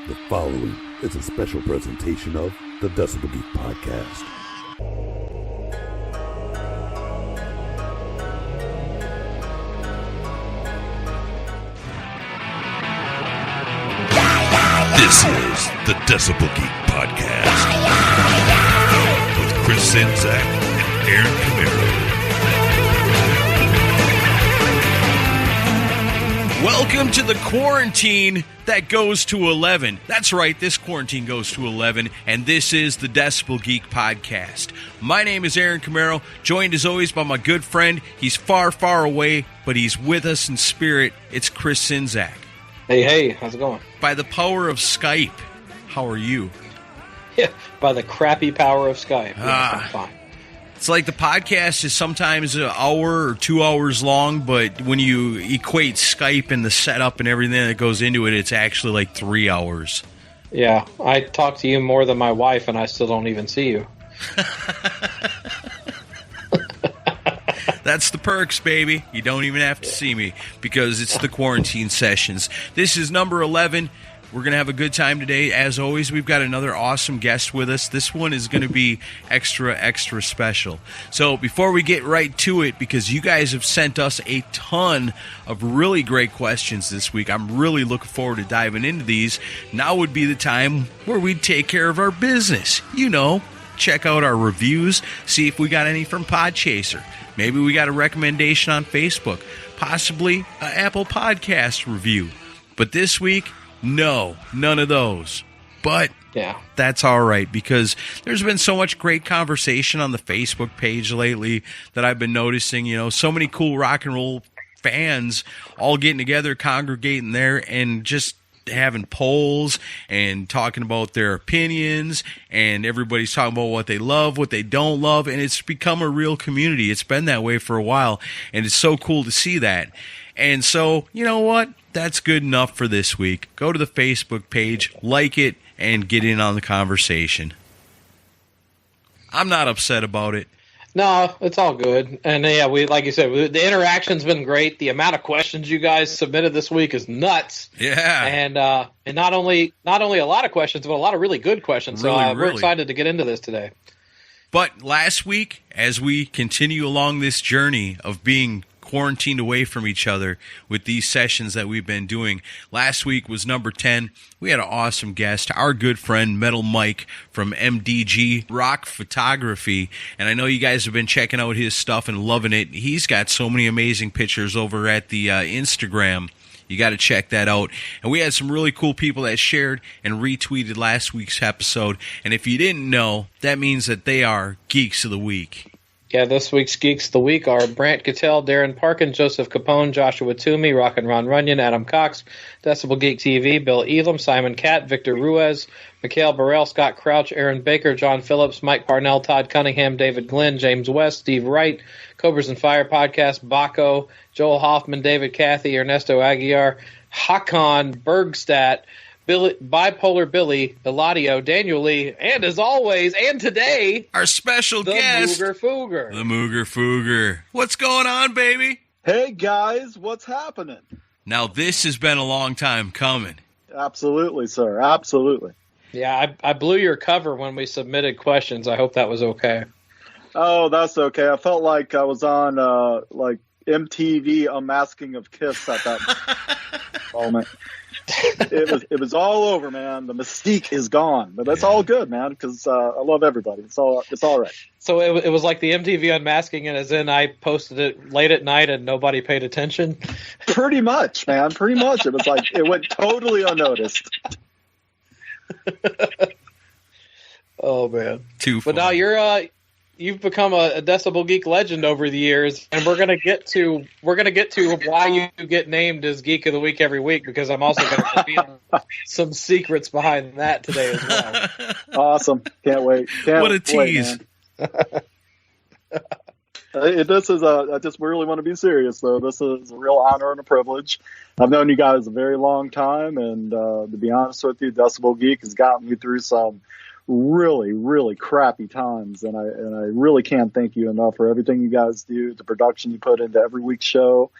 The following is a special presentation of the Decibel Geek podcast. This is the Decibel Geek podcast with Chris Czynszak and Aaron Camaro. Welcome to the quarantine that goes to 11. That's right, this quarantine goes to 11, and this is the Decibel Geek podcast. My name is Aaron Camaro, joined as always by my good friend. He's far, far away, but he's with us in spirit. It's Chris Czynszak. Hey, how's it going? By the power of Skype, how are you? Yeah, by the crappy power of Skype. I'm fine. It's like the podcast is sometimes an hour or 2 hours long, but when you equate Skype and the setup and everything that goes into it, it's actually like 3 hours. Yeah, I talk to you more than my wife, and I still don't even see you. That's the perks, baby. You don't even have to see me because it's the Quarantine Sessions. This is number 11. We're going to have a good time today. As always, we've got another awesome guest with us. This one is going to be extra, extra special. So before we get right to it, because you guys have sent us a ton of really great questions this week, I'm really looking forward to diving into these. Now would be the time where we take care of our business. You know, check out our reviews, see if we got any from Podchaser. Maybe we got a recommendation on Facebook, possibly an Apple Podcast review. But this week, no, none of those. But yeah, that's all right, because there's been so much great conversation on the Facebook page lately that I've been noticing. You know, so many cool rock and roll fans all getting together, congregating there, and just having polls and talking about their opinions, and everybody's talking about what they love, what they don't love, and it's become a real community. It's been that way for a while, and it's so cool to see that. And so, you know what? That's good enough for this week. Go to the Facebook page, like it, and get in on the conversation. I'm not upset about it. No, it's all good. And yeah, we, like you said, the interaction's been great. The amount of questions you guys submitted this week is nuts. Yeah. And not only a lot of questions, but a lot of really good questions. So we're excited to get into this today. But last week, as we continue along this journey of being quarantined away from each other with these sessions that we've been doing, last week was number 10. We had an awesome guest, our good friend Metal Mike from MDG Rock Photography, and I know you guys have been checking out his stuff and loving it. He's got so many amazing pictures over at the Instagram. You got to check that out. And we had some really cool people that shared and retweeted last week's episode, and if you didn't know, that means that they are Geeks of the Week. Yeah, this week's Geeks of the Week are Brant Cattell, Darren Parkin, Joseph Capone, Joshua Toomey, Rock and Ron Runyon, Adam Cox, Decibel Geek TV, Bill Elam, Simon Catt, Victor Ruiz, Mikhail Burrell, Scott Crouch, Aaron Baker, John Phillips, Mike Parnell, Todd Cunningham, David Glenn, James West, Steve Wright, Cobras and Fire Podcast, Baco, Joel Hoffman, David Cathy, Ernesto Aguiar, Hakan Bergstadt, Bipolar Billy, Eladio, Daniel Lee, and as always, and today, our special guest, Mooger Fooger. The Mooger Fooger. What's going on, baby? Hey, guys, what's happening? Now, this has been a long time coming. Absolutely, sir. Absolutely. Yeah, I blew your cover when we submitted questions. I hope that was okay. Oh, that's okay. I felt like I was on, MTV Unmasking of Kiss at that moment. It was all over, man. The mystique is gone, but that's all good, man, because I love everybody. It's all right. So it was like the MTV Unmasking, and as in I posted it late at night and nobody paid attention. Pretty much, man. Pretty much. It was like it went totally unnoticed. Oh man, too funny. But now you've become a Decibel Geek legend over the years, and we're gonna get to why you get named as Geek of the Week every week, because I'm also gonna reveal some secrets behind that today as well. Awesome! Can't wait! What a tease! This is I just really want to be serious, though. This is a real honor and a privilege. I've known you guys a very long time, and to be honest with you, Decibel Geek has gotten me through some really, really crappy times, and I really can't thank you enough for everything you guys do, the production you put into every week's show,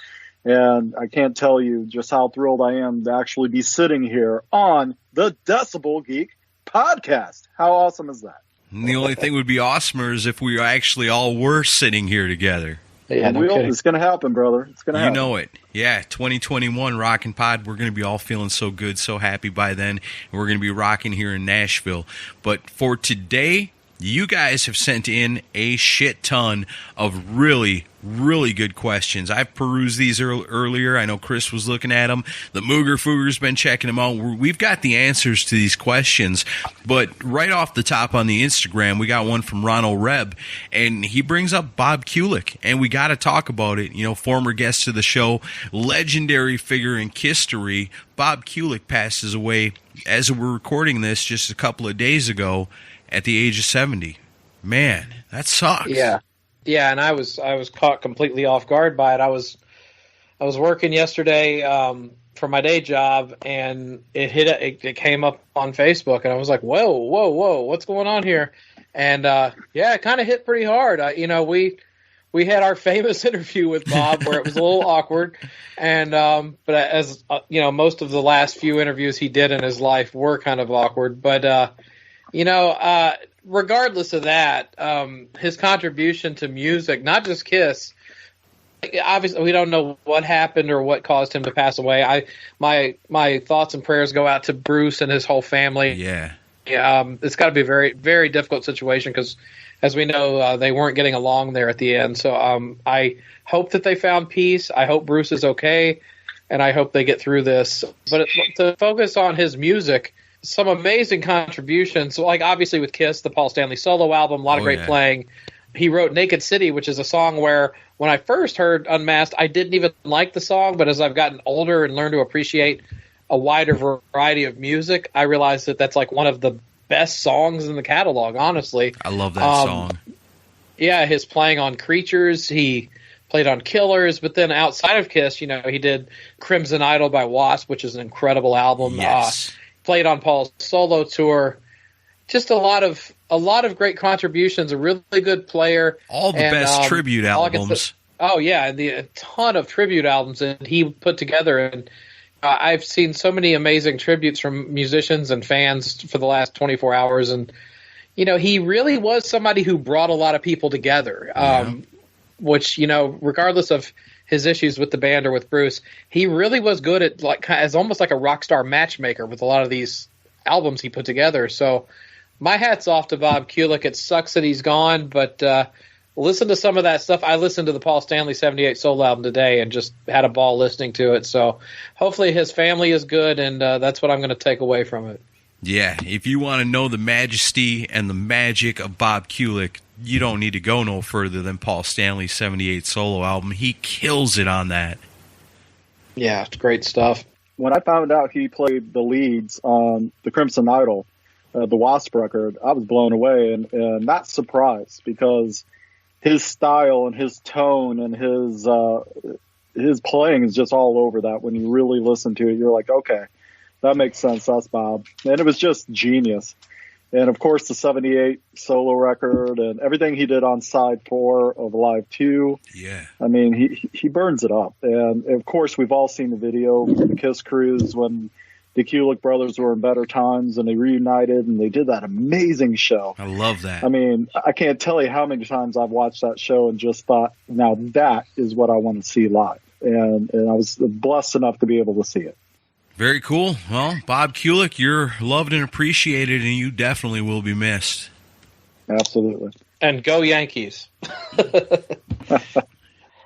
And I can't tell you just how thrilled I am to actually be sitting here on the Decibel Geek podcast. How awesome is that? And the only thing would be awesomer is if we actually all were sitting here together. Yeah, no kidding. It's going to happen, brother. It's going to happen. You know it. Yeah, 2021 Rockin' Pod. We're going to be all feeling so good, so happy by then. And we're going to be rocking here in Nashville. But for today, you guys have sent in a shit ton of really, really good questions. I've perused these earlier. I know Chris was looking at them. The Mooger Fooger's been checking them out. We've got the answers to these questions. But right off the top on the Instagram, we got one from Ronald Reb, and he brings up Bob Kulick, and we got to talk about it. You know, former guest of the show, legendary figure in history. Bob Kulick passes away as we're recording this just a couple of days ago at the age of 70. Man, that sucks. Yeah, and I was caught completely off guard by it. I was working yesterday for my day job, and it came up on Facebook, and I was like, whoa, what's going on here? And it kind of hit pretty hard. We had our famous interview with Bob where it was a little awkward, and but as most of the last few interviews he did in his life were kind of awkward, but. Regardless of that, his contribution to music, not just Kiss, obviously we don't know what happened or what caused him to pass away. My thoughts and prayers go out to Bruce and his whole family. Yeah. It's got to be a very, very difficult situation because, as we know, they weren't getting along there at the end. So I hope that they found peace. I hope Bruce is okay, and I hope they get through this. But to focus on his music, some amazing contributions, like obviously with Kiss, the Paul Stanley solo album, a lot of great playing. He wrote Naked City, which is a song where when I first heard Unmasked, I didn't even like the song, but as I've gotten older and learned to appreciate a wider variety of music, I realized that that's like one of the best songs in the catalog, honestly. I love that song. Yeah, his playing on Creatures, he played on Killers, but then outside of Kiss, he did Crimson Idol by Wasp, which is an incredible album. Yes. Played on Paul's solo tour. Just a lot of great contributions. A really good player. All the best tribute albums. And a ton of tribute albums that he put together. And I've seen so many amazing tributes from musicians and fans for the last 24 hours. And he really was somebody who brought a lot of people together. Which regardless of his issues with the band or with Bruce, he really was good at as almost like a rock star matchmaker with a lot of these albums he put together. So my hat's off to Bob Kulick. It sucks that he's gone, but listen to some of that stuff. I listened to the Paul Stanley 78 solo album today and just had a ball listening to it. So hopefully his family is good, and that's what I'm going to take away from it. Yeah, if you want to know the majesty and the magic of Bob Kulick, you don't need to go no further than Paul Stanley's 78 solo album. He kills it on that. Yeah, it's great stuff. When I found out he played the leads on the Crimson Idol, the Wasp record, I was blown away and not surprised because his style and his tone and his playing is just all over that. When you really listen to it, you're like, okay, that makes sense. That's Bob. And it was just genius. And, of course, the 78 solo record and everything he did on side 4 of Live 2. Yeah. I mean, he burns it up. And, of course, we've all seen the video from the Kiss Cruise when the Kulick brothers were in better times and they reunited and they did that amazing show. I love that. I mean, I can't tell you how many times I've watched that show and just thought, now that is what I want to see live. And I was blessed enough to be able to see it. Very cool. Well, Bob Kulick, you're loved and appreciated, and you definitely will be missed. Absolutely. And go Yankees.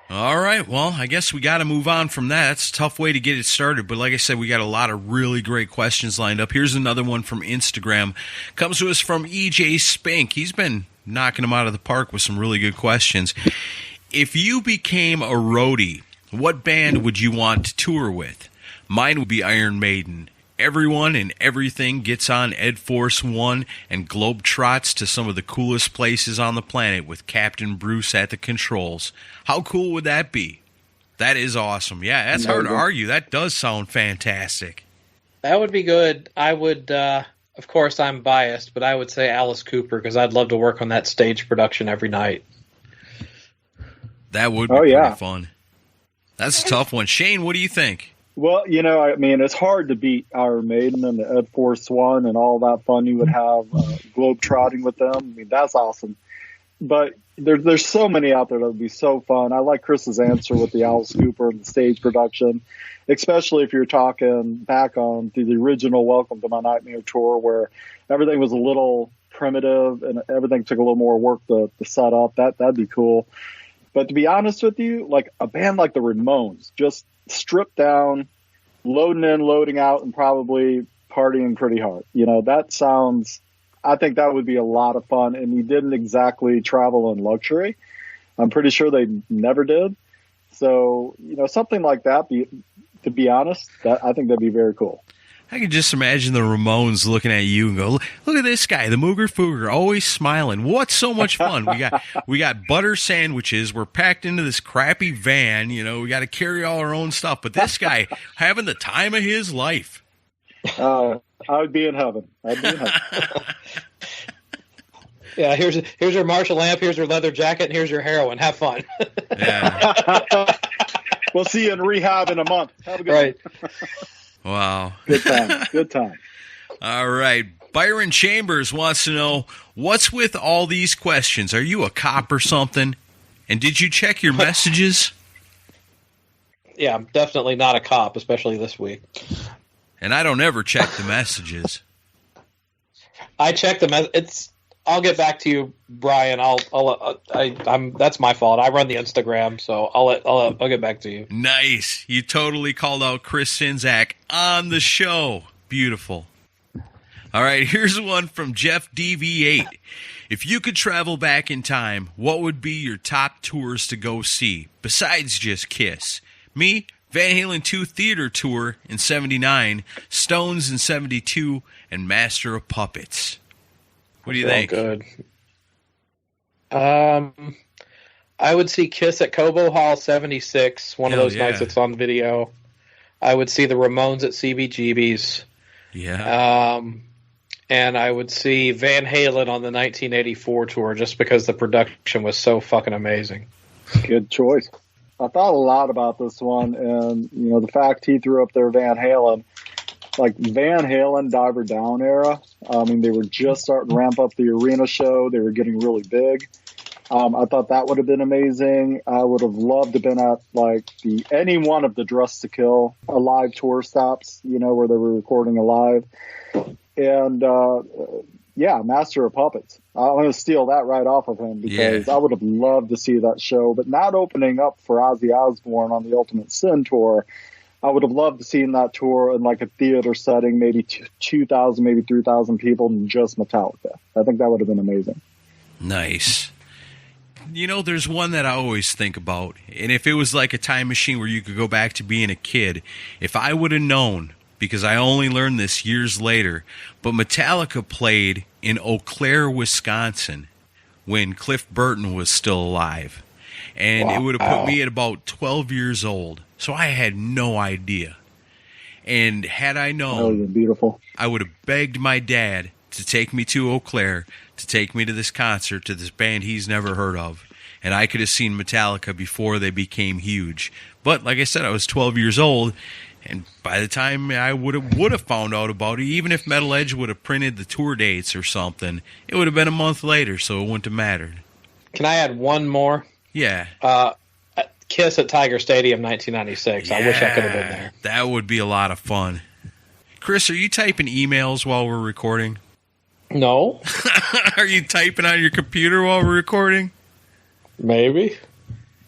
All right. Well, I guess we got to move on from that. It's a tough way to get it started. But like I said, we got a lot of really great questions lined up. Here's another one from Instagram. Comes to us from EJ Spink. He's been knocking them out of the park with some really good questions. If you became a roadie, what band would you want to tour with? Mine would be Iron Maiden. Everyone and everything gets on Ed Force One and globetrots to some of the coolest places on the planet with Captain Bruce at the controls. How cool would that be? That is awesome. Yeah, that's hard to argue. That does sound fantastic. That would be good. I would, of course, I'm biased, but I would say Alice Cooper because I'd love to work on that stage production every night. That would be pretty fun. That's a tough one. Shane, what do you think? Well, I mean, it's hard to beat Iron Maiden and the Ed Force One and all that fun you would have globe trotting with them. I mean, that's awesome. But there's so many out there that would be so fun. I like Chris's answer with the Alice Cooper and the stage production, especially if you're talking back on to the original Welcome to My Nightmare tour, where everything was a little primitive and everything took a little more work to set up. That'd be cool. But to be honest with you, like a band like the Ramones, just stripped down, loading in, loading out, and probably partying pretty hard. That sounds, I think that would be a lot of fun. And you didn't exactly travel in luxury. I'm pretty sure they never did. So, something like that, to be honest, I think that'd be very cool. I can just imagine the Ramones looking at you and go, look at this guy, the Mooger Fooger, always smiling. What's so much fun? We got butter sandwiches. We're packed into this crappy van. We got to carry all our own stuff. But this guy having the time of his life. I would be in heaven. Yeah, here's your Marshall lamp, here's your leather jacket, and here's your heroin. Have fun. Yeah. We'll see you in rehab in a month. Have a good one. Wow. Good time. All right. Byron Chambers wants to know, what's with all these questions? Are you a cop or something? And did you check your messages? Yeah, I'm definitely not a cop, especially this week. And I don't ever check the messages. I check them. I'll get back to you, Brian. That's my fault. I run the Instagram, so I'll get back to you. Nice. You totally called out Chris Czynszak on the show. Beautiful. All right, here's one from Jeff DV8. If you could travel back in time, what would be your top tours to go see, besides just Kiss? Me, Van Halen 2 Theater Tour in 79, Stones in 72, and Master of Puppets. What do you think? Good. I would see Kiss at Cobo Hall 76, one of those nights that's on video. I would see the Ramones at CBGB's. Yeah. And I would see Van Halen on the 1984 tour just because the production was so fucking amazing. Good choice. I thought a lot about this one, and the fact he threw up there Van Halen, like Van Halen Diver Down era. I mean, they were just starting to ramp up the arena show. They were getting really big. I thought that would have been amazing. I would have loved to have been at any one of the Dress to Kill live tour stops, where they were recording alive. And Master of Puppets. I'm going to steal that right off of him because I would have loved to see that show, but not opening up for Ozzy Osbourne on the Ultimate Sin tour. I would have loved to see that tour in like a theater setting, maybe 2,000, maybe 3,000 people, and just Metallica. I think that would have been amazing. Nice. There's one that I always think about, and if it was like a time machine where you could go back to being a kid, if I would have known, because I only learned this years later, but Metallica played in Eau Claire, Wisconsin, when Cliff Burton was still alive. And it would have put me at about 12 years old. So I had no idea. And had I known, beautiful, I would have begged my dad to take me to Eau Claire, to take me to this concert, to this band he's never heard of. And I could have seen Metallica before they became huge. But like I said, I was 12 years old. And by the time I would have found out about it, even if Metal Edge would have printed the tour dates or something, it would have been a month later, so it wouldn't have mattered. Can I add one more? Yeah. Kiss at Tiger Stadium 1996. I wish I could have been there. That would be a lot of fun. Chris, are you typing emails while we're recording? No. Are you typing on your computer while we're recording? Maybe.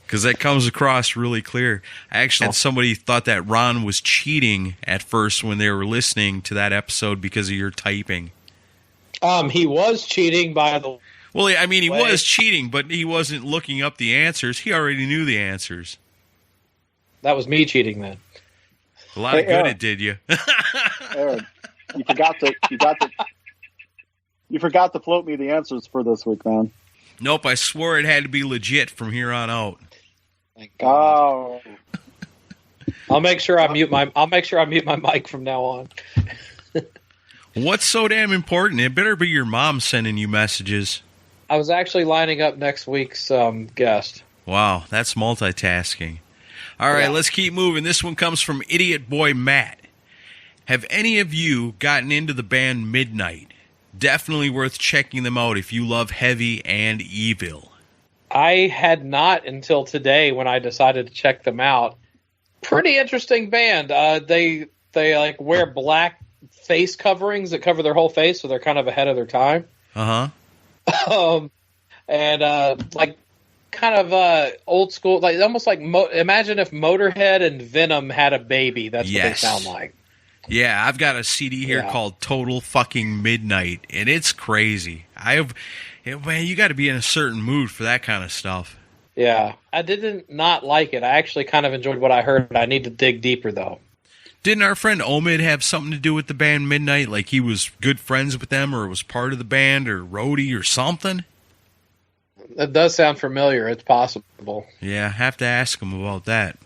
Because that comes across really clear. Actually, had somebody thought that Ron was cheating at first when they were listening to that episode because of your typing. He was cheating by the Well, I mean, he was cheating, but he wasn't looking up the answers. He already knew the answers. That was me cheating then. A lot of good Aaron, it did you. Aaron, you forgot to float me the answers for this week, man. Nope, I swore it had to be legit from here on out. Thank God. Oh. I'll make sure I mute my mic from now on. What's so damn important? It better be your mom sending you messages. I was actually lining up next week's guest. Wow, that's multitasking. All right, let's keep moving. This one comes from Idiot Boy Matt. Have any of you gotten into the band Midnight? Definitely worth checking them out if you love heavy and evil. I had not until today when I decided to check them out. Pretty interesting band. They like wear black face coverings that cover their whole face, so they're kind of ahead of their time. And like kind of old school, like almost like imagine if Motorhead and Venom had a baby. That's what they sound like. Yeah, I've got a CD here called Total Fucking Midnight, and it's crazy. Man, you got to be in a certain mood for that kind of stuff. Yeah, I didn't not like it. I actually kind of enjoyed what I heard. I need to dig deeper, though. Didn't our friend Omid have something to do with the band Midnight? Like he was good friends with them, or was part of the band, or roadie, or something? That does sound familiar. It's possible. Yeah, I have to ask him about that.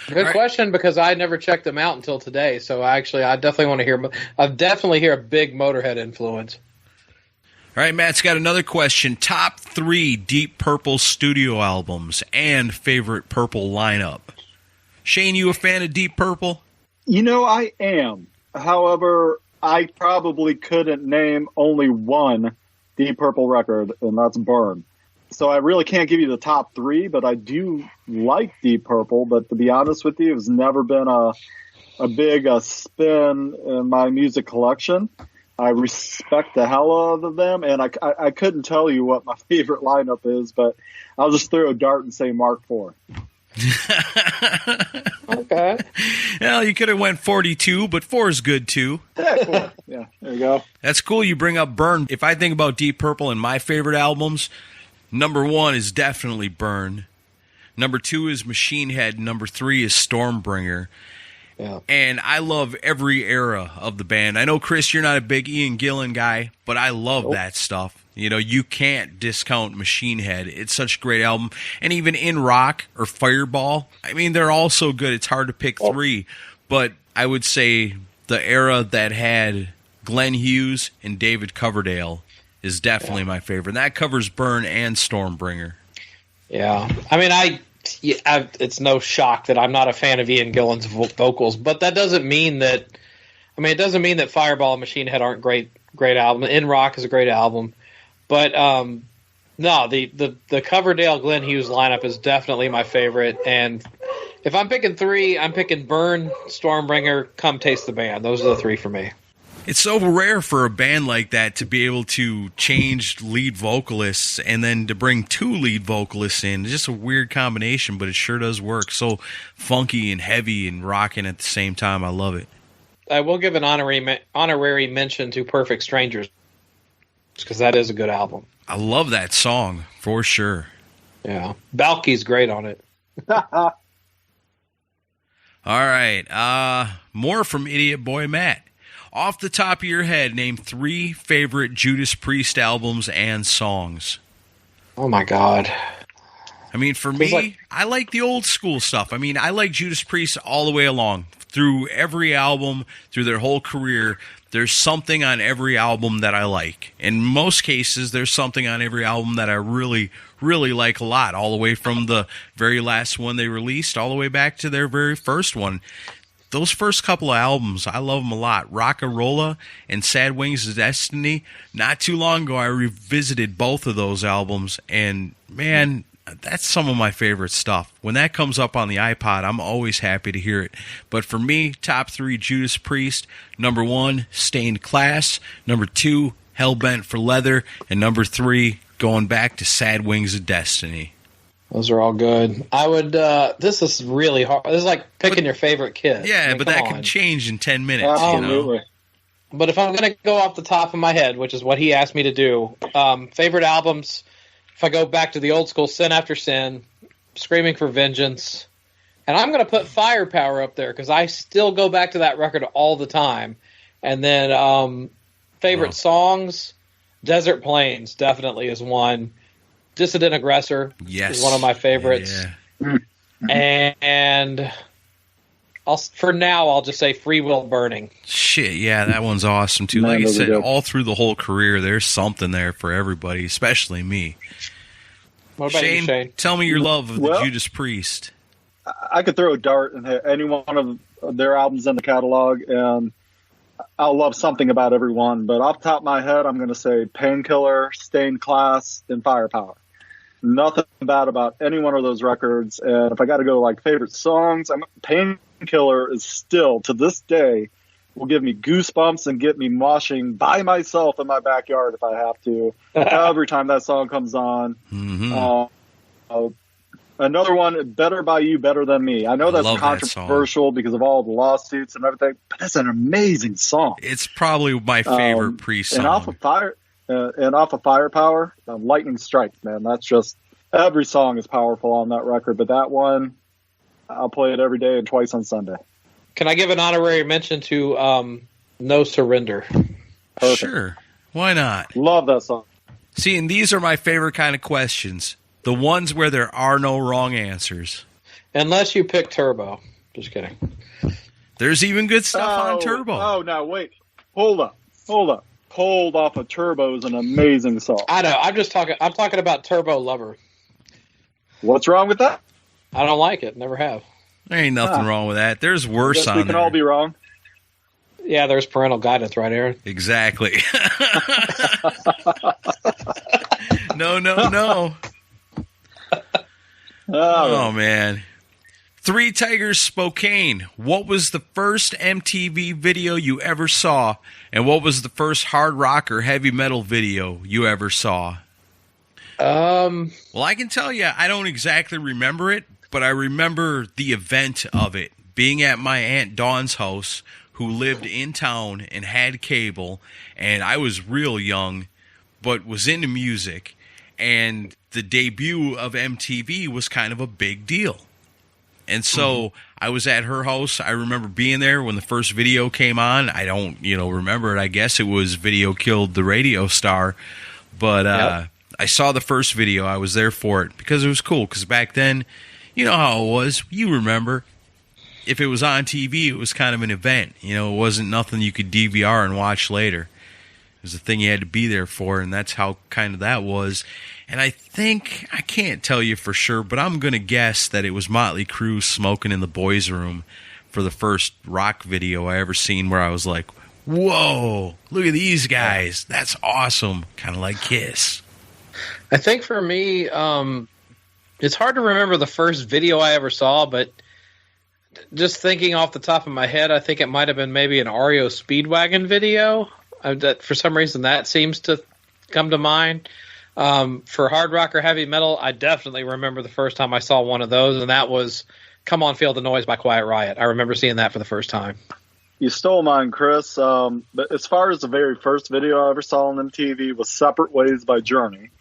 Good question, because I never checked them out until today. So I definitely want to hear. I definitely hear a big Motorhead influence. All right, Matt's got another question. Top 3 Deep Purple studio albums and favorite Purple lineup. Shane, you a fan of Deep Purple? You know, I am. However, I probably couldn't name only one Deep Purple record, and that's Burn. So I really can't give you the top 3, but I do like Deep Purple. But to be honest with you, it's never been a big spin in my music collection. I respect the hell out of them, and I couldn't tell you what my favorite lineup is, but I'll just throw a dart and say Mark IV. Okay. Well, you could have went 42, but 4 is good too. Yeah, cool. Yeah, there you go. That's cool you bring up Burn. If I think about Deep Purple and my favorite albums, number 1 is definitely Burn. Number 2 is Machine Head. Number 3 is Stormbringer. Yeah. And I love every era of the band. I know, Chris, you're not a big Ian Gillan guy, but I love that stuff. You know, you can't discount Machine Head. It's such a great album. And even In Rock or Fireball, I mean, they're all so good. It's hard to pick 3. But I would say the era that had Glenn Hughes and David Coverdale is definitely my favorite. And that covers Burn and Stormbringer. Yeah. I mean, it's no shock that I'm not a fan of Ian Gillan's vocals, but that doesn't mean that. I mean, it doesn't mean that Fireball and Machine Head aren't great album. In Rock is a great album, but no, the Coverdale Glenn Hughes lineup is definitely my favorite. And if I'm picking 3, I'm picking Burn, Stormbringer, Come Taste the Band. Those are the 3 for me. It's so rare for a band like that to be able to change lead vocalists and then to bring 2 lead vocalists in. It's just a weird combination, but it sure does work. So funky and heavy and rocking at the same time. I love it. I will give an honorary mention to Perfect Strangers, because that is a good album. I love that song, for sure. Yeah. Balky's great on it. All right. More from Idiot Boy Matt. Off the top of your head, name 3 favorite Judas Priest albums and songs. Oh, my God. I mean, for me, I like the old school stuff. I mean, I like Judas Priest all the way along. Through every album, through their whole career, there's something on every album that I like. In most cases, there's something on every album that I really, really like a lot, all the way from the very last one they released all the way back to their very first one. Those first couple of albums, I love them a lot. Rock-a-Rolla and Sad Wings of Destiny. Not too long ago, I revisited both of those albums, and man, that's some of my favorite stuff. When that comes up on the iPod, I'm always happy to hear it. But for me, top 3, Judas Priest. Number 1, Stained Class. Number 2, Hellbent for Leather. And number 3, going back to Sad Wings of Destiny. Those are all good. I would. This is really hard. This is like picking your favorite kid. Yeah, but that can change in 10 minutes. Absolutely. You know? But if I'm going to go off the top of my head, which is what he asked me to do, favorite albums. If I go back to the old school, Sin After Sin, Screaming for Vengeance, and I'm going to put Firepower up there because I still go back to that record all the time. And then favorite songs, Desert Plains definitely is one. Dissident Aggressor is one of my favorites. Yeah. And for now, I'll just say Free Will Burning. Shit, yeah, that one's awesome too. Like I said, all through the whole career, there's something there for everybody, especially me. What about you, Shane? Tell me your love of the Judas Priest. I could throw a dart and hit any one of their albums in the catalog, and I'll love something about every one. But off the top of my head, I'm going to say Painkiller, Stained Class, and Firepower. Nothing bad about any one of those records. And if I got to go like favorite songs, Painkiller is still, to this day, will give me goosebumps and get me moshing by myself in my backyard if I have to. Every time that song comes on. Mm-hmm. Another one, Better By You, Better Than Me. I know that's controversial because of all the lawsuits and everything, but that's an amazing song. It's probably my favorite Priest song. And off of Firepower, Lightning Strikes, man. That's just, every song is powerful on that record, but that one, I'll play it every day and twice on Sunday. Can I give an honorary mention to No Surrender? Perfect. Sure. Why not? Love that song. See, and these are my favorite kind of questions. The ones where there are no wrong answers. Unless you pick Turbo. Just kidding. There's even good stuff on Turbo. Oh, now wait. Hold up. Cold Off of Turbo is an amazing song. I know. I'm talking about Turbo Lover. What's wrong with that? I don't like it. Never have. There ain't nothing wrong with that. There's worse on there. We can all be wrong. Yeah, there's parental guidance, right, Aaron? Exactly. No. Oh, man. Three Tigers Spokane. What was the first MTV video you ever saw? And what was the first hard rock or heavy metal video you ever saw? Well, I can tell you, I don't exactly remember it, but I remember the event of it. Being at my Aunt Dawn's house, who lived in town and had cable, and I was real young, but was into music. And the debut of MTV was kind of a big deal. And so I was at her house. I remember being there when the first video came on. I don't, remember it. I guess it was Video Killed the Radio Star. But I saw the first video. I was there for it because it was cool. Because back then, you know how it was. You remember. If it was on TV, it was kind of an event. It wasn't nothing you could DVR and watch later. It was a thing you had to be there for, and that's how kind of that was. And I think, I can't tell you for sure, but I'm going to guess that it was Motley Crue Smoking in the Boys' Room for the first rock video I ever seen, where I was like, whoa, look at these guys. That's awesome. Kind of like Kiss. I think for me, it's hard to remember the first video I ever saw, but just thinking off the top of my head, I think it might have been maybe an REO Speedwagon video. That for some reason that seems to come to mind. For hard rock or heavy metal, I definitely remember the first time I saw one of those, and that was Come On Feel the Noise by Quiet Riot. I remember seeing that for the first time. You stole mine, Chris. But as far as the very first video I ever saw on MTV was Separate Ways by Journey.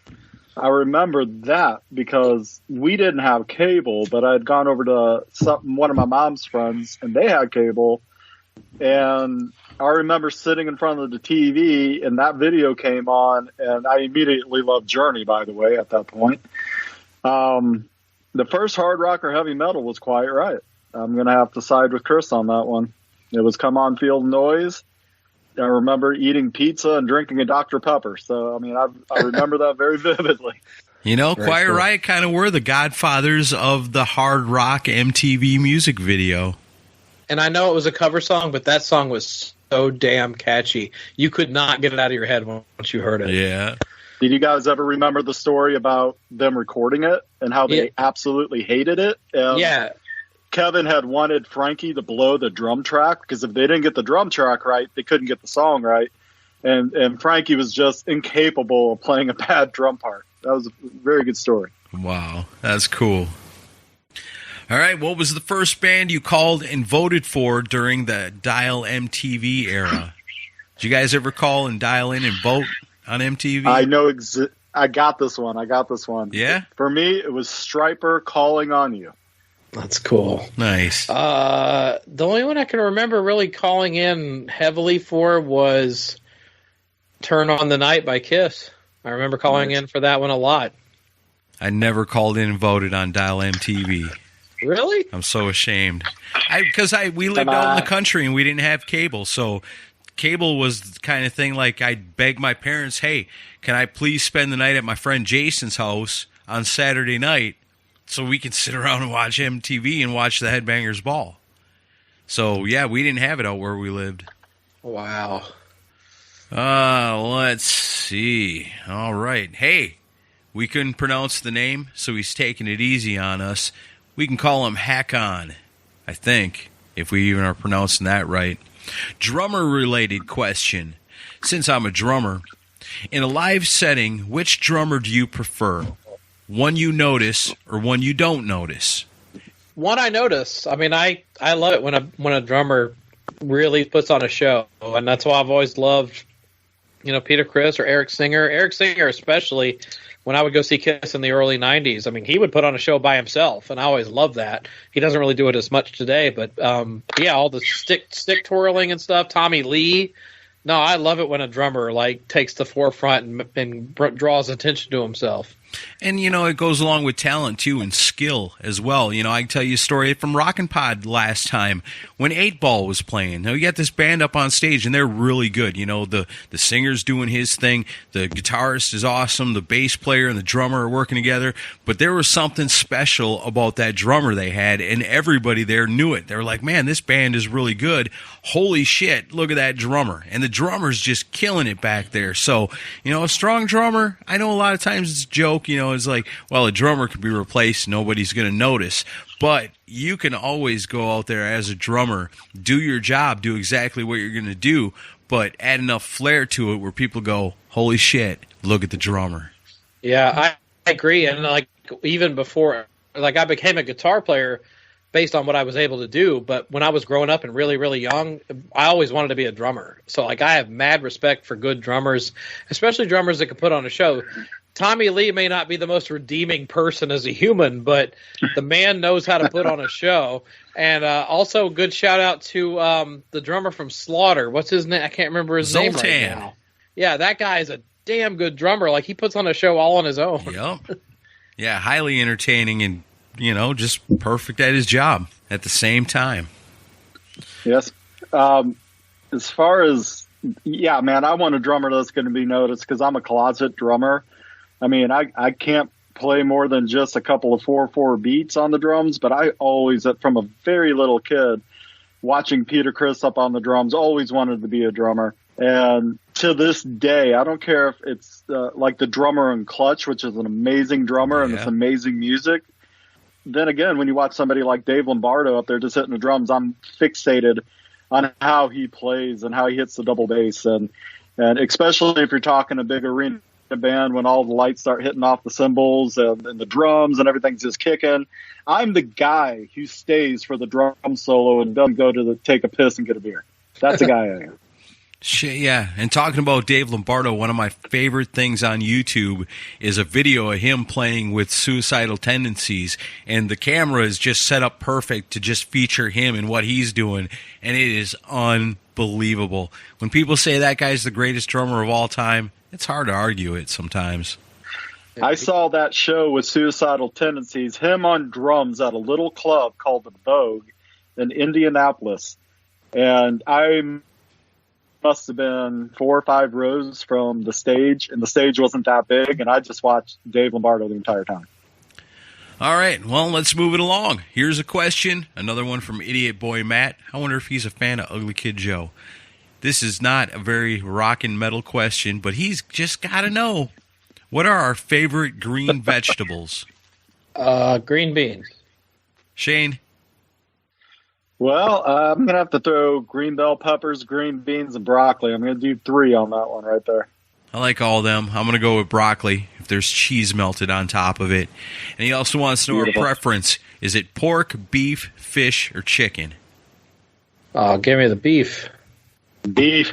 I remember that because we didn't have cable, but I had gone over to one of my mom's friends, and they had cable. And I remember sitting in front of the TV, and that video came on, and I immediately loved Journey, by the way, at that point. The first hard rock or heavy metal was Quiet Riot. I'm going to have to side with Chris on that one. It was Come On Feel the Noise. I remember eating pizza and drinking a Dr. Pepper. So, I remember that very vividly. Quiet Riot kind of were the godfathers of the hard rock MTV music video. And I know it was a cover song, but that song was so damn catchy. You could not get it out of your head once you heard it. Yeah. Did you guys ever remember the story about them recording it and how they absolutely hated it? Yeah. Kevin had wanted Frankie to blow the drum track because if they didn't get the drum track right, they couldn't get the song right. And Frankie was just incapable of playing a bad drum part. That was a very good story. Wow, that's cool. All right, what was the first band you called and voted for during the Dial MTV era? Did you guys ever call and dial in and vote on MTV? I know. I got this one. Yeah? For me, it was Stryper, Calling on You. That's cool. Nice. The only one I can remember really calling in heavily for was Turn on the Night by Kiss. I remember calling in for that one a lot. I never called in and voted on Dial MTV. Really? I'm so ashamed. Because we lived out in the country and we didn't have cable, so cable was the kind of thing like I'd beg my parents, hey, can I please spend the night at my friend Jason's house on Saturday night? so we can sit around and watch MTV and watch the Headbangers Ball. So, yeah, we didn't have it out where we lived. Wow. Let's see. All right. Hey, we couldn't pronounce the name, so he's taking it easy on us. We can call him Hack-On, I think, if we even are pronouncing that right. Drummer-related question. Since I'm a drummer, in a live setting, which drummer do you prefer? One you notice or one you don't notice? One I notice. I mean, I love it when a drummer really puts on a show, and that's why I've always loved, Peter Criss or Eric Singer. Eric Singer, especially when I would go see Kiss in the early '90s. I mean, he would put on a show by himself, and I always loved that. He doesn't really do it as much today, but all the stick twirling and stuff. Tommy Lee. No, I love it when a drummer takes the forefront and draws attention to himself. And, it goes along with talent, too, and skill as well. I can tell you a story from Rockin' Pod last time when 8-Ball was playing. Now, you got this band up on stage, and they're really good. The singer's doing his thing. The guitarist is awesome. The bass player and the drummer are working together. But there was something special about that drummer they had, and everybody there knew it. They were like, man, this band is really good. Holy shit, look at that drummer. And the drummer's just killing it back there. So, a strong drummer, I know a lot of times it's a joke. It's like, well, a drummer could be replaced, nobody's going to notice. But you can always go out there as a drummer, do your job, do exactly what you're going to do, but add enough flair to it where people go, holy shit, look at the drummer. Yeah, I agree. And even before, I became a guitar player based on what I was able to do. But when I was growing up and really, really young, I always wanted to be a drummer. So I have mad respect for good drummers, especially drummers that can put on a show. Tommy Lee may not be the most redeeming person as a human, but the man knows how to put on a show. And also, good shout out to the drummer from Slaughter. What's his name? I can't remember his name right now. Yeah, that guy is a damn good drummer. He puts on a show all on his own. Yep. Yeah, highly entertaining and, just perfect at his job at the same time. Yes. As far as, yeah, man, I want a drummer that's going to be noticed because I'm a closet drummer. I mean, I can't play more than just a couple of 4/4 beats on the drums, but I always, from a very little kid, watching Peter Criss up on the drums, always wanted to be a drummer. And to this day, I don't care if it's like the drummer in Clutch, which is an amazing drummer and it's amazing music. Then again, when you watch somebody like Dave Lombardo up there just hitting the drums, I'm fixated on how he plays and how he hits the double bass. And especially if you're talking a big arena band when all the lights start hitting off the cymbals and the drums and everything's just kicking. I'm the guy who stays for the drum solo and doesn't go to take a piss and get a beer. That's the guy I am. Yeah, and talking about Dave Lombardo, one of my favorite things on YouTube is a video of him playing with Suicidal Tendencies, and the camera is just set up perfect to just feature him and what he's doing, and it is unbelievable. When people say that guy's the greatest drummer of all time, it's hard to argue it sometimes. I saw that show with Suicidal Tendencies, him on drums at a little club called the Vogue in Indianapolis, and I must have been 4 or 5 rows from the stage, and the stage wasn't that big, and I just watched Dave Lombardo the entire time. All right, well, let's move it along. Here's a question, another one from Idiot Boy Matt. I wonder if he's a fan of Ugly Kid Joe. This is not a very rock and metal question, but he's just got to know, what are our favorite green vegetables? Green beans. Shane? Well, I'm going to have to throw green bell peppers, green beans, and broccoli. I'm going to do 3 on that one right there. I like all of them. I'm going to go with broccoli if there's cheese melted on top of it. And he also wants to know our preference. Is it pork, beef, fish, or chicken? Give me the beef. Beef.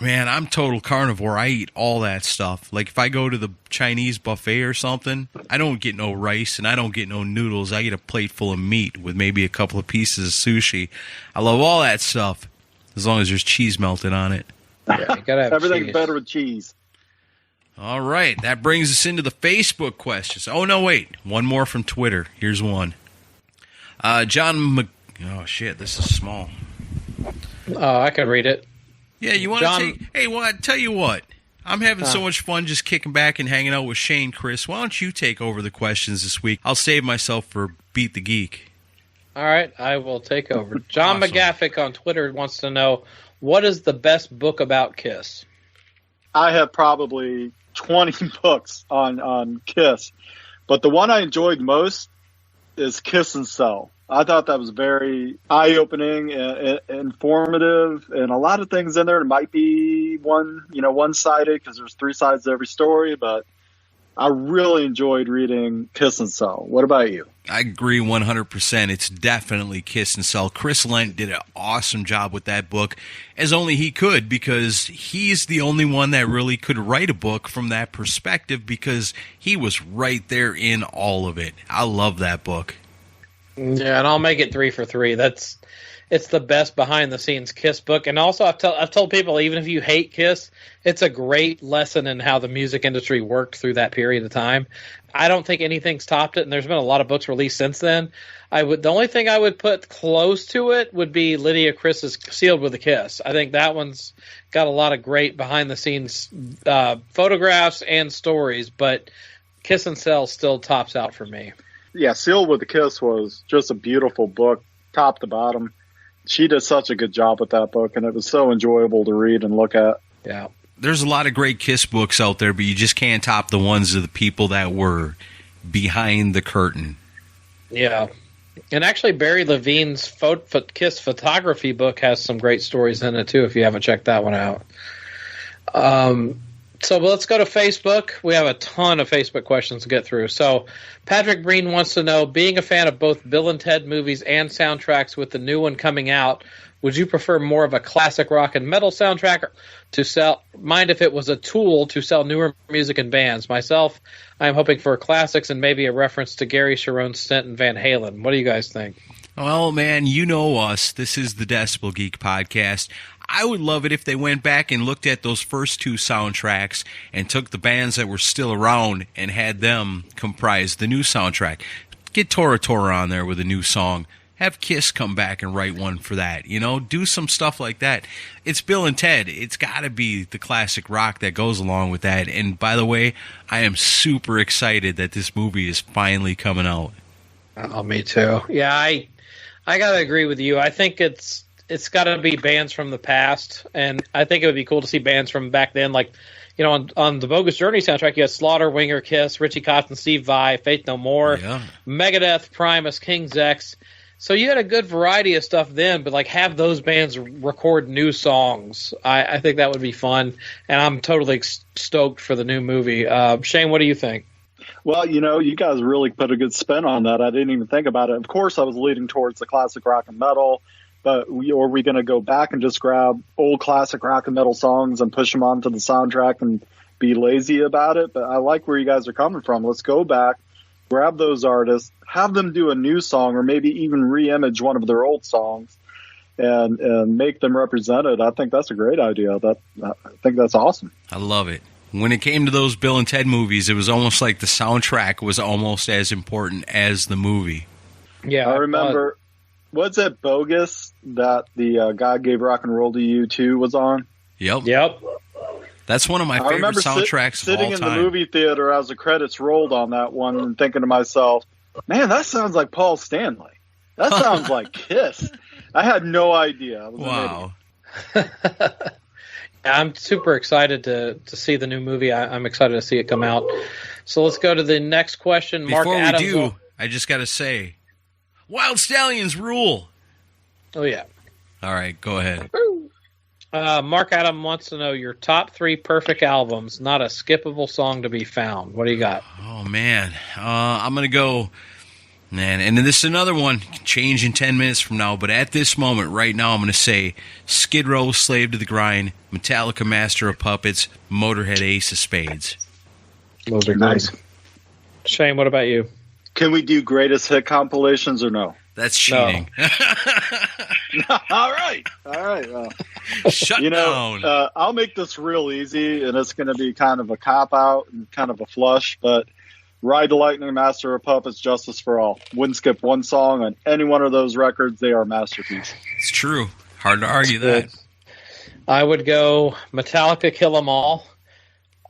Man, I'm total carnivore. I eat all that stuff. Like if I go to the Chinese buffet or something, I don't get no rice and I don't get no noodles. I get a plate full of meat with maybe a couple of pieces of sushi. I love all that stuff as long as there's cheese melted on it. Yeah, you gotta have everything's cheese. better with cheese. All right, that brings us into the Facebook questions. Oh, no, wait. One more from Twitter. Here's one. Oh, shit, this is small. Oh, I can read it. Yeah, you want to take... Hey, tell you what. I'm having so much fun just kicking back and hanging out with Shane. Chris, why don't you take over the questions this week? I'll save myself for Beat the Geek. All right, I will take over. John Awesome. McGaffick on Twitter wants to know, what is the best book about Kiss? I have probably 20 books on Kiss, but the one I enjoyed most is Kiss and Sell. I thought that was very eye-opening and informative, and a lot of things in there might be one-sided because there's 3 sides to every story, but I really enjoyed reading Kiss and Sell. What about you? I agree 100%. It's definitely Kiss and Sell. Chris Lent did an awesome job with that book, as only he could, because he's the only one that really could write a book from that perspective, because he was right there in all of it. I love that book. Yeah, and I'll make it 3 for 3. It's the best behind-the-scenes Kiss book. And also, I've told people, even if you hate Kiss, it's a great lesson in how the music industry worked through that period of time. I don't think anything's topped it, and there's been a lot of books released since then. The only thing I would put close to it would be Lydia Chris's Sealed with a Kiss. I think that one's got a lot of great behind-the-scenes photographs and stories, but Kiss and Sell still tops out for me. Yeah, Sealed with a Kiss was just a beautiful book, top to bottom. She did such a good job with that book, and it was so enjoyable to read and look at. Yeah. There's a lot of great Kiss books out there, but you just can't top the ones of the people that were behind the curtain. Yeah. And actually, Barry Levine's Kiss photography book has some great stories in it, too, if you haven't checked that one out. So let's go to Facebook. We have a ton of Facebook questions to get through. So Patrick Breen wants to know, being a fan of both Bill and Ted movies and soundtracks with the new one coming out, would you prefer more of a classic rock and metal soundtrack to sell? Mind if it was a tool to sell newer music and bands? Myself, I am hoping for classics and maybe a reference to Gary Sharon's stint in Van Halen. What do you guys think? Well, man, you know us. This is the Decibel Geek podcast. I would love it if they went back and looked at those first 2 soundtracks and took the bands that were still around and had them comprise the new soundtrack. Get Tora Tora on there with a new song. Have Kiss come back and write one for that. Do some stuff like that. It's Bill and Ted. It's got to be the classic rock that goes along with that. And by the way, I am super excited that this movie is finally coming out. Oh, me too. Yeah, I got to agree with you. I think it's got to be bands from the past, and I think it would be cool to see bands from back then, like, on the Bogus Journey soundtrack, you had Slaughter, Winger, Kiss, Richie Kotzen, Steve Vai, Faith No More, Megadeth, Primus, King's X. So you had a good variety of stuff then, but like have those bands record new songs. I think that would be fun, and I'm totally stoked for the new movie. Shane, what do you think? Well, you guys really put a good spin on that. I didn't even think about it. Of course, I was leading towards the classic rock and metal, but are we going to go back and just grab old classic rock and metal songs and push them onto the soundtrack and be lazy about it? But I like where you guys are coming from. Let's go back, grab those artists, have them do a new song, or maybe even re-image one of their old songs and make them represented. I think that's a great idea. I think that's awesome. I love it. When it came to those Bill and Ted movies, it was almost like the soundtrack was almost as important as the movie. Yeah, I remember. Was it Bogus that the God Gave Rock and Roll to You 2 was on? Yep. That's one of my favorite soundtracks of all time. Sitting in the movie theater as the credits rolled on that one and thinking to myself, man, that sounds like Paul Stanley. That sounds like Kiss. I had no idea. Wow. I'm super excited to see the new movie. I'm excited to see it come out. So let's go to the next question. Mark Before Adams. we do, I just got to say, Wild Stallions rule. Oh, yeah. All right, go ahead. Mark Adam wants to know your top 3 perfect albums, not a skippable song to be found. What do you got? Oh, man. I'm going to go, man, and this is another one, change in 10 minutes from now, but at this moment, right now, I'm going to say Skid Row, Slave to the Grind, Metallica, Master of Puppets, Motorhead, Ace of Spades. Those are nice. Shane, what about you? Can we do greatest hit compilations or no? That's cheating. No. All right. Well, Shut down. I'll make this real easy, and it's going to be kind of a cop-out and kind of a flush, but Ride the Lightning, Master of Puppets, Justice for All. Wouldn't skip one song on any one of those records. They are a masterpiece. It's true. Hard to argue that. I would go Metallica, Kill 'Em All,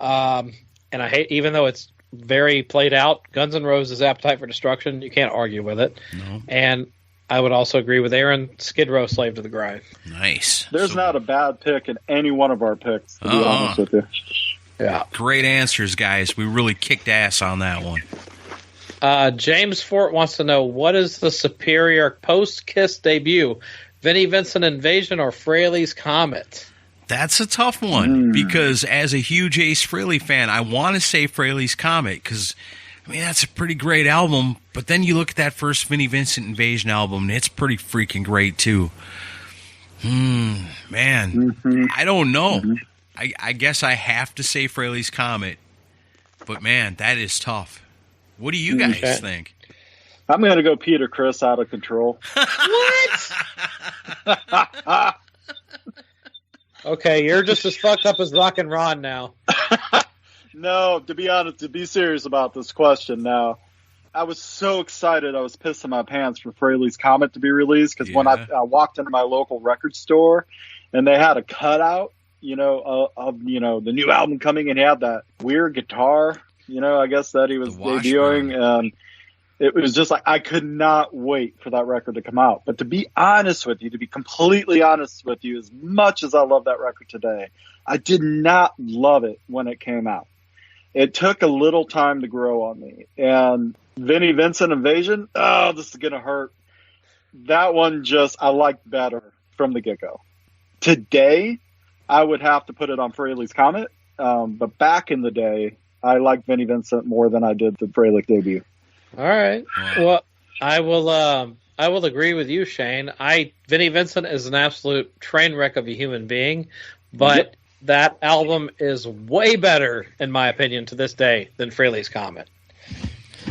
And I hate, even though it's very played out, Guns N' Roses' Appetite for Destruction, you can't argue with it. No. And I would also agree with Aaron, Skid Row, Slave to the Grind. Nice. There's not a bad pick in any one of our picks, to be honest with you. Yeah. Great answers, guys. We really kicked ass on that one. James Fort wants to know, what is the superior post-Kiss debut, Vinnie Vincent Invasion or Fraley's Comet? That's a tough one because as a huge Ace Frehley fan, I want to say Fraley's Comet because, I mean, that's a pretty great album. But then you look at that first Vinnie Vincent Invasion album, and it's pretty freaking great, too. Man, I don't know. I guess I have to say Fraley's Comet. But, man, that is tough. What do you guys think? I'm going to go Peter Criss, Out of Control. What? Okay, you're just as fucked up as Rock and Ron now. No, to be honest, to be serious about this question now, I was so excited I was pissing my pants for Fraley's Comet to be released because when I walked into my local record store and they had a cutout, of the new album coming and he had that weird guitar, I guess that he was debuting, and it was just like I could not wait for that record to come out. But to be honest with you, to be completely honest with you, as much as I love that record today, I did not love it when it came out. It took a little time to grow on me. And Vinnie Vincent Invasion, oh, this is going to hurt. That one I liked better from the get-go. Today, I would have to put it on Fraley's Comet. But back in the day, I liked Vinnie Vincent more than I did the Fraley debut. All right. Well, I will agree with you, Shane. Vinnie Vincent is an absolute train wreck of a human being, but that album is way better, in my opinion, to this day than Fraley's Comet.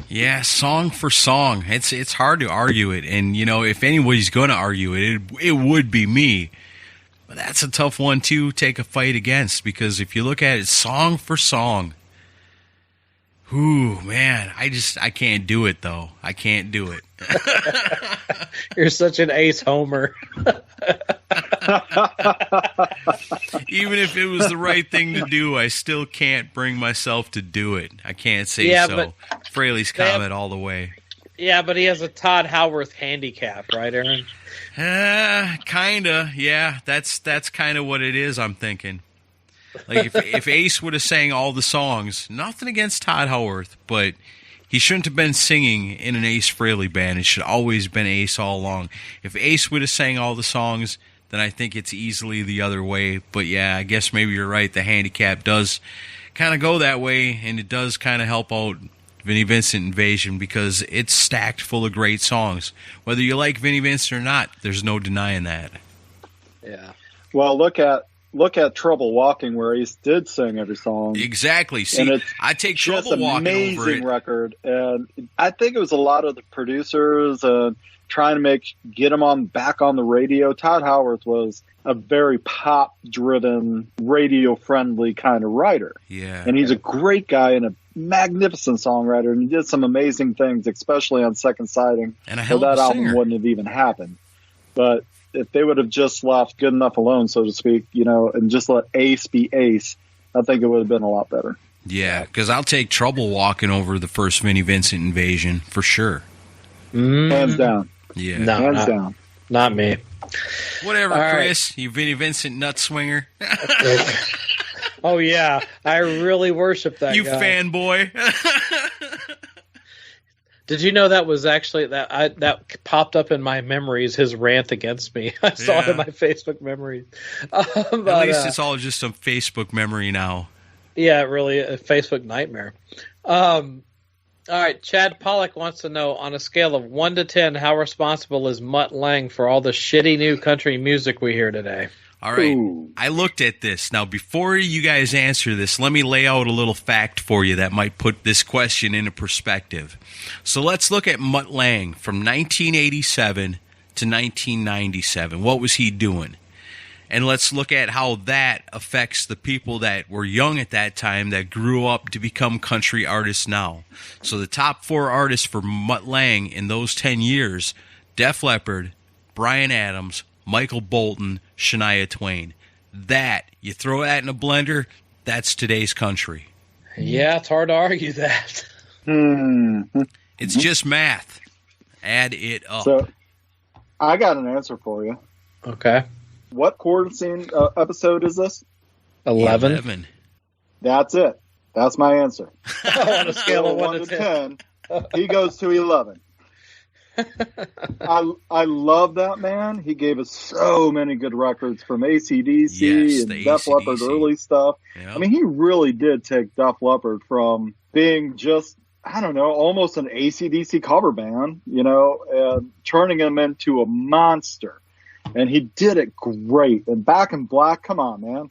Yeah, song for song. It's hard to argue it, and if anybody's going to argue it would be me. But that's a tough one to take a fight against because if you look at it song for song, ooh, man, I can't do it, though. I can't do it. You're such an Ace homer. Even if it was the right thing to do, I still can't bring myself to do it. I can't say so. But Fraley's Comet all the way. Yeah, but he has a Todd Howarth handicap, right, Aaron? Kinda, yeah. That's kind of what it is, I'm thinking. Like if Ace would have sang all the songs, nothing against Todd Howarth, but he shouldn't have been singing in an Ace Frehley band. It should always been Ace all along. If Ace would have sang all the songs, then I think it's easily the other way. But yeah, I guess maybe you're right. The handicap does kind of go that way, and it does kind of help out Vinnie Vincent Invasion because it's stacked full of great songs. Whether you like Vinnie Vincent or not, there's no denying that. Yeah. Well, look at Trouble Walking, where Ace did sing every song. Exactly. See, I take Trouble Walking over it. Amazing record, and I think it was a lot of the producers trying to get him back on the radio. Todd Howarth was a very pop-driven, radio-friendly kind of writer. Yeah, and he's a great guy and a magnificent songwriter, and he did some amazing things, especially on Second Sighting. And a hell of a that album singer. wouldn't have even happened, but if they would have just left Good Enough alone, so to speak, and just let Ace be Ace, I think it would have been a lot better. Yeah, because I'll take Trouble Walking over the first Vinnie Vincent Invasion for sure. Hands down. Yeah. No, Hands down. Not me. Whatever, All Chris. You Vinnie Vincent nut swinger. Oh, yeah. I really worship that You guy. fanboy. Did you know that was actually that popped up in my memories? His rant against me. I saw it in my Facebook memories. At least it's all just a Facebook memory now. Yeah, really a Facebook nightmare. All right, Chad Pollock wants to know, on a scale of 1 to 10, how responsible is Mutt Lange for all the shitty new country music we hear today? All right, Ooh. I looked at this. Now, before you guys answer this, let me lay out a little fact for you that might put this question into perspective. So let's look at Mutt Lange from 1987 to 1997. What was he doing? And let's look at how that affects the people that were young at that time that grew up to become country artists now. So the top 4 artists for Mutt Lange in those 10 years, Def Leppard, Bryan Adams, Michael Bolton, Shania Twain. That, you throw that in a blender, That's today's country. Yeah, it's hard to argue that. It's just math. Add it up. So, I got an answer for you. Okay. What quarantine episode is this? 11. That's it. That's my answer. On a scale of 1 to 10. He goes to 11. I love that man. He gave us so many good records from AC/DC and Def Leppard early stuff. Yep. I mean, he really did take Def Leppard from being just, I don't know, almost an AC/DC cover band, and turning him into a monster. And he did it great. And Back in Black, come on, man.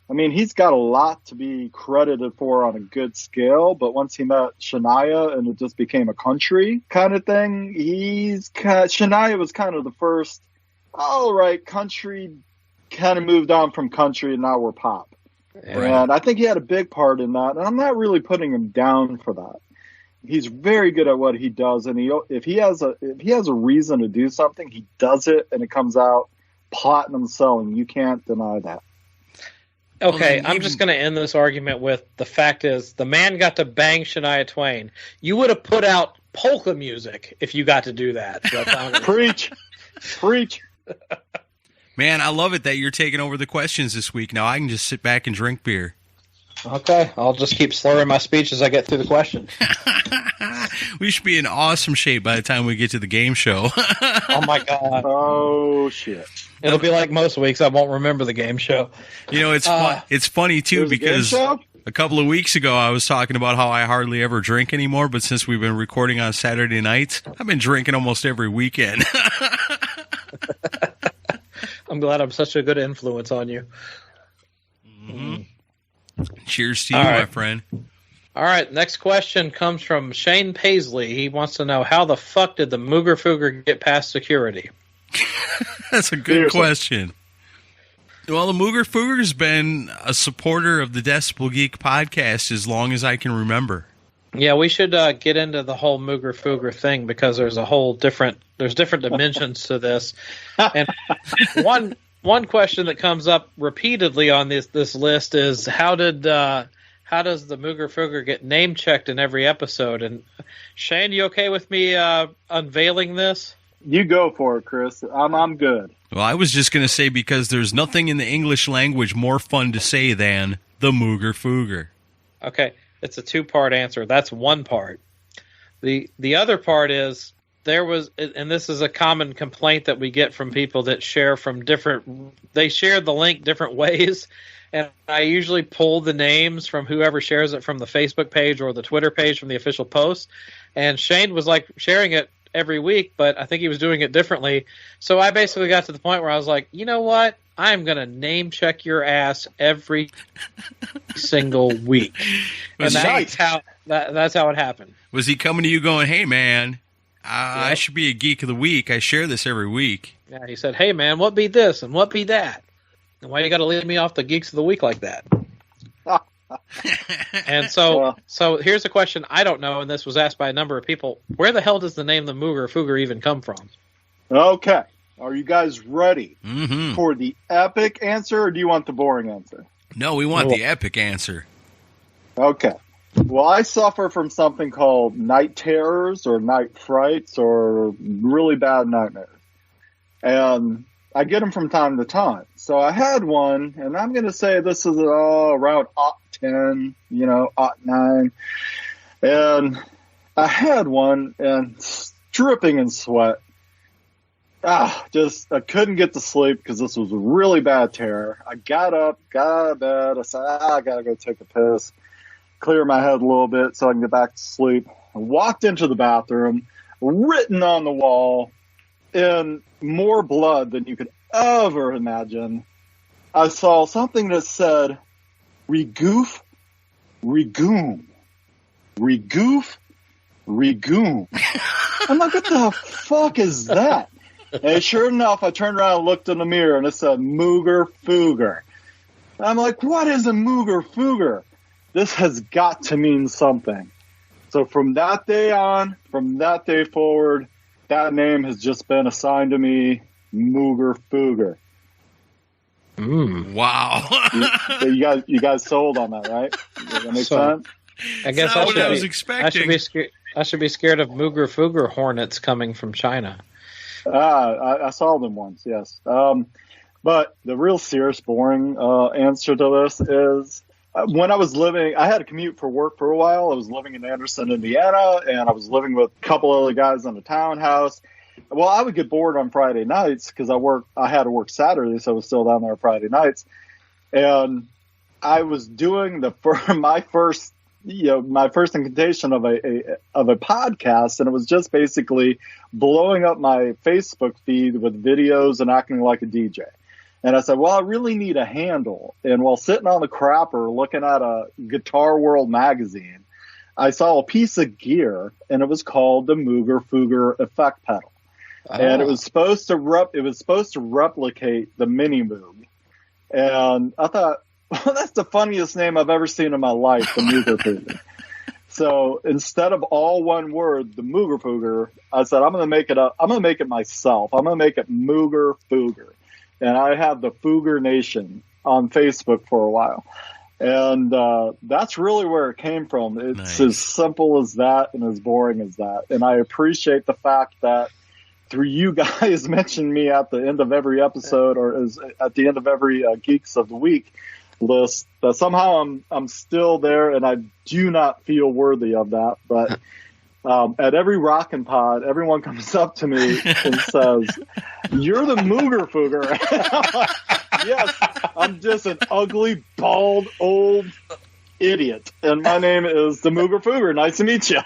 I mean, he's got a lot to be credited for on a good scale, but once he met Shania and it just became a country kind of thing, Shania was kind of the first, all right, country kind of moved on from country and now we're pop. Right. And I think he had a big part in that, and I'm not really putting him down for that. He's very good at what he does, and if he has a reason to do something, he does it, and it comes out platinum selling. You can't deny that. Okay, I'm just going to end this argument with the fact is the man got to bang Shania Twain. You would have put out polka music if you got to do that. So Preach. Man, I love it that you're taking over the questions this week. Now I can just sit back and drink beer. Okay, I'll just keep slurring my speech as I get through the question. We should be in awesome shape by the time we get to the game show. Oh, my God. Oh, shit. It'll be like most weeks. I won't remember the game show. It's funny, too, because a couple of weeks ago I was talking about how I hardly ever drink anymore, but since we've been recording on Saturday nights, I've been drinking almost every weekend. I'm glad I'm such a good influence on you. Mm-hmm. Cheers to you, my friend. All right, next question comes from Shane Paisley. He wants to know, how the fuck did the Mooger Fooger get past security? That's a good question. Well, the Mooger Fooger's been a supporter of the Decibel Geek podcast as long as I can remember. Yeah, we should get into the whole Mooger Fooger thing because there's different dimensions to this. And one question that comes up repeatedly on this list is how does the Mooger Fooger get name checked in every episode? And Shane, you okay with me unveiling this? You go for it, Chris. I'm good. Well, I was just going to say because there's nothing in the English language more fun to say than the Mooger Fooger. Okay, it's a two-part answer. That's one part. The other part is there was, and this is a common complaint that we get from people that share from they share the link different ways, and I usually pull the names from whoever shares it from the Facebook page or the Twitter page from the official post, and Shane was like sharing it every week, but I think he was doing it differently. So I basically got to the point where I was like, you know what? I'm going to name check your ass every single week. And that's how it happened. Was he coming to you going, hey, man, I should be a Geek of the Week. I share this every week. Yeah, he said, hey, man, what be this and what be that? And why you got to leave me off the Geeks of the Week like that? And so here's a question I don't know, and this was asked by a number of people. Where the hell does the name the Mooger Fooger even come from? Okay. Are you guys ready for the epic answer, or do you want the boring answer? No, we want the epic answer. Okay. Well, I suffer from something called night terrors or night frights or really bad nightmares. And I get them from time to time. So I had one, and I'm going to say this is around 10, 9. And I had one, and dripping in sweat. I couldn't get to sleep because this was a really bad terror. I got up, got out of bed. I said, I got to go take a piss, clear my head a little bit so I can get back to sleep. I walked into the bathroom, written on the wall in more blood than you could ever imagine. I saw something that said, regoof, regoom. Regoof, regoom. I'm like, what the fuck is that? And sure enough, I turned around and looked in the mirror, and it said Mooger Fooger. I'm like, what is a Mooger Fooger? This has got to mean something. So from that day forward, that name has just been assigned to me, Mooger Fooger. Wow. you guys sold on that, right? Does that make sense? I guess That's not what I was expecting. I should be scared of Mooger Fooger hornets coming from China. I saw them once, yes. But the real serious, boring answer to this is when I had a commute for work for a while. I was living in Anderson, Indiana, and I was living with a couple other guys in a townhouse. Well, I would get bored on Friday nights because I had to work Saturday, so I was still down there Friday nights. And I was doing my first incantation of a podcast, and it was just basically blowing up my Facebook feed with videos and acting like a DJ. And I said, well, I really need a handle. And while sitting on the crapper looking at a Guitar World magazine, I saw a piece of gear, and it was called the Mooger Fooger effect pedal. Oh. And it was supposed to replicate the Mini Moog. And I thought, well, that's the funniest name I've ever seen in my life, the Mooger Fooger. So instead of all one word, the Mooger Fooger, I said, I'm going to make it up. I'm going to make it myself. I'm going to make it Mooger Fooger. And I have the Fooger Nation on Facebook for a while. And that's really where it came from. It's nice. As simple as that and as boring as that. And I appreciate the fact that through you guys mentioning me at the end of every episode or at the end of every Geeks of the Week list, that somehow I'm still there, and I do not feel worthy of that. But at every Rockin' Pod, everyone comes up to me and says, "You're the Mooger Fooger." I'm like, yes, I'm just an ugly, bald, old idiot, and my name is the Mooger Fooger. Nice to meet you.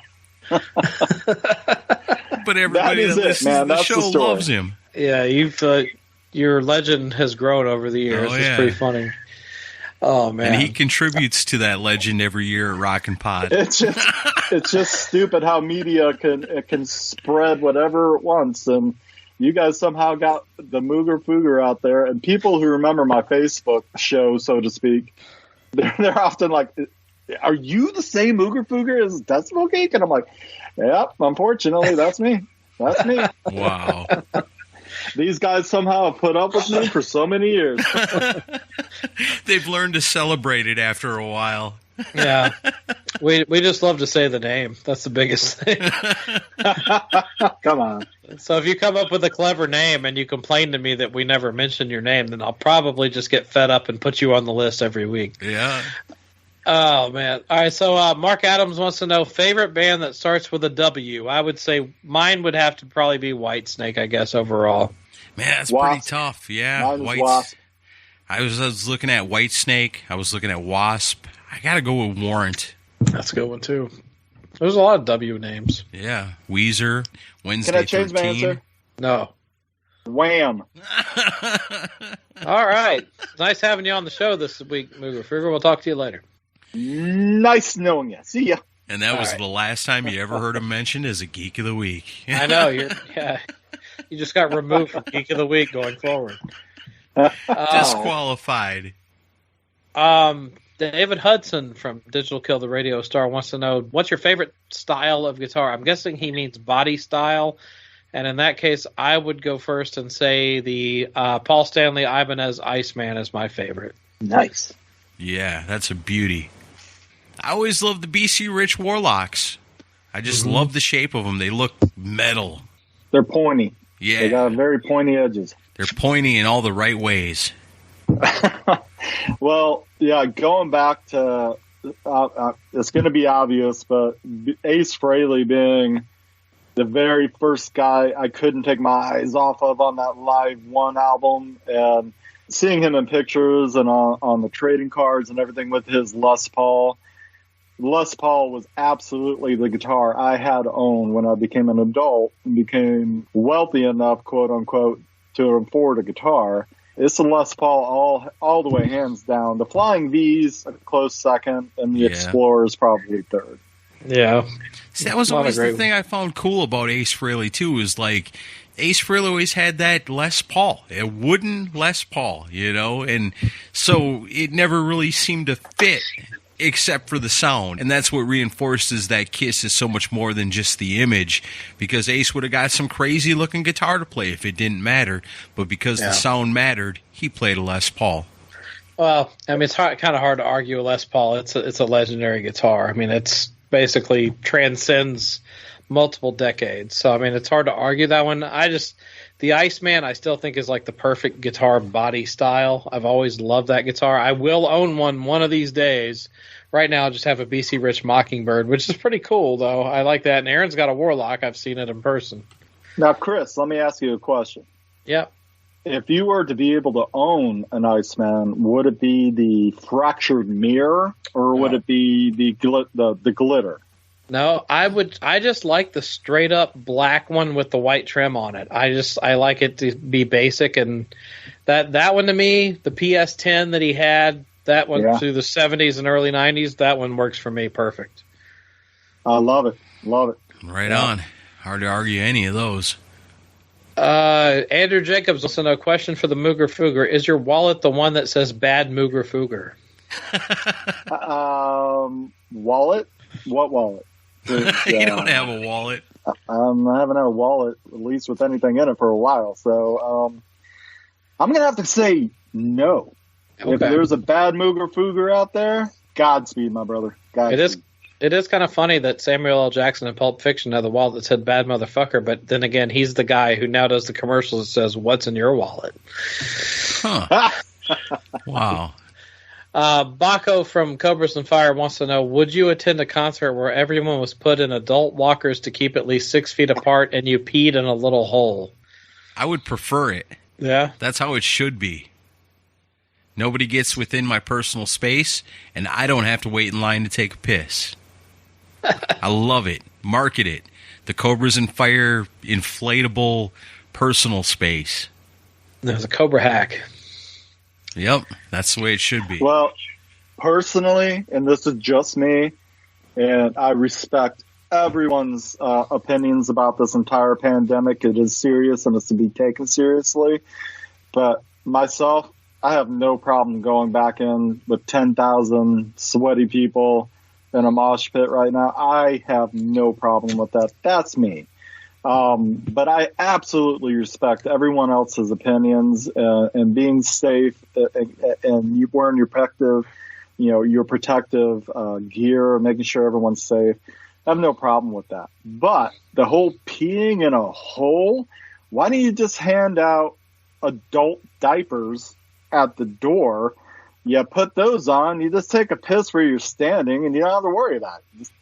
But everybody that listens to the show loves him. Yeah, your legend has grown over the years. It's pretty funny. Oh man! And he contributes to that legend every year at Rockin' Pod. It's just stupid how media can spread whatever it wants, and you guys somehow got the Mooger Fooger out there. And people who remember my Facebook show, so to speak, they're often like, "Are you the same Mooger Fooger as Decibel Geek?" And I'm like, "Yep, unfortunately, that's me. That's me." Wow. These guys somehow have put up with me for so many years. They've learned to celebrate it after a while. Yeah. We just love to say the name. That's the biggest thing. Come on. So if you come up with a clever name and you complain to me that we never mention your name, then I'll probably just get fed up and put you on the list every week. Yeah. Oh, man. All right, so Mark Adams wants to know, favorite band that starts with a W. I would say mine would have to probably be Whitesnake, I guess, overall. Man, that's pretty tough. Yeah, Wasp. I was looking at Whitesnake. I was looking at Wasp. I got to go with Warrant. That's a good one, too. There's a lot of W names. Yeah. Weezer, Wednesday Can I change 13. my answer? No. Wham. All right. Nice having you on the show this week, Mooger Fooger. We'll talk to you later. Nice knowing you. See ya. And that was the last time you ever heard him mentioned as a Geek of the Week. I know. You just got removed from Geek of the Week going forward. Disqualified. David Hudson from Digital Kill the Radio Star wants to know, what's your favorite style of guitar? I'm guessing he means body style. And in that case, I would go first and say the Paul Stanley Ibanez Iceman is my favorite. Nice. Yeah, that's a beauty. I always loved the BC Rich Warlocks. I just love the shape of them. They look metal. They're pointy. Yeah. They got very pointy edges. They're pointy in all the right ways. Well, yeah, going back to, it's going to be obvious, but Ace Frehley being the very first guy I couldn't take my eyes off of on that Live 1 album, and seeing him in pictures and on the trading cards and everything with his Les Paul. Les Paul was absolutely the guitar I had owned when I became an adult and became wealthy enough, quote unquote, to afford a guitar. It's a Les Paul all the way, hands down. The Flying V's a close second, and the Explorer is probably third. Yeah. See, that was always the thing I found cool about Ace Frehley, too, is like Ace Frehley always had that Les Paul, a wooden Les Paul, and so it never really seemed to fit except for the sound. And that's what reinforces that Kiss is so much more than just the image, because Ace would have got some crazy looking guitar to play if it didn't matter, but because the sound mattered, he played a Les Paul. Well, I mean, it's kind of hard to argue with Les Paul. It's a legendary guitar. I mean, it's basically transcends multiple decades. So, I mean, it's hard to argue that one. The Iceman, I still think is like the perfect guitar body style. I've always loved that guitar. I will own one of these days. Right now, I just have a BC Rich Mockingbird, which is pretty cool, though. I like that. And Aaron's got a Warlock. I've seen it in person. Now, Chris, let me ask you a question. Yep. If you were to be able to own an Iceman, would it be the fractured mirror or would it be the glitter? No, I just like the straight up black one with the white trim on it. I like it to be basic, and that one to me, the PS10 that he had, that one through the 70s and early 90s, that one works for me perfect. I love it. Love it. Right on. Hard to argue any of those. Andrew Jacobs also a question for the Mooger Fooger. Is your wallet the one that says bad Mooger Fooger? Wallet? What wallet? You don't have a wallet. I haven't had a wallet, at least with anything in it, for a while. So I'm going to have to say no. Okay. If there's a bad Mooger Fooger out there, Godspeed, my brother. Godspeed. It is kind of funny that Samuel L. Jackson in Pulp Fiction had the wallet that said bad motherfucker, but then again, he's the guy who now does the commercials that says, what's in your wallet? Huh. Wow. Baco from Cobras and Fire wants to know, would you attend a concert where everyone was put in adult walkers to keep at least 6 feet apart and you peed in a little hole? I would prefer it. Yeah? That's how it should be. Nobody gets within my personal space, and I don't have to wait in line to take a piss. I love it. Market it. The Cobras and Fire inflatable personal space. There's a Cobra hack. Yep, that's the way it should be. Well, personally, and this is just me, and I respect everyone's opinions about this entire pandemic. It is serious and it's to be taken seriously. But myself, I have no problem going back in with 10,000 sweaty people in a mosh pit right now. I have no problem with that. That's me. But I absolutely respect everyone else's opinions and being safe and you wearing your protective gear, making sure everyone's safe. I have no problem with that. But the whole peeing in a hole, why don't you just hand out adult diapers at the door? You put those on, you just take a piss where you're standing, and you don't have to worry about it. Just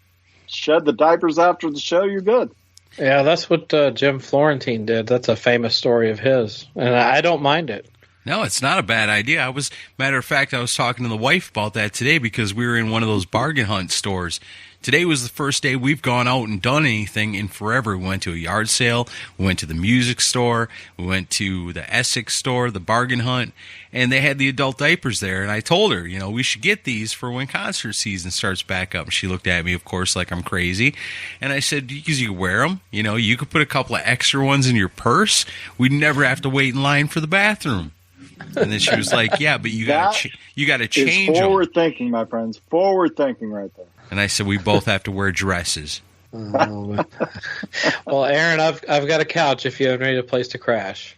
shed the diapers after the show, you're good. Yeah, that's what Jim Florentine did. That's a famous story of his, and I don't mind it. No, it's not a bad idea. Matter of fact, I was talking to the wife about that today because we were in one of those bargain hunt stores. Today was the first day we've gone out and done anything in forever. We went to a yard sale. We went to the music store. We went to the Essex store, the bargain hunt, and they had the adult diapers there. And I told her, we should get these for when concert season starts back up. And she looked at me, of course, like I'm crazy. And I said, because you wear them, you could put a couple of extra ones in your purse. We'd never have to wait in line for the bathroom. And then she was like, yeah, but you got to change them. Forward thinking, my friends. Forward thinking right there. And I said, we both have to wear dresses. Well, Aaron, I've got a couch if you ever need a place to crash.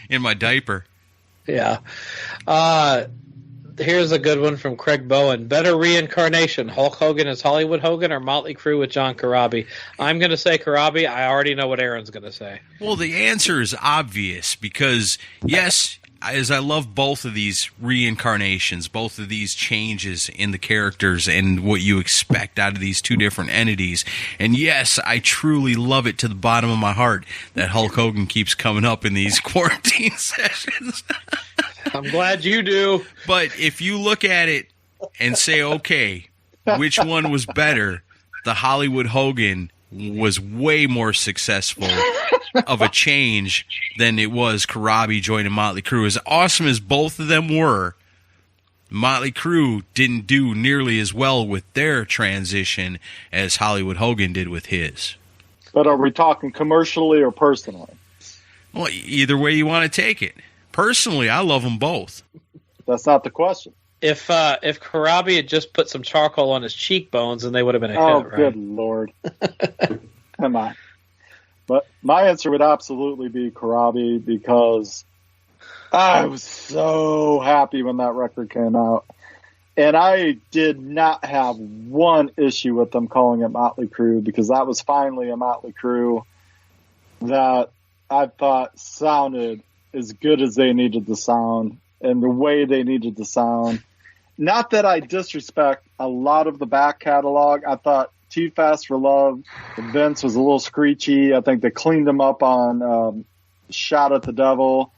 In my diaper. Yeah. Here's a good one from Craig Bowen. Better reincarnation, Hulk Hogan as Hollywood Hogan or Motley Crue with John Corabi? I'm going to say Corabi. I already know what Aaron's going to say. Well, the answer is obvious because, yes, as I love both of these reincarnations, both of these changes in the characters and what you expect out of these two different entities. And yes, I truly love it to the bottom of my heart that Hulk Hogan keeps coming up in these quarantine sessions. I'm glad you do. But if you look at it and say, okay, which one was better? The Hollywood Hogan was way more successful of a change than it was Corabi joining Motley Crue. As awesome as both of them were, Motley Crue didn't do nearly as well with their transition as Hollywood Hogan did with his. But are we talking commercially or personally? Well, either way you want to take it. Personally, I love them both. That's not the question. If Karabi had just put some charcoal on his cheekbones, then they would have been a hit, right? Good Lord. Come on. But my answer would absolutely be Karabi, because I was so happy when that record came out. And I did not have one issue with them calling it Motley Crue, because that was finally a Motley Crue that I thought sounded as good as they needed to sound and the way they needed to sound. Not that I disrespect a lot of the back catalog. I thought Too Fast for Love, Vince was a little screechy. I think they cleaned them up on Shot at the Devil.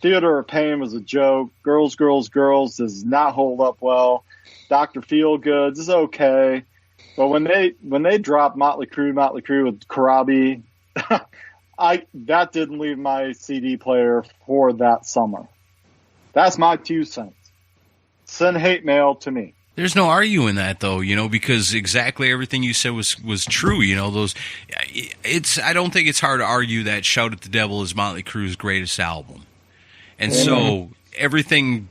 Theater of Pain was a joke. Girls, Girls, Girls does not hold up well. Dr. Feelgoods is okay. But when they dropped Motley Crue with Karabi, that didn't leave my CD player for that summer. That's my 2 cents. Send hate mail to me. There's no arguing that, though, because exactly everything you said was true. I don't think it's hard to argue that Shout at the Devil is Motley Crue's greatest album. And so everything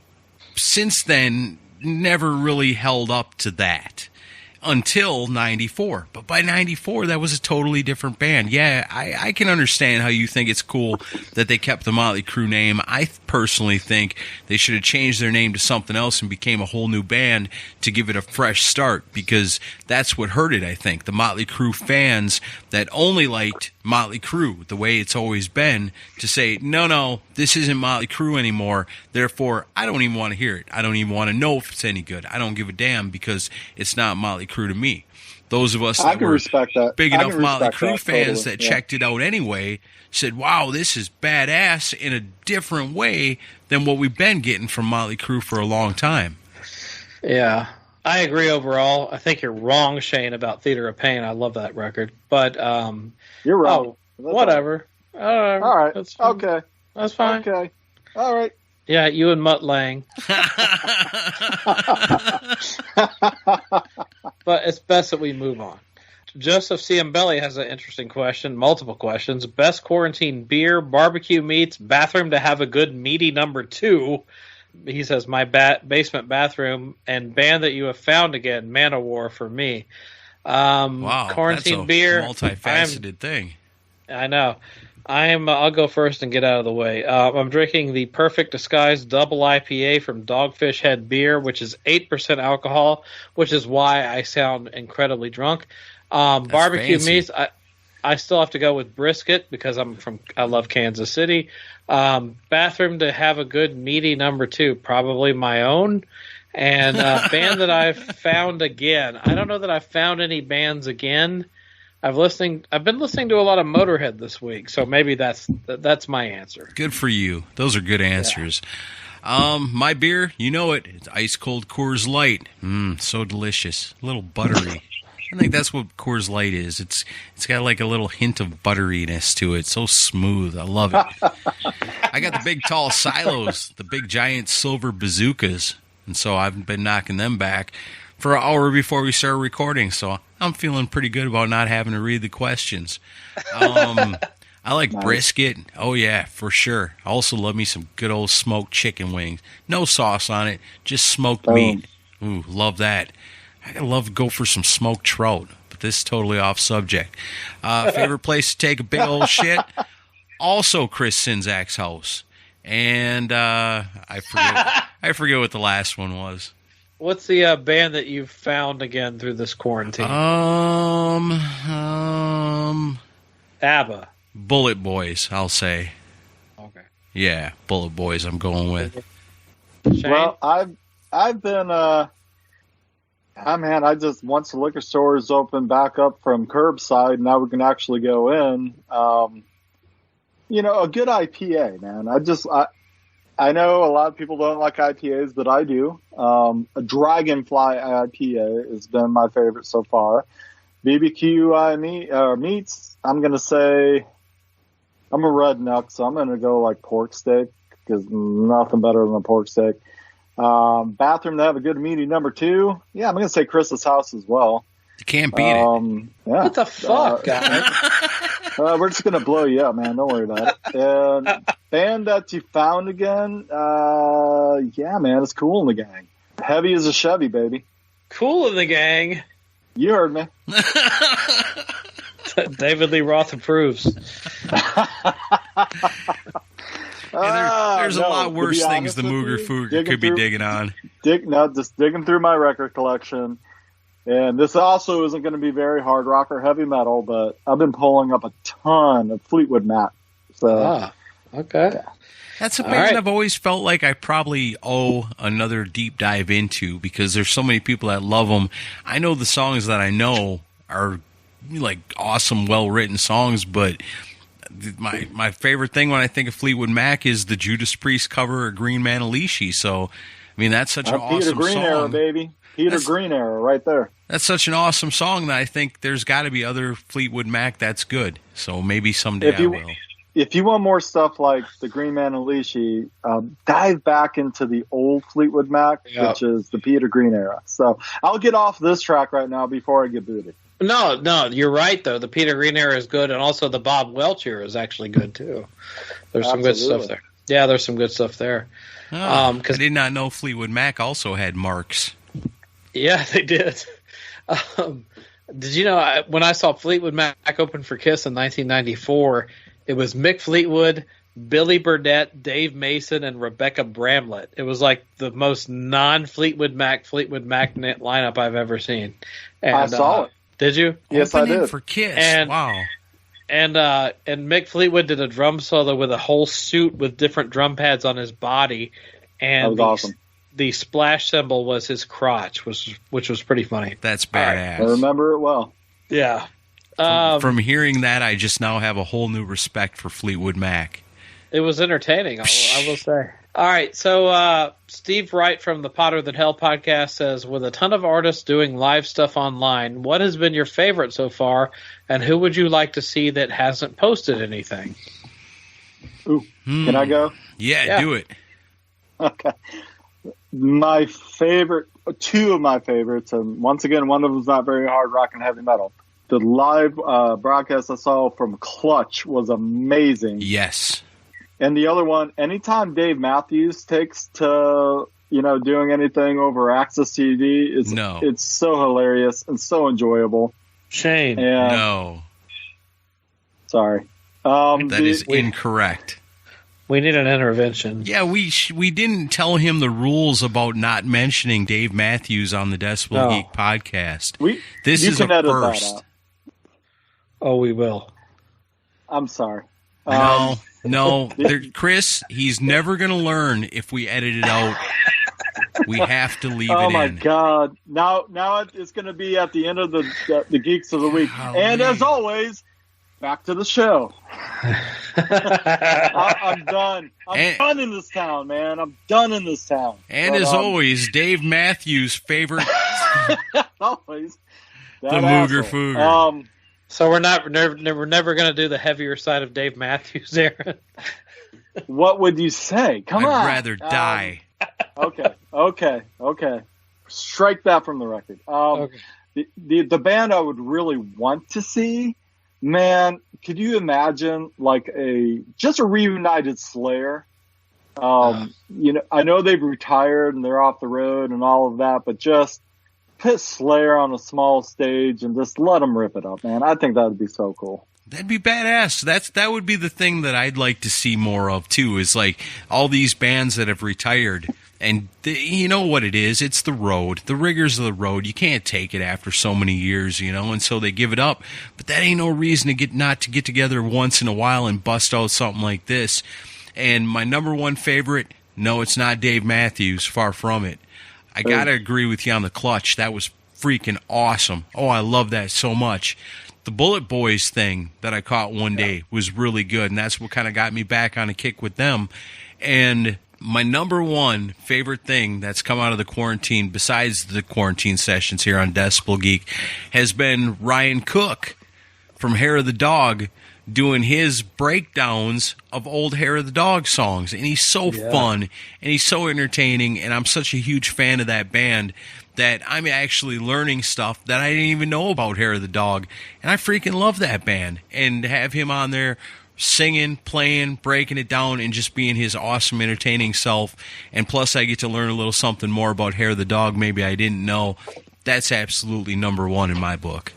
since then never really held up to that until 94. But by 94, that was a totally different band. Yeah, I can understand how you think it's cool that they kept the Motley Crue name. I personally think they should have changed their name to something else and became a whole new band to give it a fresh start, because that's what hurt it, I think. The Motley Crue fans that only liked Motley Crue the way it's always been, to say, no, this isn't Motley Crue anymore, therefore I don't even want to hear it. I don't even want to know if it's any good. I don't give a damn, because it's not Motley Crue to me. Those of us that were big enough Motley Crue fans that checked it out anyway said, wow, this is badass in a different way than what we've been getting from Motley Crue for a long time. Yeah, I agree overall. I think you're wrong, Shane, about Theater of Pain. I love that record. But you're wrong. Oh, whatever. All right. That's okay. That's fine. Okay. All right. Yeah, you and Mutt Lange. But it's best that we move on. Joseph Ciambelli has an interesting question, multiple questions. Best quarantine beer, barbecue meats, bathroom to have a good meaty number 2. He says, my basement bathroom, and band that you have found again, Manowar for me. Wow, quarantine that's a beer, multifaceted thing. I know. I'll go first and get out of the way. I'm drinking the Perfect Disguise Double IPA from Dogfish Head Beer, which is 8% alcohol, which is why I sound incredibly drunk. Barbecue meats, I still have to go with brisket because I love Kansas City. Bathroom to have a good meaty number 2, probably my own. And band that I've found again. I don't know that I've found any bands again. I've been listening to a lot of Motorhead this week, so maybe that's my answer. Good for you. Those are good answers. Yeah. My beer, you know it. It's ice cold Coors Light. So delicious. A little buttery. I think that's what Coors Light is. It's got like a little hint of butteriness to it. So smooth. I love it. I got the big tall silos, the big giant silver bazookas, and so I've been knocking them back for an hour before we start recording. So I'm feeling pretty good about not having to read the questions. I like brisket. Oh, yeah, for sure. I also love me some good old smoked chicken wings. No sauce on it, just smoked meat. Ooh, love that. I love to go for some smoked trout, but this is totally off subject. Favorite place to take a big old shit? Also Chris Czynszak's house. And I forget what the last one was. What's the band that you've found again through this quarantine? ABBA. Bullet Boys, I'll say. Okay. Yeah, Bullet Boys I'm going with. Shane? Well, I've been I just once the liquor stores open back up from curbside, now we can actually go in. A good IPA, man. I know a lot of people don't like IPAs, but I do. A Dragonfly IPA has been my favorite so far. BBQ meats, I'm going to say, I'm a redneck, so I'm going to go like pork steak, because nothing better than a pork steak. Bathroom to have a good meaty number 2. Yeah, I'm going to say Chris's house as well. You can't beat it. Yeah. What the fuck, guys? We're just going to blow you up, man. Don't worry about it. And band that you found again, yeah, man, it's Cool in the Gang. Heavy as a Chevy, baby. Cool in the Gang. You heard me. David Lee Roth approves. There's a lot worse things the Mooger Fooger could be digging on. Just digging through my record collection. And this also isn't going to be very hard rock or heavy metal, but I've been pulling up a ton of Fleetwood Mac. So, okay. Yeah. That's a band I've always felt like I probably owe another deep dive into because there's so many people that love them. I know the songs that I know are like awesome, well-written songs, but my favorite thing when I think of Fleetwood Mac is the Judas Priest cover of Green Manalishi. So, I mean, that's such an awesome Peter Green song. era, baby. Peter Green era right there. That's such an awesome song that I think there's got to be other Fleetwood Mac that's good. So maybe someday I will. If you want more stuff like the Green Man dive back into the old Fleetwood Mac, which is the Peter Green era. So I'll get off this track right now before I get booted. No, you're right, though. The Peter Green era is good, and also the Bob Welch era is actually good, too. There's some good stuff there. Yeah, there's some good stuff there. I did not know Fleetwood Mac also had marks. Yeah, they did. Did you know when I saw Fleetwood Mac open for Kiss in 1994, it was Mick Fleetwood, Billy Burdett, Dave Mason, and Rebecca Bramlett. It was like the most non-Fleetwood Mac lineup I've ever seen. And, I saw it. Did you? Yes, I did. For Kiss. And, wow. And Mick Fleetwood did a drum solo with a whole suit with different drum pads on his body. And that was awesome. The splash cymbal was his crotch, which was pretty funny. That's badass. I remember it well. Yeah. From hearing that, I just now have a whole new respect for Fleetwood Mac. It was entertaining, I will say. All right, so Steve Wright from the Potter Than Hell podcast says, with a ton of artists doing live stuff online, what has been your favorite so far, and who would you like to see that hasn't posted anything? Ooh, can I go? Yeah, do it. Okay. My favorite, two of my favorites, and once again, one of them is not very hard rock and heavy metal. The live broadcast I saw from Clutch was amazing. Yes. And the other one, anytime Dave Matthews takes to, doing anything over Access TV, it's so hilarious and so enjoyable. Shane. And, no. Sorry. That is incorrect. We need an intervention. Yeah, we didn't tell him the rules about not mentioning Dave Matthews on the Decibel Geek podcast. This is a first. Oh, we will. I'm sorry. No, Chris, he's never going to learn if we edit it out. We have to leave it in. Oh, my God. Now it's going to be at the end of the Geeks of the Week. And as always, back to the show. I'm done. I'm done in this town, man. I'm done in this town. And as always, Dave Matthews' favorite. Always. The Mooger Fooger. So we're never going to do the heavier side of Dave Matthews, Aaron. What would you say? Come on. I'd rather die. Okay. Strike that from the record. The band I would really want to see, man, could you imagine like just a reunited Slayer? I know they've retired and they're off the road and all of that, but just put Slayer on a small stage and just let them rip it up, man. I think that would be so cool. That'd be badass. That would be the thing that I'd like to see more of too. Is like all these bands that have retired, and you know what it is? It's the road, the rigors of the road. You can't take it after so many years, and so they give it up. But that ain't no reason not to get together once in a while and bust out something like this. And my number one favorite, no, it's not Dave Matthews. Far from it. I gotta agree with you on the Clutch. That was freaking awesome. Oh, I love that so much. The Bullet Boys thing that I caught one day was really good, and that's what kind of got me back on a kick with them. And my number one favorite thing that's come out of the quarantine, besides the quarantine sessions here on Decibel Geek, has been Ryan Cook from Hair of the Dog doing his breakdowns of old Hair of the Dog songs. And he's so fun, and he's so entertaining, and I'm such a huge fan of that band that I'm actually learning stuff that I didn't even know about Hair of the Dog. And I freaking love that band. And to have him on there singing, playing, breaking it down, and just being his awesome, entertaining self. And plus, I get to learn a little something more about Hair the Dog maybe I didn't know. That's absolutely number one in my book.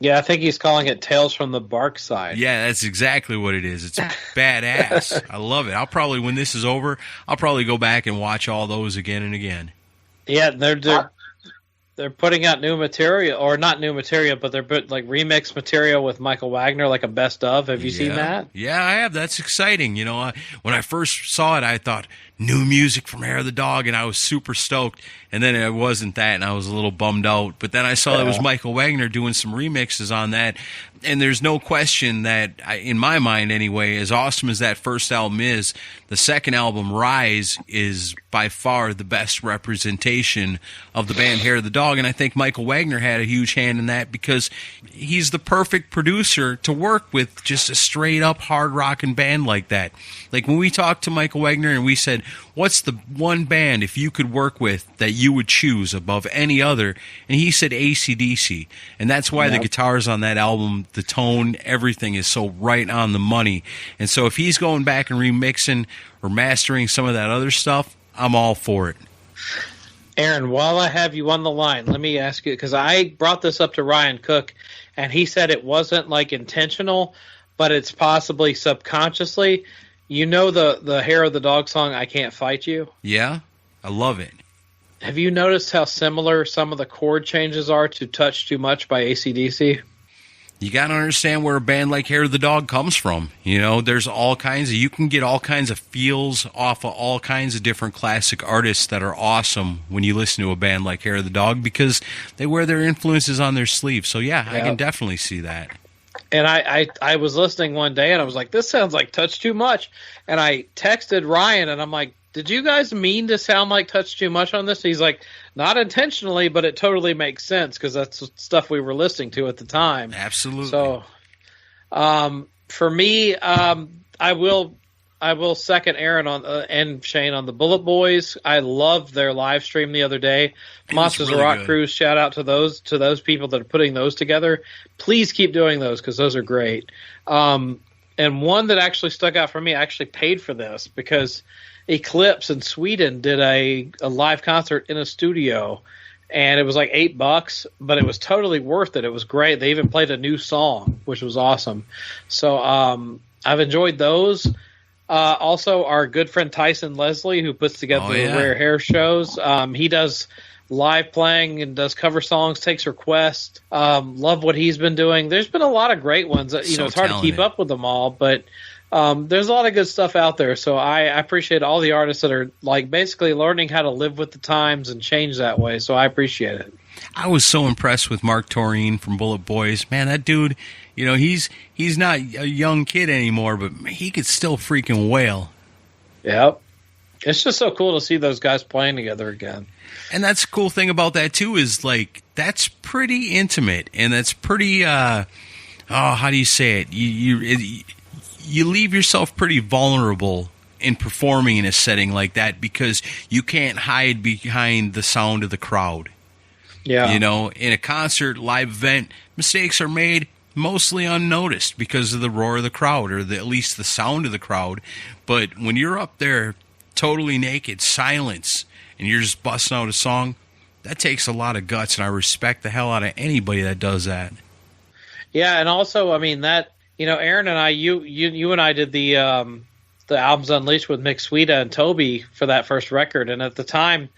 Yeah, I think he's calling it Tales from the Bark Side. Yeah, that's exactly what it is. It's badass. I love it. I'll probably, when this is over, I'll probably go back and watch all those again and again. Yeah, they're putting out new material, or not new material, but they're like remix material with Michael Wagner, like a best of. Have you seen that? Yeah, I have. That's exciting. You know, when I first saw it, I thought new music from Hair of the Dog, and I was super stoked. And then it wasn't that, and I was a little bummed out. But then I saw it was Michael Wagner doing some remixes on that. And there's no question that, in my mind anyway, as awesome as that first album is, the second album, Rise, is by far the best representation of the band Hair of the Dog. And I think Michael Wagner had a huge hand in that because he's the perfect producer to work with just a straight-up hard-rocking band like that. Like when we talked to Michael Wagner and we said, what's the one band, if you could work with, that you would choose above any other? And he said AC/DC. And that's why the guitars on that album, the tone, everything is so right on the money. And so if he's going back and remixing or mastering some of that other stuff, I'm all for it. Aaron, while I have you on the line, let me ask you, because I brought this up to Ryan Cook, and he said it wasn't like intentional, but it's possibly subconsciously. You know the Hair of the Dog song, I Can't Fight You? Yeah, I love it. Have you noticed how similar some of the chord changes are to Touch Too Much by AC/DC? You got to understand where a band like Hair of the Dog comes from. You know, there's all kinds of, you can get all kinds of feels off of all kinds of different classic artists that are awesome when you listen to a band like Hair of the Dog because they wear their influences on their sleeve. So, yeah, I can definitely see that. And I was listening one day and I was like, this sounds like Touch Too Much. And I texted Ryan and I'm like, did you guys mean to sound like Touch Too Much on this? He's like, not intentionally, but it totally makes sense because that's stuff we were listening to at the time. Absolutely. So, for me, I will second Aaron on and Shane on the Bullet Boys. I loved their live stream the other day. Monsters of Rock Cruise. Shout out to those people that are putting those together. Please keep doing those because those are great. And one that actually stuck out for me, I actually paid for this because Eclipse in Sweden did a live concert in a studio, and it was like $8, but it was totally worth it. It was great. They even played a new song, which was awesome. So I've enjoyed those. Also, our good friend Tyson Leslie, who puts together the Rare Hair shows, he does live playing and does cover songs, takes requests. Love what he's been doing. There's been a lot of great ones. It's hard to keep up with them all, but there's a lot of good stuff out there. So I appreciate all the artists that are like basically learning how to live with the times and change that way. So I appreciate it. I was so impressed with Mark Toreen from Bullet Boys. Man, that dude, he's not a young kid anymore, but he could still freaking wail. Yep. It's just so cool to see those guys playing together again. And that's the cool thing about that, too, is, like, that's pretty intimate. And that's pretty, how do you say it? You leave yourself pretty vulnerable in performing in a setting like that because you can't hide behind the sound of the crowd. Yeah. In a concert, live event, mistakes are made mostly unnoticed because of the roar of the crowd or at least the sound of the crowd. But when you're up there totally naked, silence, and you're just busting out a song, that takes a lot of guts, and I respect the hell out of anybody that does that. Yeah, and also, I mean, that, Aaron and I, you and I did the Albums Unleashed with Mick Sweda and Toby for that first record, and at the time,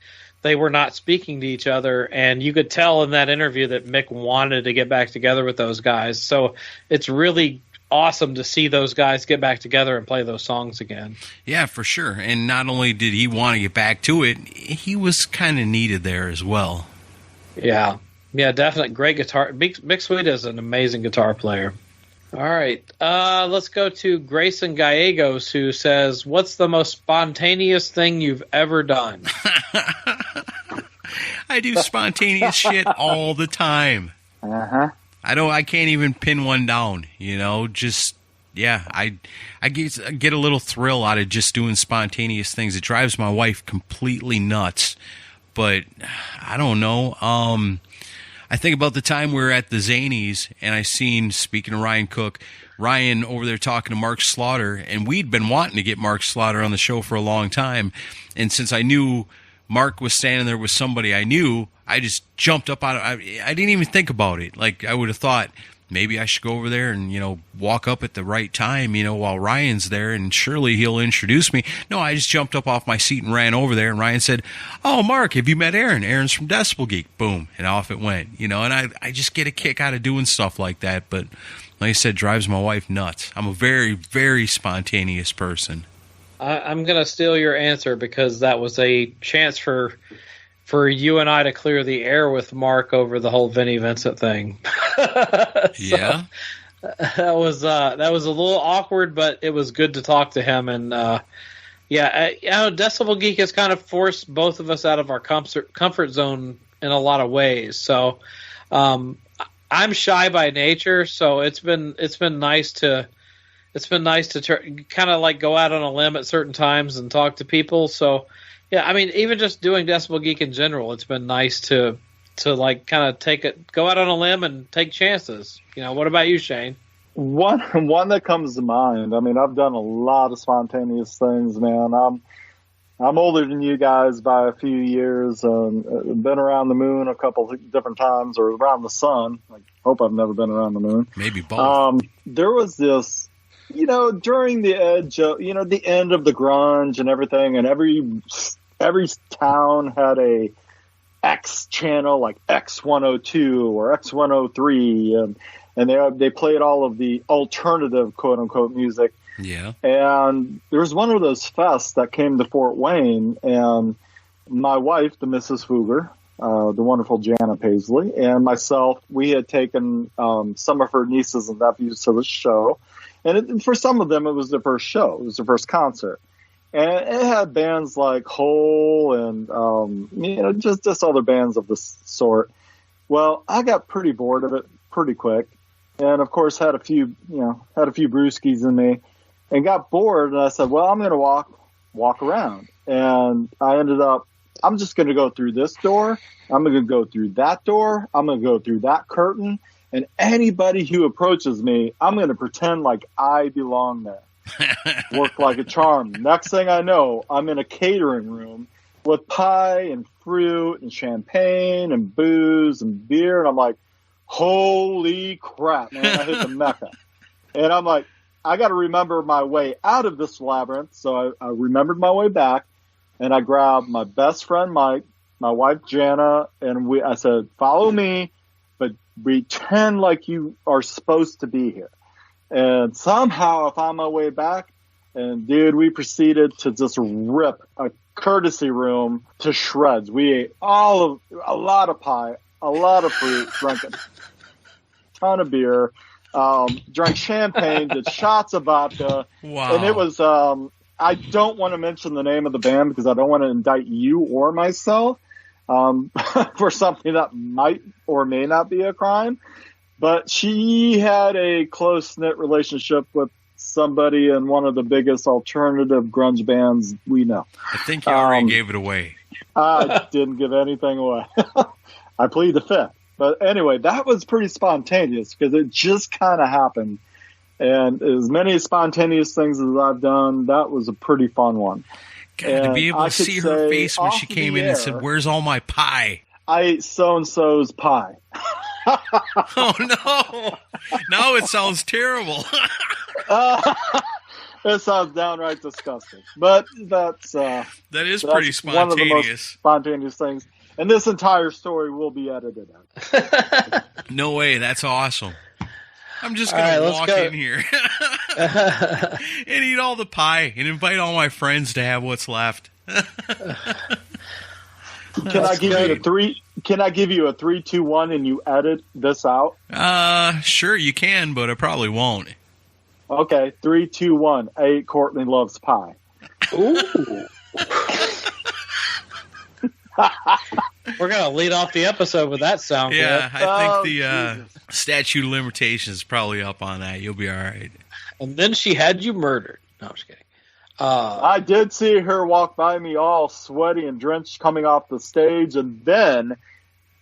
they were not speaking to each other, and you could tell in that interview that Mick wanted to get back together with those guys. So it's really awesome to see those guys get back together and play those songs again. Yeah, for sure. And not only did he want to get back to it, he was kind of needed there as well. Yeah, definitely. Great guitar. Mick Sweda is an amazing guitar player. All right, let's go to Grayson Gallegos, who says, what's the most spontaneous thing you've ever done? I do spontaneous shit all the time. Uh-huh. I can't even pin one down, I get a little thrill out of just doing spontaneous things. It drives my wife completely nuts, but I don't know. I think about the time we were at the Zanies, and I seen, speaking of Ryan Cook, Ryan over there talking to Mark Slaughter, and we'd been wanting to get Mark Slaughter on the show for a long time. And since I knew Mark was standing there with somebody I knew, I just jumped up out of I didn't even think about it. Like, I would have thought, maybe I should go over there and, walk up at the right time, while Ryan's there, and surely he'll introduce me. No, I just jumped up off my seat and ran over there, and Ryan said, "Oh, Mark, have you met Aaron? Aaron's from Decibel Geek." Boom, and off it went, and I just get a kick out of doing stuff like that, but like I said, drives my wife nuts. I'm a very, very spontaneous person. I'm going to steal your answer because that was a chance for you and I to clear the air with Mark over the whole Vinnie Vincent thing. Yeah. That was a little awkward, but it was good to talk to him. And Decibel Geek has kind of forced both of us out of our comfort zone in a lot of ways. So I'm shy by nature, so it's been nice to kind of like go out on a limb at certain times and talk to people. So yeah, I mean, even just doing Decibel Geek in general, it's been nice to like kind of go out on a limb and take chances. What about you, Shane? One that comes to mind. I mean, I've done a lot of spontaneous things, man. I'm older than you guys by a few years, and been around the moon a couple of different times, or around the sun. I hope I've never been around the moon. Maybe both. There was this, during the edge of, the end of the grunge and everything, and every town had a X channel, like X102 or X103, and they played all of the alternative quote unquote music. Yeah. And there was one of those fests that came to Fort Wayne, and my wife, the Mrs. Fooger, the wonderful Jana Paisley, and myself, we had taken some of her nieces and nephews to the show. And for some of them, it was their first show. It was their first concert. And it had bands like Hole and, just other bands of this sort. Well, I got pretty bored of it pretty quick. And, of course, had a few brewskis in me and got bored. And I said, well, I'm going to walk around. And I ended up, I'm just going to go through this door. I'm going to go through that door. I'm going to go through that curtain. And anybody who approaches me, I'm going to pretend like I belong there. Worked like a charm. Next thing I know, I'm in a catering room with pie and fruit and champagne and booze and beer. And I'm like, holy crap, man, I hit the Mecca. And I'm like, I got to remember my way out of this labyrinth. So I remembered my way back, and I grabbed my best friend, Mike, my wife, Jana, and I said, follow me, but pretend like you are supposed to be here. And somehow I found my way back, and dude, we proceeded to just rip a courtesy room to shreds. We ate a lot of pie, a lot of fruit, drank a ton of beer, drank champagne, did shots of vodka. Wow. And it was, I don't want to mention the name of the band because I don't want to indict you or myself for something that might or may not be a crime. But she had a close-knit relationship with somebody in one of the biggest alternative grunge bands we know. I think you already gave it away. I didn't give anything away. I plead the fifth. But anyway, that was pretty spontaneous because it just kind of happened. And as many spontaneous things as I've done, that was a pretty fun one. God, to be able to see her face when she came in and said, "Where's all my pie?" I ate so-and-so's pie. Oh, no. Now it sounds terrible. It sounds downright disgusting. But that is pretty spontaneous. One of the most spontaneous things. And this entire story will be edited out. No way. That's awesome. I'm just going to walk in here and eat all the pie and invite all my friends to have what's left. Can I give you a 3, 2, 1 and you edit this out? Sure you can, but I probably won't. Okay, 3, 2, 1. I ate Courtney Loves Pie. Ooh. We're going to lead off the episode with that sound. Yeah, I think the statute of limitations is probably up on that. You'll be all right. And then she had you murdered. No, I'm just kidding. I did see her walk by me all sweaty and drenched coming off the stage, and then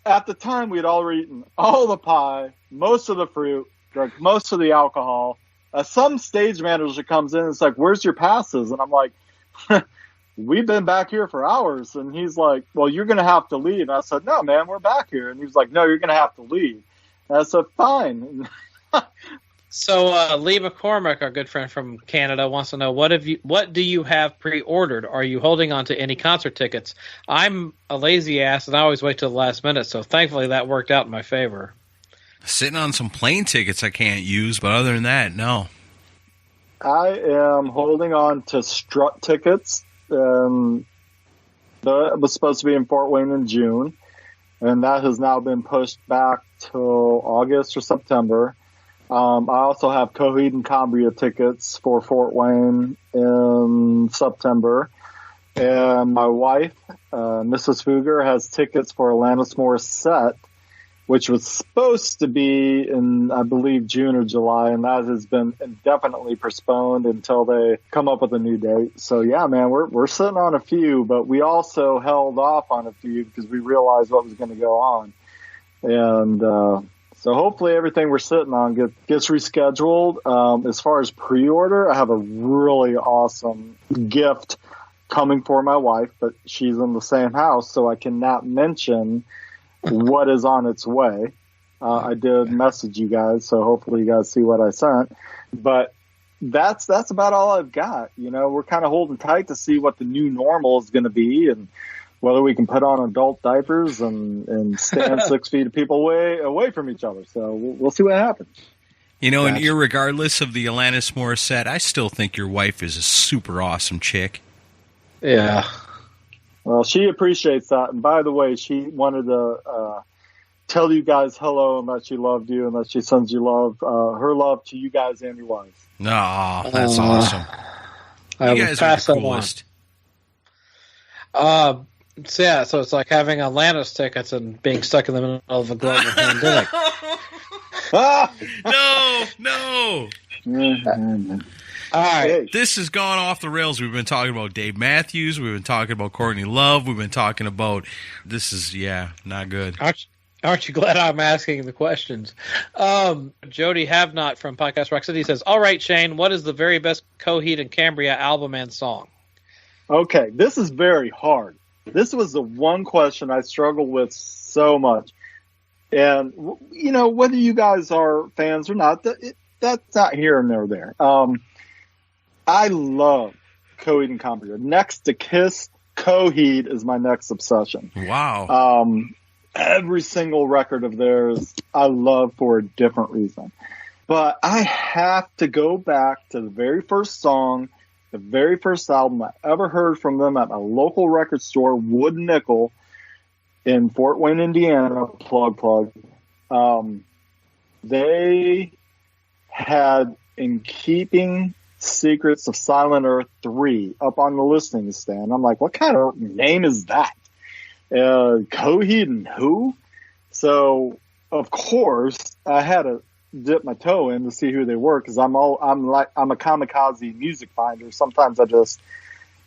at the time, we had already eaten all the pie, most of the fruit, drank most of the alcohol. Some stage manager comes in and is like, "Where's your passes?" And I'm like, "We've been back here for hours." And he's like, "Well, you're going to have to leave." And I said, "No, man, we're back here." And he was like, "No, you're going to have to leave." And I said, "Fine." So Lee McCormick, our good friend from Canada, wants to know what do you have pre-ordered? Are you holding on to any concert tickets? I'm a lazy ass and I always wait till the last minute, so thankfully that worked out in my favor. Sitting on some plane tickets I can't use, but other than that, no. I am holding on to Strut tickets. That was supposed to be in Fort Wayne in June, and that has now been pushed back till August or September. I also have Coheed and Cambria tickets for Fort Wayne in September. And my wife, Mrs. Fooger, has tickets for Alanis Morissette, which was supposed to be in, I believe, June or July, and that has been indefinitely postponed until they come up with a new date. So, yeah, man, we're sitting on a few, but we also held off on a few because we realized what was going to go on. And so hopefully everything we're sitting on gets rescheduled. As far as pre-order, I have a really awesome gift coming for my wife, but she's in the same house, so I cannot mention what is on its way. I did message you guys, so hopefully you guys see what I sent. But that's about all I've got. You know, we're kind of holding tight to see what the new normal is going to be and whether we can put on adult diapers and stand 6 feet of people away from each other. So we'll see what happens. You know, and irregardless of the Alanis Morissette, I still think your wife is a super awesome chick. Yeah. Well, she appreciates that. And by the way, she wanted to tell you guys hello and that she loved you and that she sends you love, her love to you guys and your wives. Oh, that's awesome. You guys are the coolest. So it's like having Atlantis tickets and being stuck in the middle of a global pandemic. No. All right. This has gone off the rails. We've been talking about Dave Matthews. We've been talking about Courtney Love. We've been talking about this is, not good. Aren't you glad I'm asking the questions? Jody Havnot from Podcast Rock City says, all right, Shane, what is the very best Coheed and Cambria album and song? Okay, this is very hard. This was the one question I struggled with so much. And, you know, whether you guys are fans or not, that's not here and there. I love Coheed and Cambria. Next to Kiss, Coheed is my next obsession. Wow. Every single record of theirs I love for a different reason. But I have to go back to the very first song, the very first album I ever heard from them at my local record store, Wood Nickel, in Fort Wayne, Indiana, plug. They had In Keeping Secrets of Silent Earth 3 up on the listening stand. I'm like, what kind of name is that? Coheed and who? So, of course, I had to dip my toe in to see who they were because I'm a kamikaze music finder. Sometimes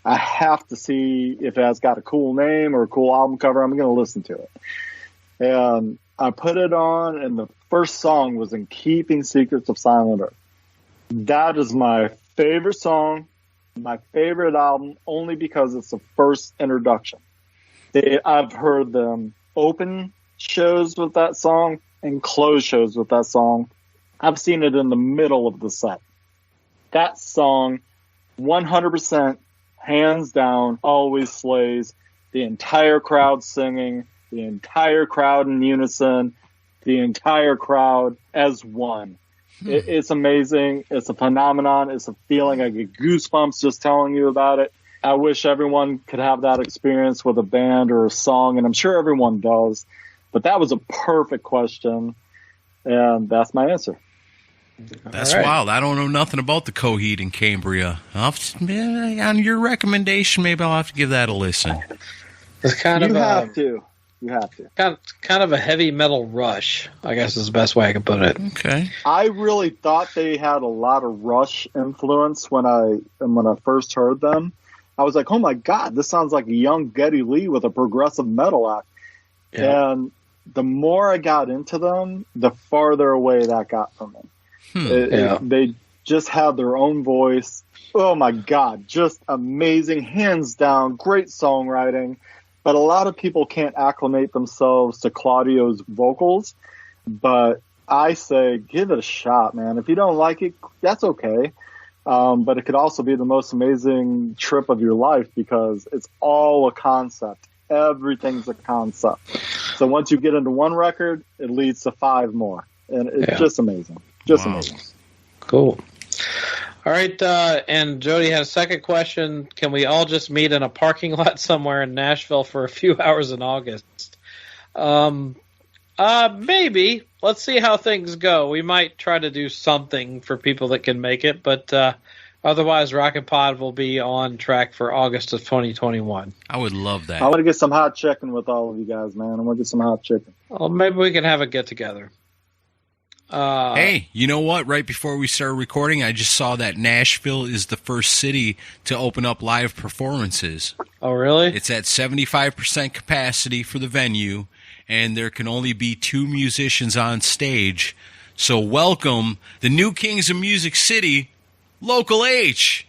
I have to see if it has got a cool name or a cool album cover. I'm going to listen to it. And I put it on, and the first song was In Keeping Secrets of Silent Earth. That is my favorite song, my favorite album, only because it's the first introduction. I've heard them open shows with that song and close shows with that song. I've seen it in the middle of the set. That song, 100%, hands down, always slays. The entire crowd singing, the entire crowd in unison, the entire crowd as one. It's amazing. It's a phenomenon. It's a feeling. I get goosebumps just telling you about it. I wish everyone could have that experience with a band or a song, and I'm sure everyone does. But that was a perfect question, and that's my answer. That's right. Wild. I don't know nothing about the Coheed and Cambria. On your recommendation, maybe I'll have to give that a listen. It's kind of You have to. Kind of a heavy metal Rush, I guess is the best way I can put it. Okay. I really thought they had a lot of Rush influence when I first heard them. I was like, oh my God, this sounds like a young Geddy Lee with a progressive metal act. Yeah. And the more I got into them, the farther away that got from me. They just had their own voice. Oh my God, just amazing, hands down, great songwriting. But a lot of people can't acclimate themselves to Claudio's vocals. But I say, give it a shot, man. If you don't like it, that's okay. But it could also be the most amazing trip of your life because it's all a concept. Everything's a concept. So once you get into one record, it leads to 5 more. And it's just amazing. Just amazing. Cool. All right. And Jody had a second question. Can we all just meet in a parking lot somewhere in Nashville for a few hours in August? Maybe. Let's see how things go. We might try to do something for people that can make it, but otherwise, Rockin' Pod will be on track for August of 2021. I would love that. I want to get some hot chicken with all of you guys, man. I want to get some hot chicken. Well, maybe we can have a get-together. Hey, you know what? Right before we started recording, I just saw that Nashville is the first city to open up live performances. Oh, really? It's at 75% capacity for the venue, and there can only be 2 musicians on stage. So welcome the new Kings of Music City, Local H.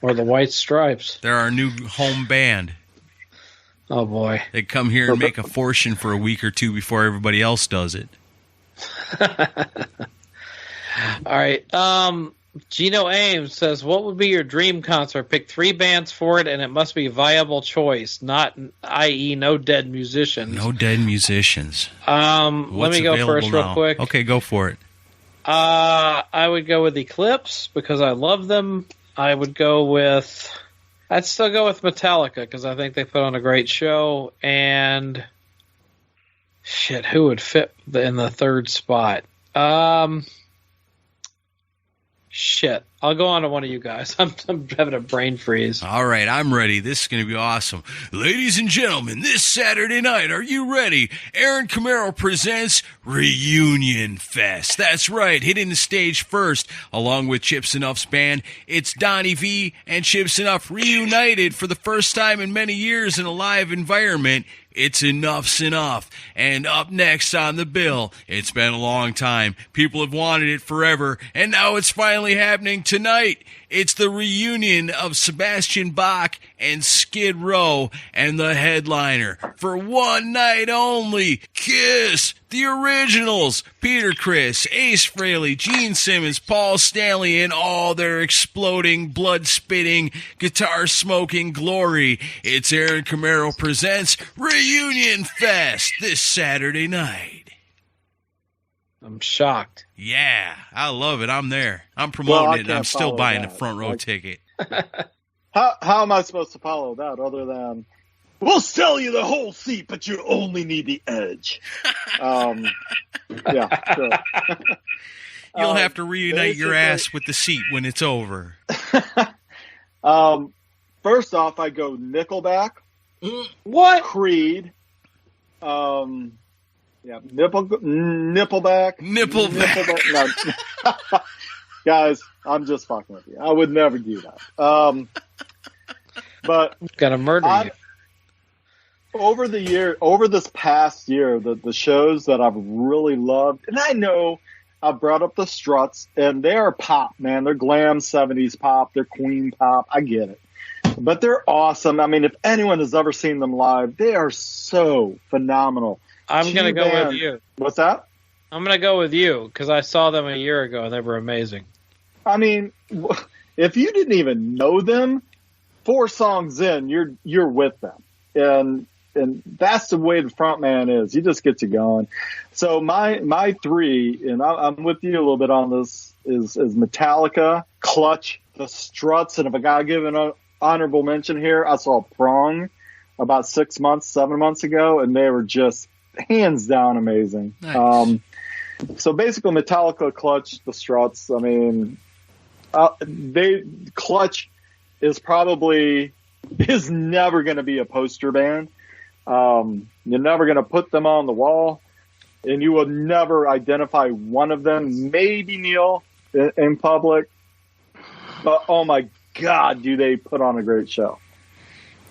Or the White Stripes. They're our new home band. Oh, boy. They come here and make a fortune for a week or 2 before everybody else does it. All right. Gino Ames says, what would be your dream concert? Pick 3 bands for it, and it must be a viable choice, not, i.e., no dead musicians. No dead musicians. Let me go first real quick. Okay, go for it. I would go with Eclipse because I love them. I'd still go with Metallica because I think they put on a great show. And shit, who would fit in the third spot? Shit, I'll go on to one of you guys. I'm having a brain freeze. All right, I'm ready. This is going to be awesome. Ladies and gentlemen, this Saturday night, are you ready? Aaron Camaro presents Reunion Fest. That's right, hitting the stage first, along with Chips Enough's band. It's Donnie V and Chips Enough reunited for the first time in many years in a live environment. It's Enough's Enough. And up next on the bill, it's been a long time. People have wanted it forever, and now it's finally happening tonight. It's the reunion of Sebastian Bach and Skid Row, and the headliner for one night only, Kiss, the Originals, Peter Criss, Ace Frehley, Gene Simmons, Paul Stanley, and all their exploding, blood-spitting, guitar-smoking glory. It's Aaron Camaro presents Reunion Fest this Saturday night. I'm shocked. Yeah, I love it. I'm there. I'm promoting it, and I'm still buying the front row ticket. How am I supposed to follow that other than, we'll sell you the whole seat, but you only need the edge? Yeah, sure. You'll have to reunite your ass with the seat when it's over. First off, I go Nickelback. What? Creed. Yeah, Nippleback. No. Guys, I'm just fucking with you. I would never do that. But gotta murder you. Over this past year, the shows that I've really loved, and I know I brought up the Struts, and they are pop, man. They're glam 70s pop. They're Queen pop. I get it. But they're awesome. I mean, if anyone has ever seen them live, they are so phenomenal. I'm going to go with you. What's that? I'm going to go with you because I saw them a year ago and they were amazing. I mean, if you didn't even know them, 4 songs in, you're with them. And that's the way the front man is. He just gets you going. So my 3, and I'm with you a little bit on this, is Metallica, Clutch, the Struts, and if I got to give an honorable mention here, I saw Prong about 7 months ago, and they were just hands down amazing. Nice. So basically Metallica, Clutch, the Struts, I mean, Clutch is never going to be a poster band. You're never going to put them on the wall, and you will never identify one of them, maybe Neil in public, but oh my God, do they put on a great show.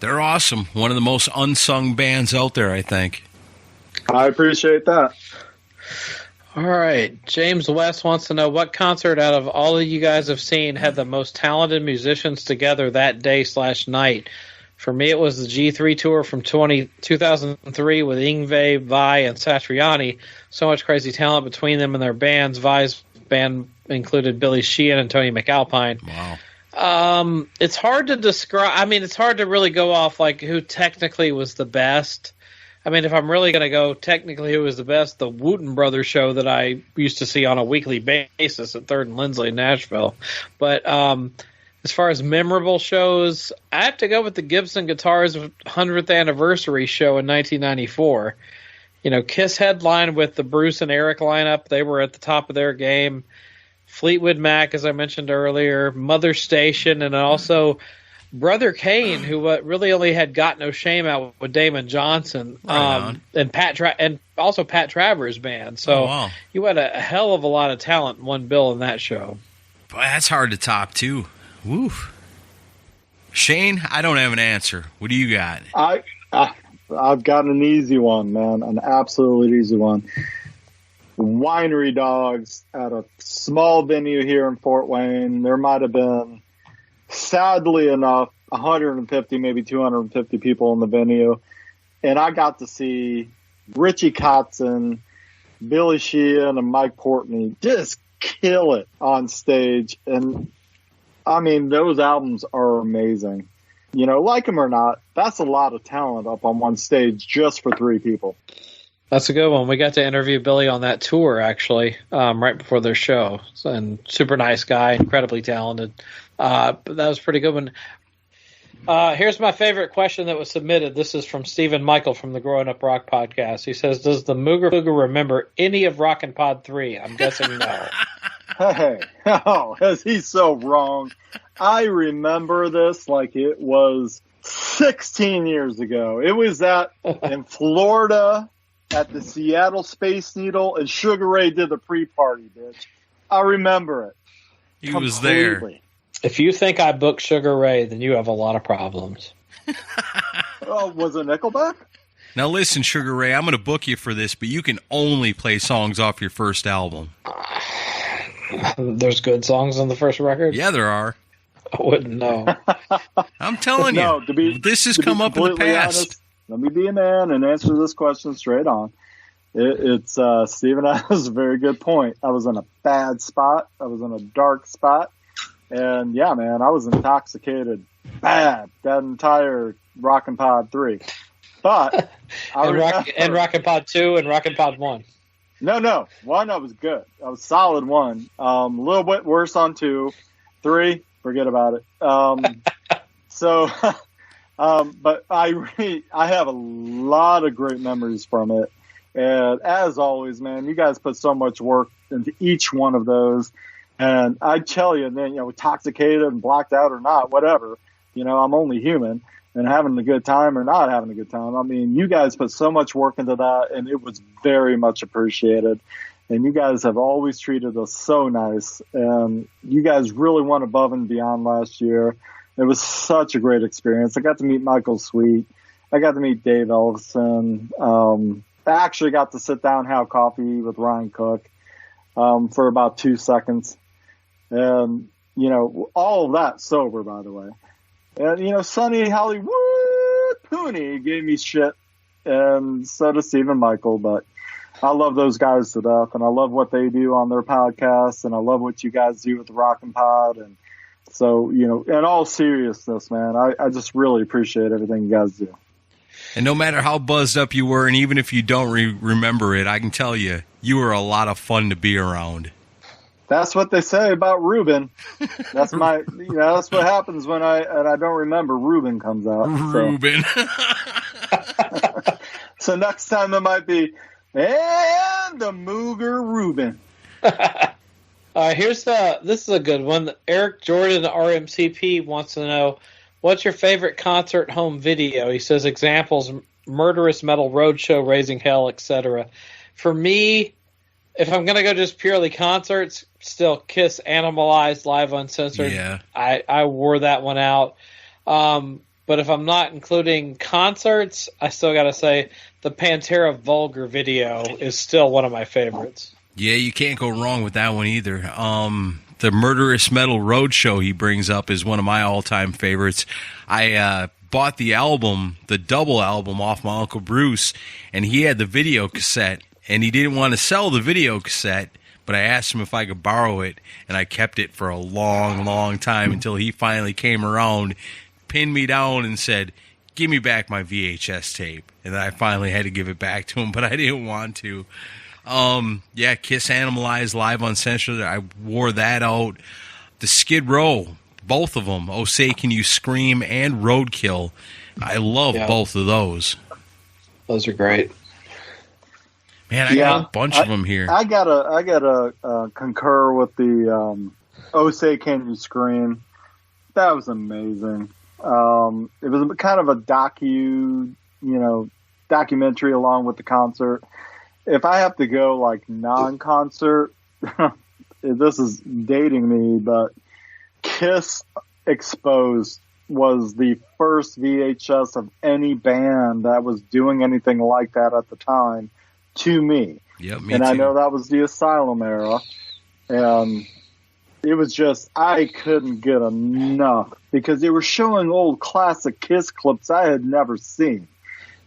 They're awesome. One of the most unsung bands out there, I think. I appreciate that. All right. James West wants to know what concert out of all of you guys have seen had the most talented musicians together that day/night. For me, it was the G3 tour from 2003 with Yngwie, Vai, and Satriani. So much crazy talent between them and their bands. Vai's band included Billy Sheehan and Tony McAlpine. Wow. It's hard to describe. I mean, it's hard to really go off like who technically was the best. I mean, if I'm really going to go technically who was the best, the Wooten Brothers show that I used to see on a weekly basis at 3rd and Lindsley in Nashville. But as far as memorable shows, I have to go with the Gibson Guitars 100th anniversary show in 1994. You know, Kiss headlined with the Bruce and Eric lineup. They were at the top of their game. Fleetwood Mac, as I mentioned earlier, Mother Station, and also Brother Kane, who really only had Got No Shame out with Damon Johnson, and and also Pat Travers' band. So you had a hell of a lot of talent in one bill in that show. Boy, that's hard to top too. Woof. Shane, I don't have an answer. What do you got? I've got an easy one, man, an absolute easy one. Winery Dogs at a small venue here in Fort Wayne. There might have been, sadly enough, 150, maybe 250 people in the venue. And I got to see Richie Kotzen, Billy Sheehan, and Mike Portney just kill it on stage. And, I mean, those albums are amazing. You know, like them or not, that's a lot of talent up on one stage just for 3 people. That's a good one. We got to interview Billy on that tour, actually, right before their show. And super nice guy, incredibly talented. But that was a pretty good one. Here's my favorite question that was submitted. This is from Stephen Michael from the Growing Up Rock podcast. He says, does the Mooger Fooger remember any of Rockin' Pod 3? I'm guessing no. Hey, is he so wrong? I remember this like it was 16 years ago. It was in Florida at the Seattle Space Needle, and Sugar Ray did the pre-party, bitch. I remember it. He was there. If you think I booked Sugar Ray, then you have a lot of problems. Oh, was it Nickelback? Now listen, Sugar Ray, I'm going to book you for this, but you can only play songs off your first album. There's good songs on the first record? Yeah, there are. I wouldn't know. I'm telling you, this has come up in the past. Honest, let me be a man and answer this question straight on. It's Stephen has a very good point. I was in a bad spot. I was in a dark spot. And, yeah, man, I was intoxicated bad that entire Rockin' Pod 3. But and Rockin' Pod 2 and Rockin' Pod 1. No. 1, I was good. I was solid 1. A little bit worse on 2. 3, forget about it. But I have a lot of great memories from it. And as always, man, you guys put so much work into each one of those. And I tell you, then, intoxicated and blacked out or not, whatever, I'm only human, and having a good time or not having a good time. I mean, you guys put so much work into that, and it was very much appreciated. And you guys have always treated us so nice. And you guys really went above and beyond last year. It was such a great experience. I got to meet Michael Sweet. I got to meet Dave Ellefson. I actually got to sit down and have coffee with Ryan Cook for about 2 seconds. And, all of that sober, by the way. And, Sonny Hollywood Pooney gave me shit, and so does Stephen Michael. But I love those guys to death, and I love what they do on their podcast, and I love what you guys do with the Rockin' Pod. And so, in all seriousness, man, I just really appreciate everything you guys do. And no matter how buzzed up you were, and even if you don't remember it, I can tell you, you were a lot of fun to be around. That's what they say about Ruben. That's that's what happens when I don't remember. Ruben comes out. Ruben. So next time it might be, and the Mooger Ruben. This is a good one. Eric Jordan, RMCP, wants to know, what's your favorite concert home video? He says examples, Murderous Metal Roadshow, Raising Hell, etc. For me, if I'm going to go just purely concerts, still Kiss Animalized Live Uncensored. Yeah. I wore that one out. But if I'm not including concerts, I still got to say the Pantera Vulgar video is still one of my favorites. Yeah, you can't go wrong with that one either. The Murderous Metal Roadshow he brings up is one of my all-time favorites. I bought the album, the double album, off my Uncle Bruce, and he had the video cassette, and he didn't want to sell the video cassette, but I asked him if I could borrow it, and I kept it for a long, long time until he finally came around, pinned me down, and said, "Give me back my VHS tape." And then I finally had to give it back to him, but I didn't want to. Yeah, Kiss Animalized live on Central. I wore that out. The Skid Row, both of them, Oh Say Can You Scream and Roadkill. I love both of those. Those are great. Man, I got a bunch of them here. I gotta concur with the Oh Say Can You Scream. That was amazing. It was kind of a documentary along with the concert. If I have to go like non-concert, this is dating me, but Kiss Exposed was the first VHS of any band that was doing anything like that at the time to me. Yep, me and too. I know that was the Asylum era. And it was just, I couldn't get enough because they were showing old classic Kiss clips I had never seen.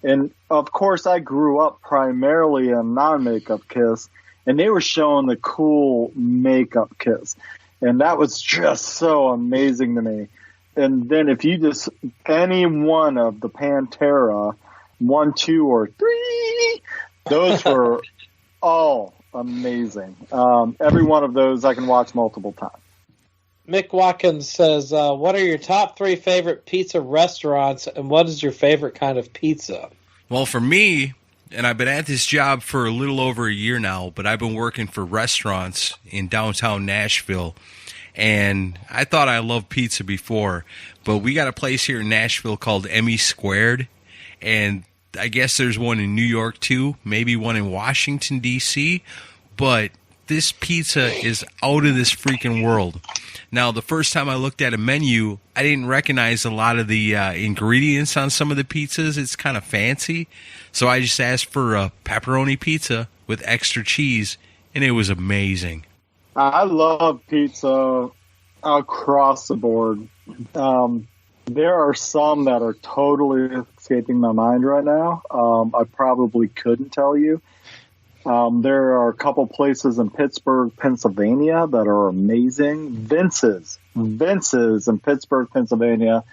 And of course, I grew up primarily in non-makeup Kiss, and they were showing the cool makeup Kiss. And that was just so amazing to me. And then if you just, any one of the Pantera, 1, 2, or 3, those were all amazing. Every one of those I can watch multiple times. Mick Watkins says, what are your top 3 favorite pizza restaurants, and what is your favorite kind of pizza? Well, for me, and I've been at this job for a little over a year now, but I've been working for restaurants in downtown Nashville, and I thought I loved pizza before, but we got a place here in Nashville called Emmy Squared, and I guess there's one in New York too, maybe one in Washington, D.C., but this pizza is out of this freaking world. Now, the first time I looked at a menu, I didn't recognize a lot of the ingredients on some of the pizzas. It's kind of fancy. So I just asked for a pepperoni pizza with extra cheese, and it was amazing. I love pizza across the board. There are some that are totally escaping my mind right now. I probably couldn't tell you. There are a couple places in Pittsburgh, Pennsylvania that are amazing. Vince's in Pittsburgh, Pennsylvania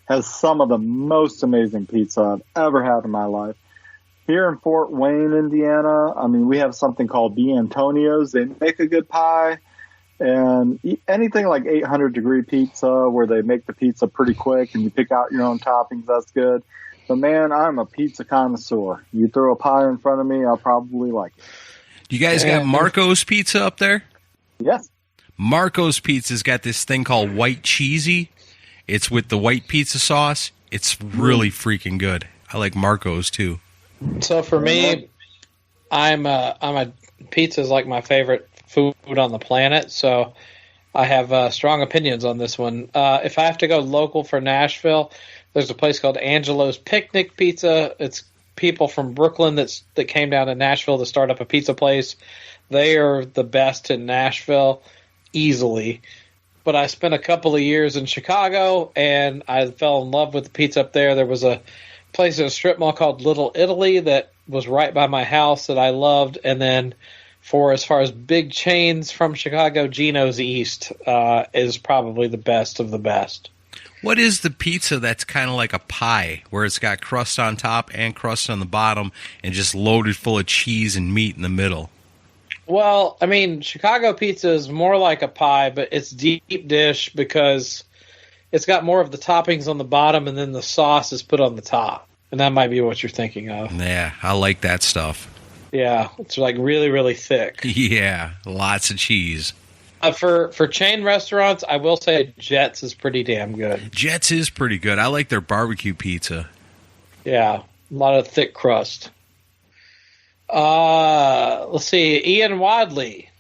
has some of the most amazing pizza I've ever had in my life. Here in Fort Wayne, Indiana, I mean, we have something called B. Antonio's. They make a good pie. And anything like 800-degree pizza where they make the pizza pretty quick and you pick out your own toppings, that's good. But, man, I'm a pizza connoisseur. You throw a pie in front of me, I'll probably like it. You guys got Marco's Pizza up there? Yes. Marco's Pizza's got this thing called white cheesy. It's with the white pizza sauce. It's really freaking good. I like Marco's, too. So for me, I'm a pizza's like my favorite food on the planet, so I have strong opinions on this one. If I have to go local for Nashville, there's a place called Angelo's Picnic Pizza. It's people from Brooklyn that came down to Nashville to start up a pizza place. They are the best in Nashville, easily. But I spent a couple of years in Chicago, and I fell in love with the pizza up there. There was a place in a strip mall called Little Italy that was right by my house that I loved. And then for as far as big chains from Chicago, Geno's East is probably the best of the best. What is the pizza that's kind of like a pie, where it's got crust on top and crust on the bottom and just loaded full of cheese and meat in the middle? Well, I mean, Chicago pizza is more like a pie, but it's deep dish because it's got more of the toppings on the bottom and then the sauce is put on the top. And that might be what you're thinking of. Yeah, I like that stuff. Yeah, it's like really, really thick. Yeah, lots of cheese. For chain restaurants, I will say Jets is pretty damn good. Jets is pretty good. I like their barbecue pizza. Yeah, a lot of thick crust. Let's see. Ian Wadley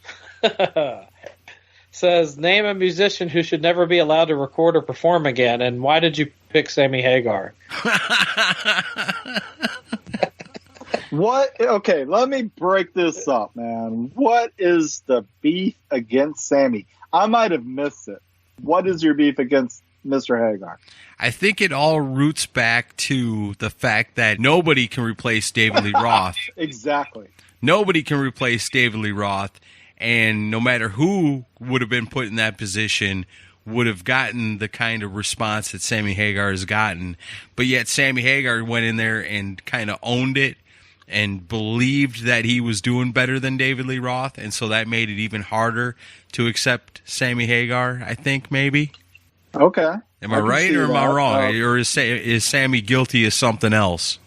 says, name a musician who should never be allowed to record or perform again, and why did you pick Sammy Hagar. What? Okay, let me break this up, man. What is the beef against Sammy? I might have missed it. What is your beef against Mr. Hagar? I think it all roots back to the fact that nobody can replace David Lee Roth. Exactly. Nobody can replace David Lee Roth, and no matter who would have been put in that position would have gotten the kind of response that Sammy Hagar has gotten. But yet Sammy Hagar went in there and kind of owned it and believed that he was doing better than David Lee Roth, and so that made it even harder to accept Sammy Hagar, I think, maybe. Okay. Am I right or am I wrong? Or is Sammy guilty of something else?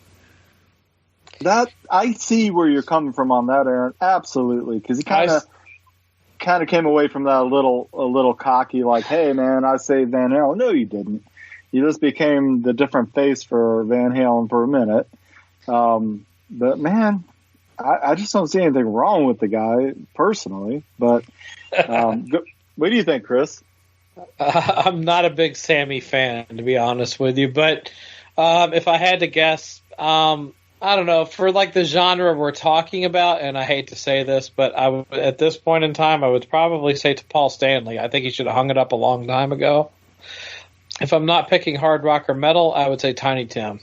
That I see where you're coming from on that, Aaron. Absolutely, because he kind of came away from that a little cocky, like, "Hey, man, I saved Van Halen." No, you didn't. You just became the different face for Van Halen for a minute. But man, I just don't see anything wrong with the guy personally. But what do you think, Chris? I'm not a big Sammy fan, to be honest with you. But if I had to guess, I don't know, for like the genre we're talking about, and I hate to say this, but at this point in time, I would probably say to Paul Stanley. I think he should have hung it up a long time ago. If I'm not picking hard rock or metal, I would say Tiny Tim.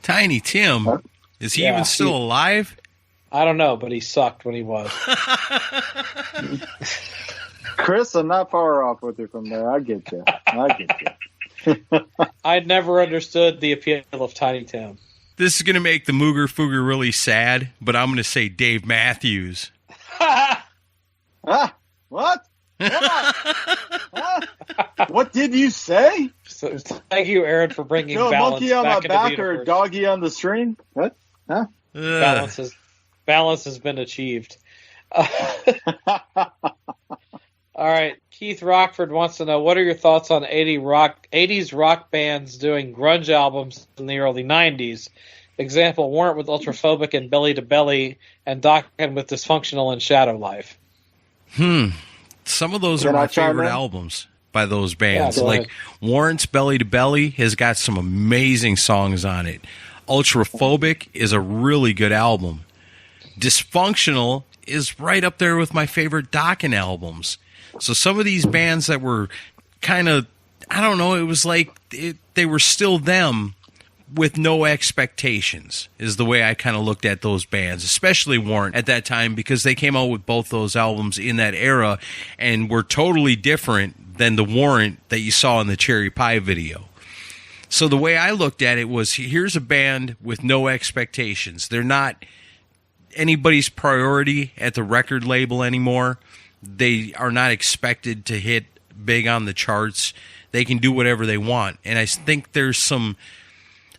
Tiny Tim? Huh? Is he even still alive? I don't know, but he sucked when he was. Chris, I'm not far off with you from there. I get you. I'd never understood the appeal of Tiny Tim. This is going to make the Mooger Fooger really sad, but I'm going to say Dave Matthews. What? What did you say? So, thank you, Aaron, for bringing balance monkey on back my back or a doggy on the string? What? Huh? Balance has been achieved. All right, Keith Rockford wants to know, what are your thoughts on 80s rock bands doing grunge albums in the early 90s? Example, Warrant with Ultraphobic and Belly to Belly, and Dokken with Dysfunctional and Shadow Life. Some of those are my favorite albums by those bands. Like Warrant's Belly to Belly has got some amazing songs on it. Ultraphobic is a really good album. Dysfunctional is right up there with my favorite Dokken albums. So some of these bands that were kind of, I don't know, it was like they were still them with no expectations is the way I kind of looked at those bands, especially Warrant at that time, because they came out with both those albums in that era and were totally different than the Warrant that you saw in the Cherry Pie video. So the way I looked at it was, here's a band with no expectations. They're not anybody's priority at the record label anymore. They are not expected to hit big on the charts. They can do whatever they want. And I think there's some,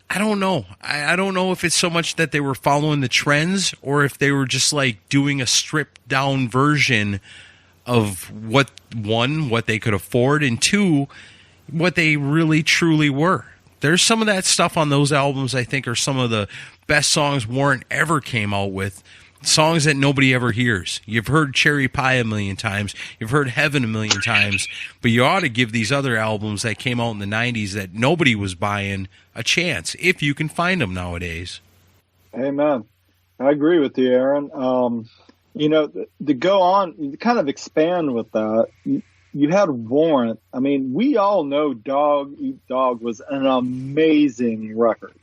I don't know. I don't know if it's so much that they were following the trends or if they were just like doing a stripped down version of what, one, what they could afford, and two, what they really truly were. There's some of that stuff on those albums I think are some of the best songs Warrant ever came out with. Songs that nobody ever hears. You've heard Cherry Pie a million times. You've heard Heaven a million times. But you ought to give these other albums that came out in the 90s that nobody was buying a chance, if you can find them nowadays. Amen. I agree with you, Aaron. To go on, kind of expand with that, you had Warrant. I mean, we all know Dog Eat Dog was an amazing record.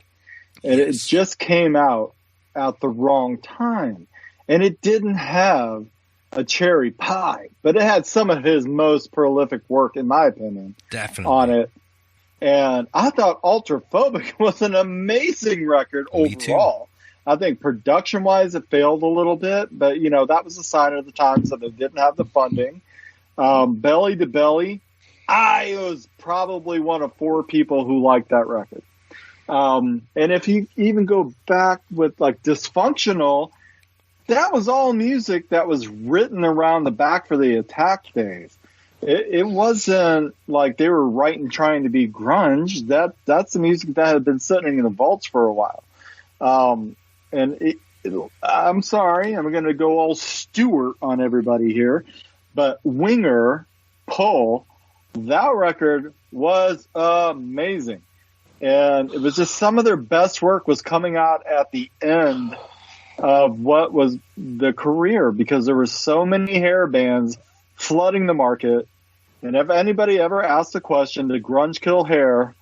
And it just came out at the wrong time. And it didn't have a Cherry Pie, but it had some of his most prolific work, in my opinion, definitely on it. And I thought Ultraphobic was an amazing record overall. I think production-wise it failed a little bit, but, that was a sign of the times that it didn't have the funding. Belly to Belly, I was probably one of 4 people who liked that record. And if you even go back with like Dysfunctional, that was all music that was written around the back for the Attack days. It wasn't like they were writing trying to be grunge. That's the music that had been sitting in the vaults for a while. I'm sorry, I'm going to go all Stewart on everybody here, but Winger, Pull, that record was amazing. And it was just some of their best work was coming out at the end of what was the career, because there were so many hair bands flooding the market. And if anybody ever asked the question, did grunge kill hair?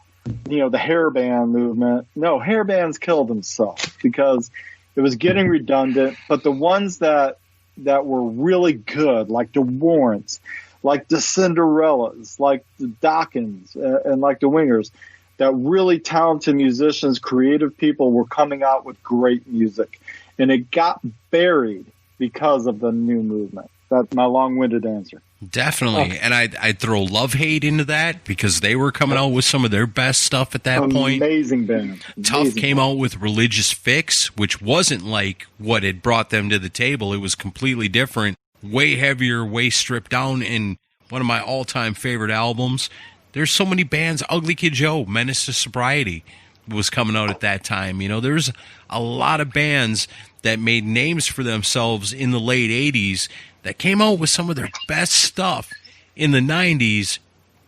The hair band movement. No, hair bands killed themselves because it was getting redundant. But the ones that were really good, like the Warrants, like the Cinderellas, like the Dockins, and like the Wingers, that really talented musicians, creative people were coming out with great music. And it got buried because of the new movement. That's my long-winded answer. Definitely. And I'd throw Love Hate into that because they were coming out with some of their best stuff at that point. Amazing band. Tough came out with Religious Fix, which wasn't like what had brought them to the table. It was completely different, way heavier, way stripped down, and one of my all-time favorite albums. There's so many bands. Ugly Kid Joe, Menace to Sobriety was coming out at that time. There's a lot of bands that made names for themselves in the late 80s that came out with some of their best stuff in the 90s,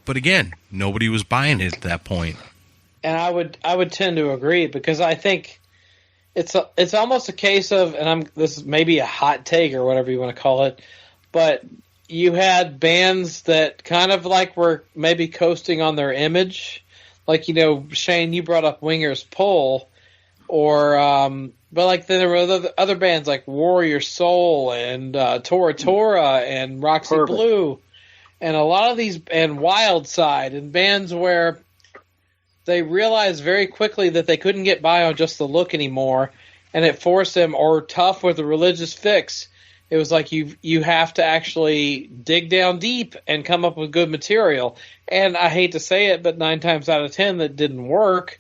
but again, nobody was buying it at that point. And I would tend to agree, because I think it's almost a case of, and this is maybe a hot take or whatever you want to call it, but you had bands that kind of like were maybe coasting on their image, like Shane, you brought up Winger's Pull, or but like then there were other bands like Warrior Soul and Tora Tora and Roxy Blue, and a lot of these, and Wild Side, and bands where they realized very quickly that they couldn't get by on just the look anymore, and it forced them, or Tough with the Religious Fix. It was like you have to actually dig down deep and come up with good material. And I hate to say it, but 9 times out of 10 that didn't work.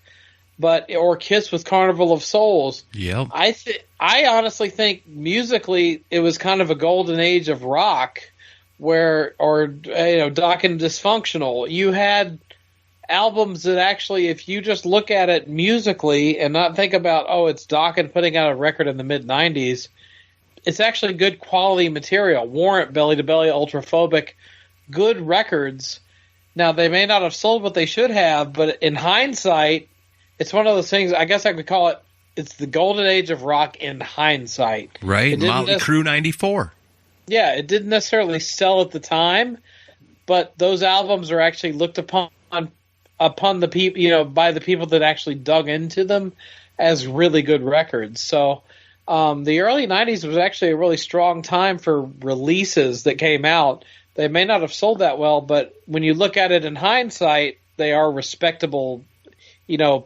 Or Kiss with Carnival of Souls. Yep. I honestly think musically it was kind of a golden age of rock, or Doc and Dysfunctional. You had albums that actually, if you just look at it musically and not think about, it's Dokken putting out a record in the mid-90s, it's actually good quality material. Warrant, Belly to Belly, Ultraphobic, good records. Now, they may not have sold what they should have, but in hindsight, it's one of those things, I guess I could call it, it's the golden age of rock in hindsight. Right, Motley Crue 94. Yeah, it didn't necessarily sell at the time, but those albums are actually looked upon the people, by the people that actually dug into them as really good records. So the early 90s was actually a really strong time for releases that came out. They may not have sold that well, but when you look at it in hindsight, they are respectable,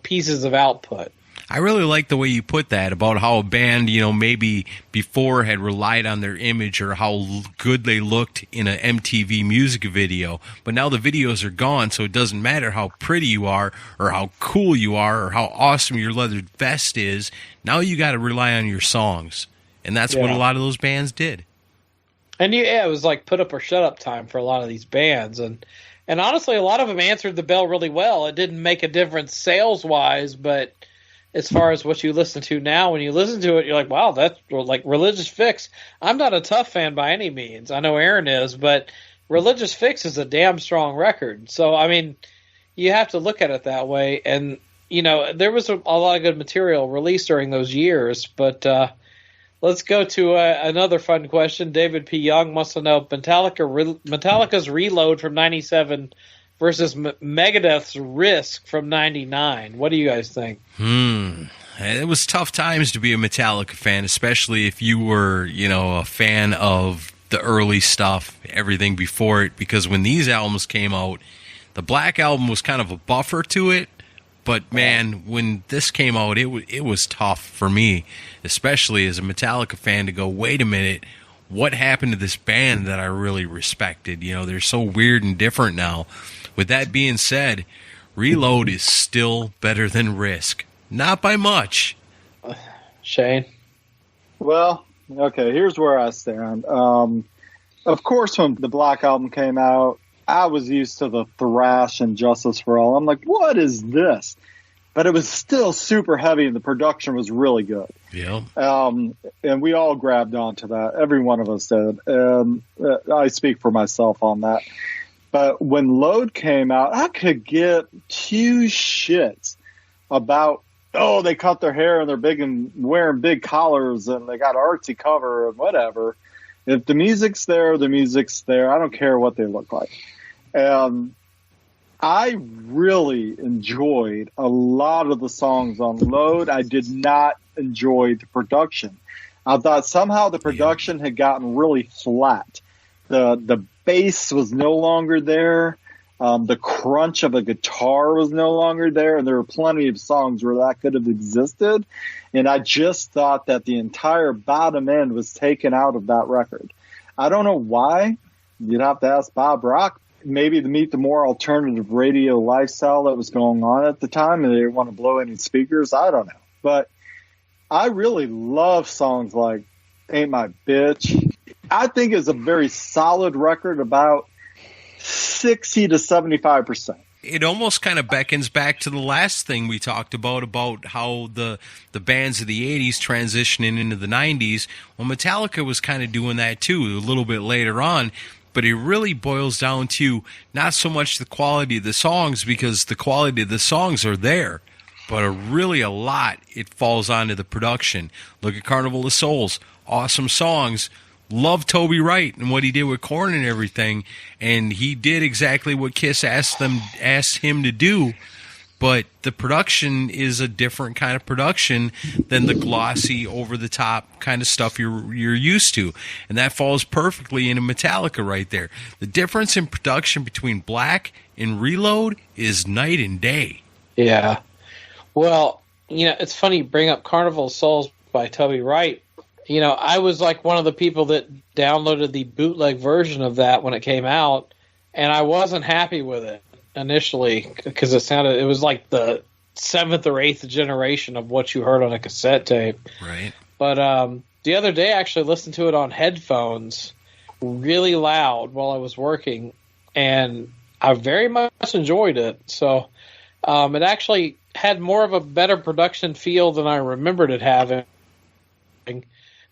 pieces of output. I really like the way you put that about how a band, maybe before had relied on their image or how good they looked in an MTV music video. But now the videos are gone, so it doesn't matter how pretty you are or how cool you are or how awesome your leather vest is. Now you got to rely on your songs. And that's what a lot of those bands did. And it was like put up or shut up time for a lot of these bands. And honestly, a lot of them answered the bell really well. It didn't make a difference sales-wise, but as far as what you listen to now, when you listen to it, you're like, wow, that's like Religious Fix. I'm not a Tough fan by any means. I know Aaron is, but Religious Fix is a damn strong record. So, I mean, you have to look at it that way. And, there was a lot of good material released during those years. But let's go to another fun question. David P. Young wants to know Metallica's Reload from 97 versus Megadeth's Risk from 99. What do you guys think? It was tough times to be a Metallica fan, especially if you were, a fan of the early stuff, everything before it, because when these albums came out, the Black Album was kind of a buffer to it, but man, when this came out, it was tough for me, especially as a Metallica fan, to go, wait a minute, what happened to this band that I really respected? They're so weird and different now. With that being said, Reload is still better than Risk. Not by much. Shane? Well, okay, here's where I stand. Of course, when the Black Album came out, I was used to the thrash and Justice for All. I'm like, what is this? But it was still super heavy, and the production was really good. Yeah. And we all grabbed onto that. Every one of us did. I speak for myself on that. But when Load came out, I could get two shits about, oh, they cut their hair and they're big and wearing big collars and they got artsy cover and whatever. If the music's there, the music's there. I don't care what they look like. I really enjoyed a lot of the songs on Load. I did not enjoy the production. I thought somehow the production had gotten really flat. The bass was no longer there. The crunch of a guitar was no longer there. And there were plenty of songs where that could have existed. And I just thought that the entire bottom end was taken out of that record. I don't know why. You'd have to ask Bob Rock. Maybe to meet the more alternative radio lifestyle that was going on at the time, and they didn't want to blow any speakers. I don't know. But I really love songs like Ain't My Bitch. I think it's a very solid record, about 60 to 75%. It almost kind of beckons back to the last thing we talked about how the bands of the 80s transitioning into the 90s. Well, Metallica was kind of doing that too a little bit later on. But it really boils down to not so much the quality of the songs, because the quality of the songs are there, but really a lot it falls onto the production. Look at Carnival of Souls. Awesome songs. Love Toby Wright and what he did with Korn and everything. And he did exactly what Kiss asked him to do. But the production is a different kind of production than the glossy, over-the-top kind of stuff you're used to. And that falls perfectly into Metallica right there. The difference in production between Black and Reload is night and day. Yeah. Well, it's funny you bring up Carnival of Souls by Toby Wright. I was like one of the people that downloaded the bootleg version of that when it came out, and I wasn't happy with it initially, because it was like the 7th or 8th generation of what you heard on a cassette tape. Right. But the other day I actually listened to it on headphones really loud while I was working, and I very much enjoyed it. So it actually had more of a better production feel than I remembered it having.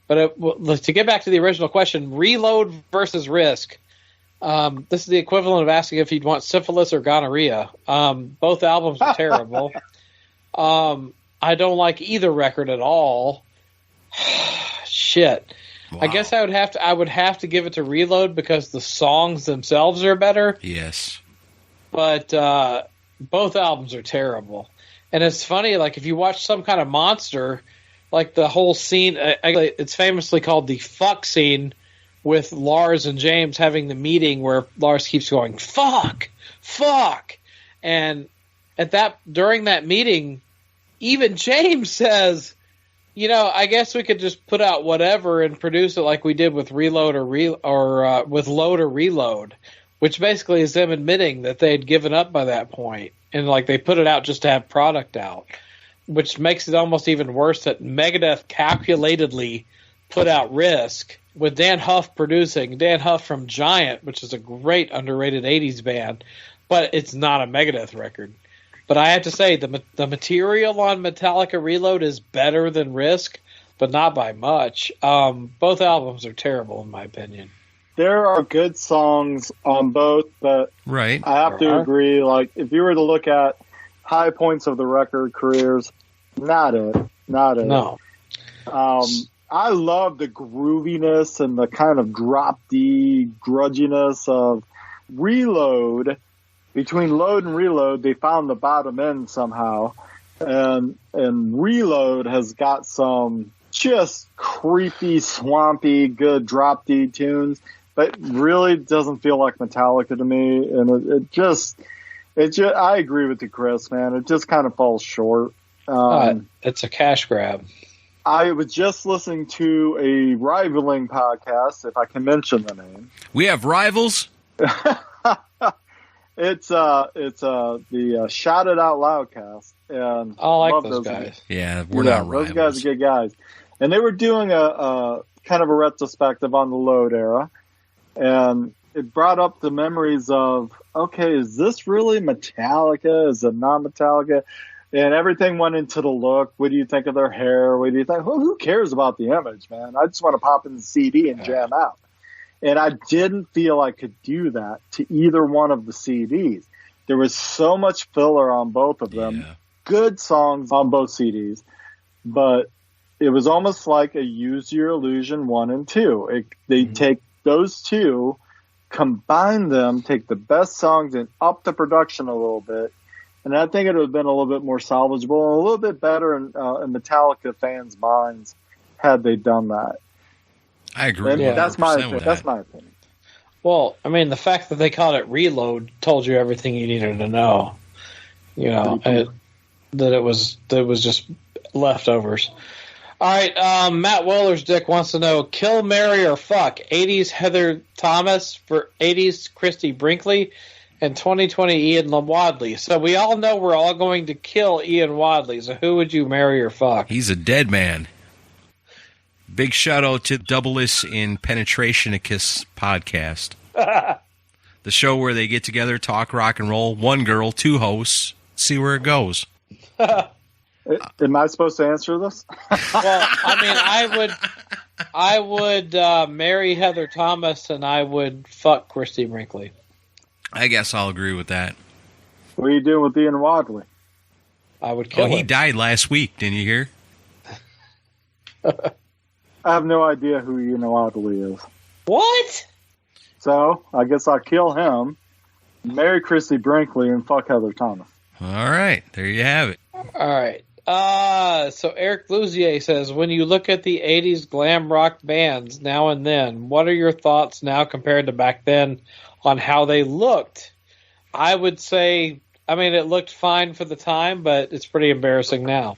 But to get back to the original question, Reload versus Risk. This is the equivalent of asking if you'd want syphilis or gonorrhea. Both albums are terrible. I don't like either record at all. Shit. Wow. I guess I would have to give it to Reload because the songs themselves are better. Yes. But both albums are terrible. And it's funny, like if you watch some kind of monster, like the whole scene, it's famously called the fuck scene, with Lars and James having the meeting where Lars keeps going, fuck, fuck. And during that meeting, even James says, I guess we could just put out whatever and produce it like we did with Reload or with Load or Reload, which basically is them admitting that they had given up by that point. And like they put it out just to have product out, which makes it almost even worse that Megadeth calculatedly put out Risk with Dan Huff producing. Dan Huff from Giant, which is a great underrated 80s band, but it's not a Megadeth record. But I have to say, the material on Metallica Reload is better than Risk, but not by much. Both albums are terrible, in my opinion. There are good songs on both, but right. I have to agree, like, if you were to look at high points of the record careers, not it. No. I love the grooviness and the kind of drop D grudginess of Reload. Between Load and Reload, they found the bottom end somehow. And Reload has got some just creepy, swampy, good drop D tunes, but really doesn't feel like Metallica to me. And it just, I agree with you, Chris, man. It just kind of falls short. It's a cash grab. I was just listening to a rivaling podcast, if I can mention the name. We have rivals? It's the Shout It Out Loud cast. And I like those guys. Yeah, we're not rivals. Those guys are good guys. And they were doing a kind of a retrospective on the Load era. And it brought up the memories of, okay, is this really Metallica? Is it not Metallica? And everything went into the look. What do you think of their hair? What do you think? Who cares about the image, man? I just want to pop in the CD and jam out. And I didn't feel I could do that to either one of the CDs. There was so much filler on both of them. good songs on both CDs, but it was almost like a Use Your Illusion 1 and 2. They take those two, combine them, take the best songs and up the production a little bit. And I think it would have been a little bit more salvageable and a little bit better in Metallica fans' minds had they done that. I agree. Yeah. That's my opinion. Well, I mean, the fact that they called it Reload told you everything you needed to know. You know, that it was just leftovers. All right, Matt Weller's Dick wants to know, kill, marry, or fuck, 80s Heather Thomas for 80s Christy Brinkley and 2020 Ian Wadley. So we all know we're all going to kill Ian Wadley. So who would you marry or fuck? He's a dead man. Big shout out to Double-less in Penetrationicus podcast. The show where they get together, talk rock and roll, one girl, two hosts, see where it goes. Am I supposed to answer this? Well, I mean, I would marry Heather Thomas and I would fuck Christy Brinkley. I guess I'll agree with that. What are you doing with Ian Wadley? I would kill him. He died last week, didn't you hear? I have no idea who Ian Wadley is. What? So, I guess I'll kill him, marry Christy Brinkley, and fuck Heather Thomas. All right, there you have it. All right. So Eric Luzier says, when you look at the 80s glam rock bands now and then, what are your thoughts now compared to back then on how they looked? I would say, I mean, it looked fine for the time, but it's pretty embarrassing now.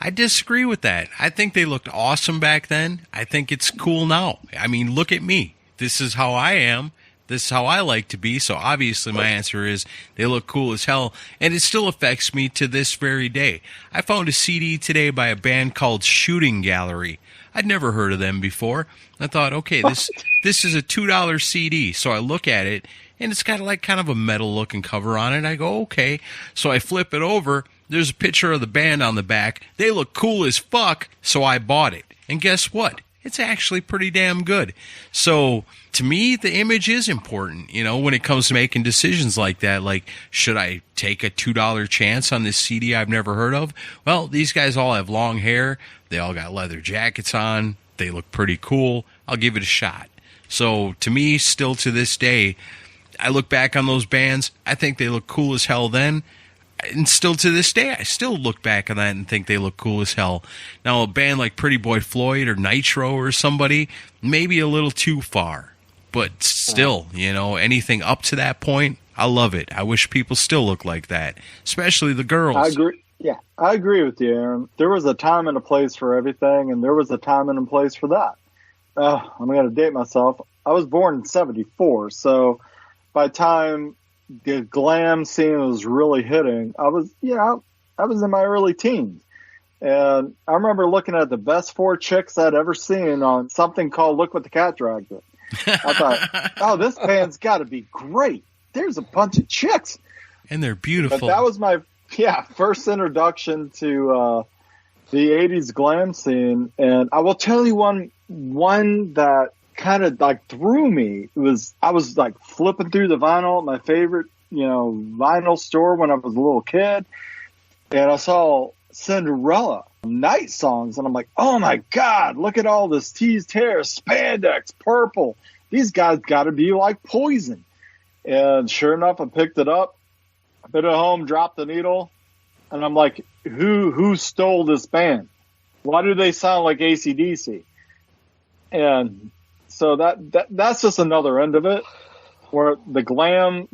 I disagree with that. I think they looked awesome back then. I think it's cool now. I mean, look at me. This is how I am. This is how I like to be. So obviously my answer is they look cool as hell. And it still affects me to this very day. I found a CD today by a band called Shooting Gallery. I'd never heard of them before. I thought, okay, this is a $2 CD. So I look at it, and it's got like kind of a metal looking cover on it. I go, okay. So I flip it over. There's a picture of the band on the back. They look cool as fuck, so I bought it. And guess what? It's actually pretty damn good. So to me, the image is important, you know, when it comes to making decisions like that. Like, should I take a $2 chance on this CD I've never heard of? Well, these guys all have long hair. They all got leather jackets on. They look pretty cool. I'll give it a shot. So to me, still to this day, I look back on those bands. I think they look cool as hell then. And still to this day, I still look back on that and think they look cool as hell. Now, a band like Pretty Boy Floyd or Nitro or somebody, maybe a little too far. But still, you know, anything up to that point, I love it. I wish people still look like that, especially the girls. I agree. Yeah, I agree with you, Aaron. There was a time and a place for everything, and there was a time and a place for that. I'm going to date myself. I was born in 74, so by the time the glam scene was really hitting, I was in my early teens. And I remember looking at the best 4 chicks I'd ever seen on something called Look What the Cat Dragged It. I thought, oh, this band's got to be great. There's a bunch of chicks. And they're beautiful. But that was my first introduction to the 80s glam scene. And I will tell you one that kind of like threw me. I was like flipping through the vinyl at my favorite, vinyl store when I was a little kid, and I saw Cinderella Night Songs, and I'm like, oh my God, look at all this teased hair, spandex, purple. These guys got to be like Poison. And sure enough, I picked it up, put it home, dropped the needle, and I'm like, who stole this band? Why do they sound like AC/DC? And so that's just another end of it, where the glam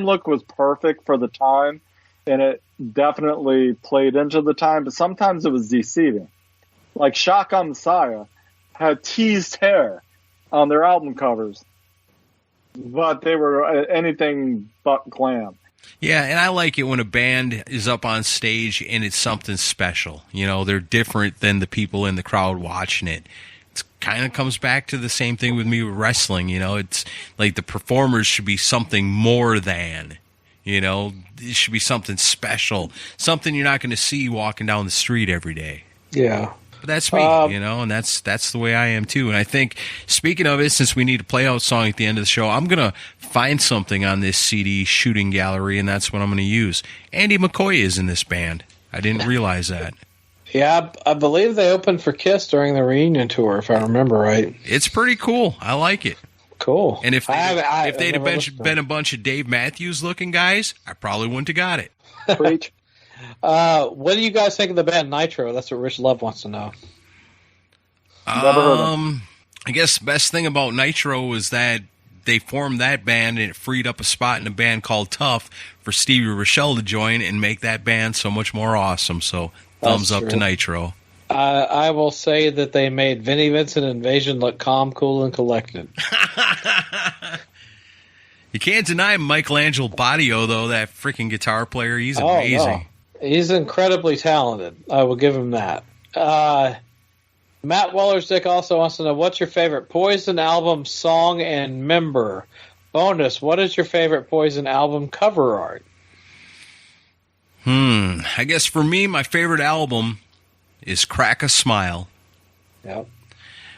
look was perfect for the time, and it definitely played into the time, but sometimes it was deceiving. Like Shotgun Messiah had teased hair on their album covers, but they were anything but glam. Yeah, and I like it when a band is up on stage and it's something special. They're different than the people in the crowd watching it. Kind of comes back to the same thing with me with wrestling. It's like the performers should be something more than, it should be something special, something you're not going to see walking down the street every day. Yeah. But that's me, and that's the way I am too. And I think, speaking of it, since we need a play out song at the end of the show, I'm going to find something on this CD, Shooting Gallery, and that's what I'm going to use. Andy McCoy is in this band. I didn't realize that. Yeah, I believe they opened for Kiss during the reunion tour, if I remember right. It's pretty cool. I like it. Cool. And if they'd have been a bunch of Dave Matthews looking guys, I probably wouldn't have got it. Preach. What do you guys think of the band Nitro? That's what Rich Love wants to know. Never heard of them. I guess the best thing about Nitro is that they formed that band and it freed up a spot in a band called Tough for Stevie Rochelle to join and make that band so much more awesome. So thumbs up to Nitro. I will say that they made Vinnie Vincent Invasion look calm, cool, and collected. You can't deny Michelangelo Badio, though, that freaking guitar player. He's amazing. No. He's incredibly talented. I will give him that. Matt Wellersdick also wants to know, what's your favorite Poison album, song, and member? Bonus, what is your favorite Poison album cover art? I guess for me, my favorite album is Crack a Smile. Yep.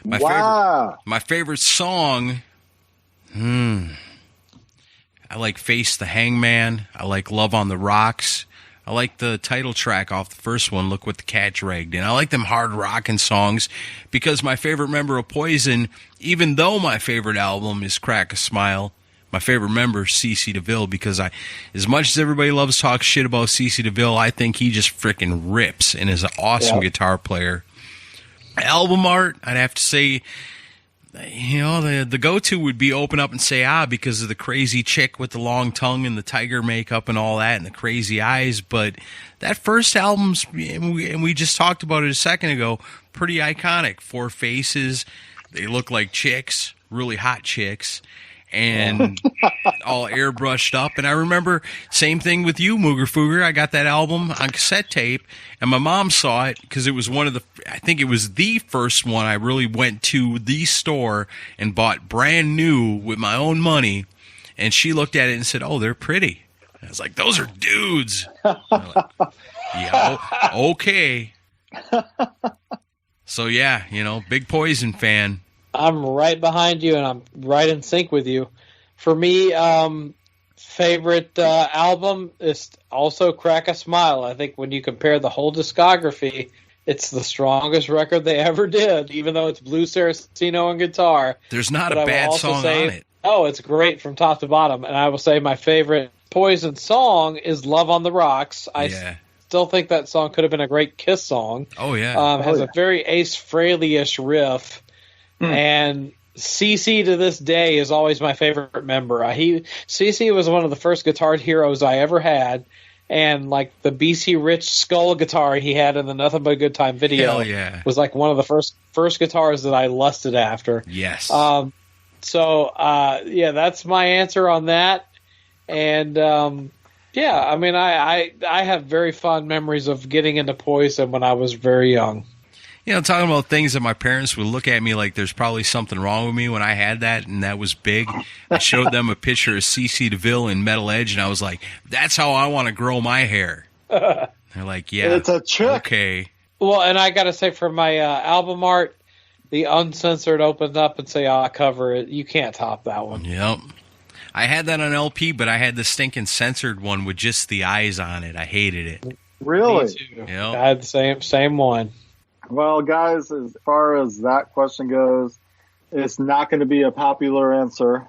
My favorite song, I like Face the Hangman. I like Love on the Rocks. I like the title track off the first one, Look What the Cat Dragged In. I like them hard rockin' songs because my favorite member of Poison, even though my favorite album is Crack a Smile, my favorite member is CeCe DeVille because as much as everybody loves to talk shit about CeCe DeVille, I think he just frickin' rips and is an awesome guitar player. Album art, I'd have to say, the go-to would be Open Up and Say Ah because of the crazy chick with the long tongue and the tiger makeup and all that and the crazy eyes. But that first album's, and we just talked about it a second ago, pretty iconic. 4 faces, they look like chicks, really hot chicks. And all airbrushed up. And I remember, same thing with you, Mooger Fooger. I got that album on cassette tape, and my mom saw it because it was I think it was the first one I really went to the store and bought brand new with my own money. And she looked at it and said, "Oh, they're pretty." And I was like, "Those are dudes." Like, yeah, okay. So yeah, big Poison fan. I'm right behind you, and I'm right in sync with you. For me, favorite album is also Crack a Smile. I think when you compare the whole discography, it's the strongest record they ever did, even though it's Blue Saraceno and guitar. There's not a bad song on it. Oh, it's great from top to bottom. And I will say my favorite Poison song is Love on the Rocks. I still think that song could have been a great Kiss song. Oh, yeah. Has a very Ace Frehley-ish riff. And CeCe to this day is always my favorite member. CeCe was one of the first guitar heroes I ever had, and like the BC Rich skull guitar he had in the Nothing But a Good Time video was like one of the first guitars that I lusted after. Yes. That's my answer on that. And I have very fond memories of getting into Poison when I was very young. Talking about things that my parents would look at me like there's probably something wrong with me when I had that, and that was big. I showed them a picture of CeCe DeVille in Metal Edge, and I was like, that's how I want to grow my hair. They're like, yeah. It's a trick. Okay. Well, and I got to say, for my album art, the uncensored Open Up and Say Ah cover, you can't top that one. Yep. I had that on LP, but I had the stinking censored one with just the eyes on it. I hated it. Really? Me too. Yep. I had the same one. Well, guys, as far as that question goes, it's not going to be a popular answer.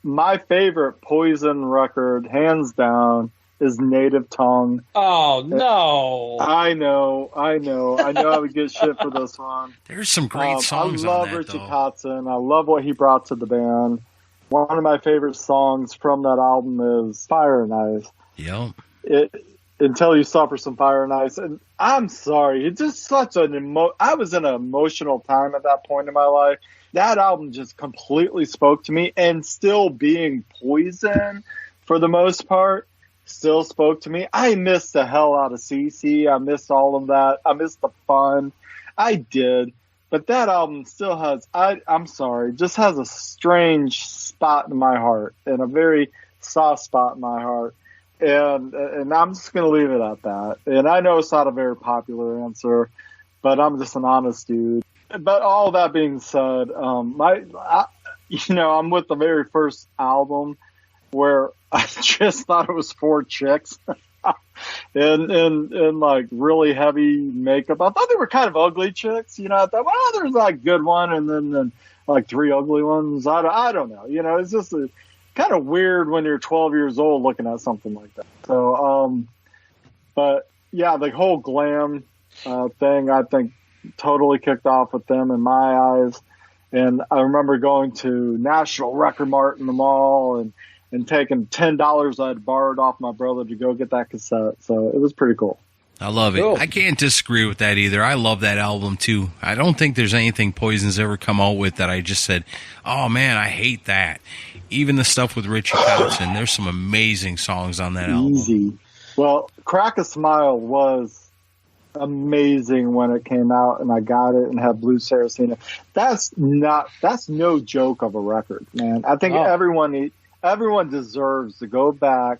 My favorite Poison record, hands down, is Native Tongue. Oh, no. I know I would get shit for this one. There's some great songs I love on that, Richie though. Kotzen. I love what he brought to the band. One of my favorite songs from that album is Fire and Ice. Yep. Until You Suffer Some Fire and Ice. And I'm sorry, it's just such I was in an emotional time at that point in my life. That album just completely spoke to me, and still being Poison for the most part still spoke to me. I missed the hell out of CeCe. I missed all of that. I missed the fun. I did. But that album still has, I'm sorry, just has a strange spot in my heart, and a very soft spot in my heart. And I'm just going to leave it at that. And I know it's not a very popular answer, but I'm just an honest dude. But all that being said, I'm with the very first album where I just thought it was 4 chicks. and like really heavy makeup. I thought they were kind of ugly chicks, you know. I thought, well, there's like a good one, and then like 3 ugly ones. I don't know, you know. It's just kind of weird when you're 12 years old looking at something like that. So, but yeah, the whole glam thing, I think, totally kicked off with them in my eyes. And I remember going to National Record Mart in the mall and taking $10 I'd borrowed off my brother to go get that cassette. So it was pretty cool. I love it. Cool. I can't disagree with that either. I love that album too. I don't think there's anything Poison's ever come out with that I just said, oh man, I hate that. Even the stuff with Richie Kotzen, there's some amazing songs on that album. Easy. Well, Crack a Smile was amazing when it came out, and I got it and had Blue Saraceno. That's no joke of a record, man. I think everyone deserves to go back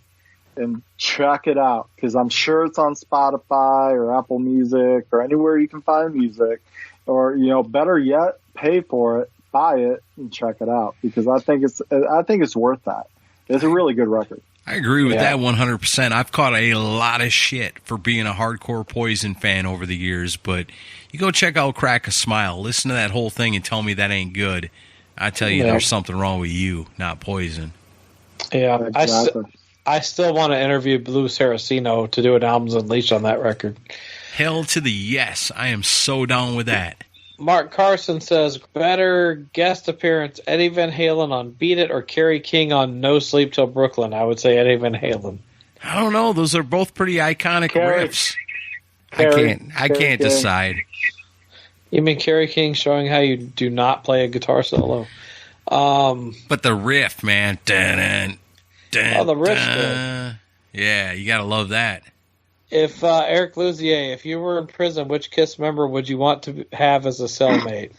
and check it out, because I'm sure it's on Spotify or Apple Music or anywhere you can find music, or, you know, better yet, pay for it, buy it, and check it out, because I think it's worth that. It's a really good record. I agree with that 100%. I've caught a lot of shit for being a hardcore Poison fan over the years, but you go check out Crack a Smile, listen to that whole thing and tell me that ain't good. I tell you, there's something wrong with you, not Poison. Yeah, Exactly. I still want to interview Blue Saraceno to do an Albums Unleashed on that record. Hell to the yes. I am so down with that. Mark Carson says, better guest appearance, Eddie Van Halen on Beat It or Kerry King on No Sleep Till Brooklyn? I would say Eddie Van Halen. I don't know. Those are both pretty iconic riffs. I can't decide. You mean Kerry King showing how you do not play a guitar solo? But the riff, man. Dun, dun, The riff's dun. good. Yeah, you got to love that. If Eric Luzier, if you were in prison, which Kiss member would you want to have as a cellmate?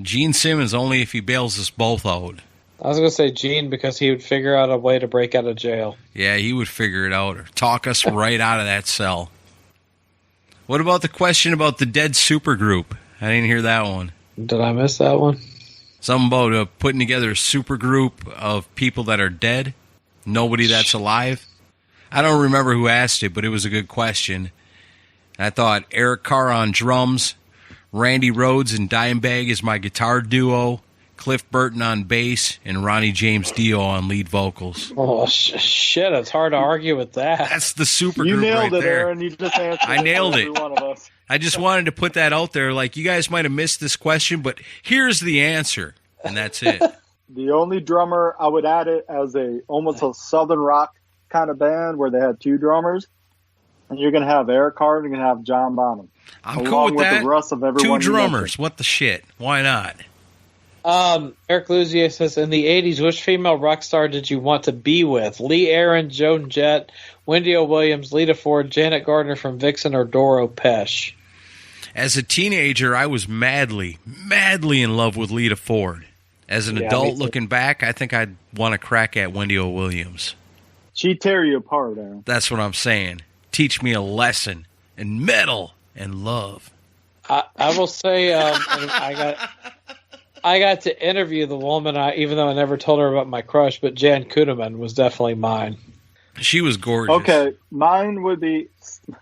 Gene Simmons, only if he bails us both out. I was going to say Gene, because he would figure out a way to break out of jail. Yeah, he would figure it out or talk us right out of that cell. What about the question about the dead supergroup? I didn't hear that one. Did I miss that one? Something about putting together a supergroup of people that are dead, nobody that's alive. I don't remember who asked it, but it was a good question. I thought Eric Carr on drums, Randy Rhoads and Dimebag is my guitar duo, Cliff Burton on bass, and Ronnie James Dio on lead vocals. Oh, shit, it's hard to argue with that. That's the supergroup You nailed right it, there. Aaron. You just answered I nailed every it. one of us. I just wanted to put that out there. Like, you guys might have missed this question, but here's the answer, and that's it. The only drummer, I would add it as almost a southern rock kind of band where they had 2 drummers, and you're going to have Eric Carr and you're going to have John Bonham. I'm cool with that. The rest of everyone 2 drummers. What the shit? Why not? Eric Luzier says, in the 80s, which female rock star did you want to be with? Lee Aaron, Joan Jett, Wendy O. Williams, Lita Ford, Janet Gardner from Vixen, or Doro Pesch? As a teenager, I was madly in love with Lita Ford. As an adult looking back, I think I'd want to crack at Wendy O. Williams. She'd tear you apart, Aaron. That's what I'm saying. Teach me a lesson in metal and love. I will say, I got to interview the woman, even though I never told her about my crush, but Jan Kudeman was definitely mine. She was gorgeous. Okay, mine would be,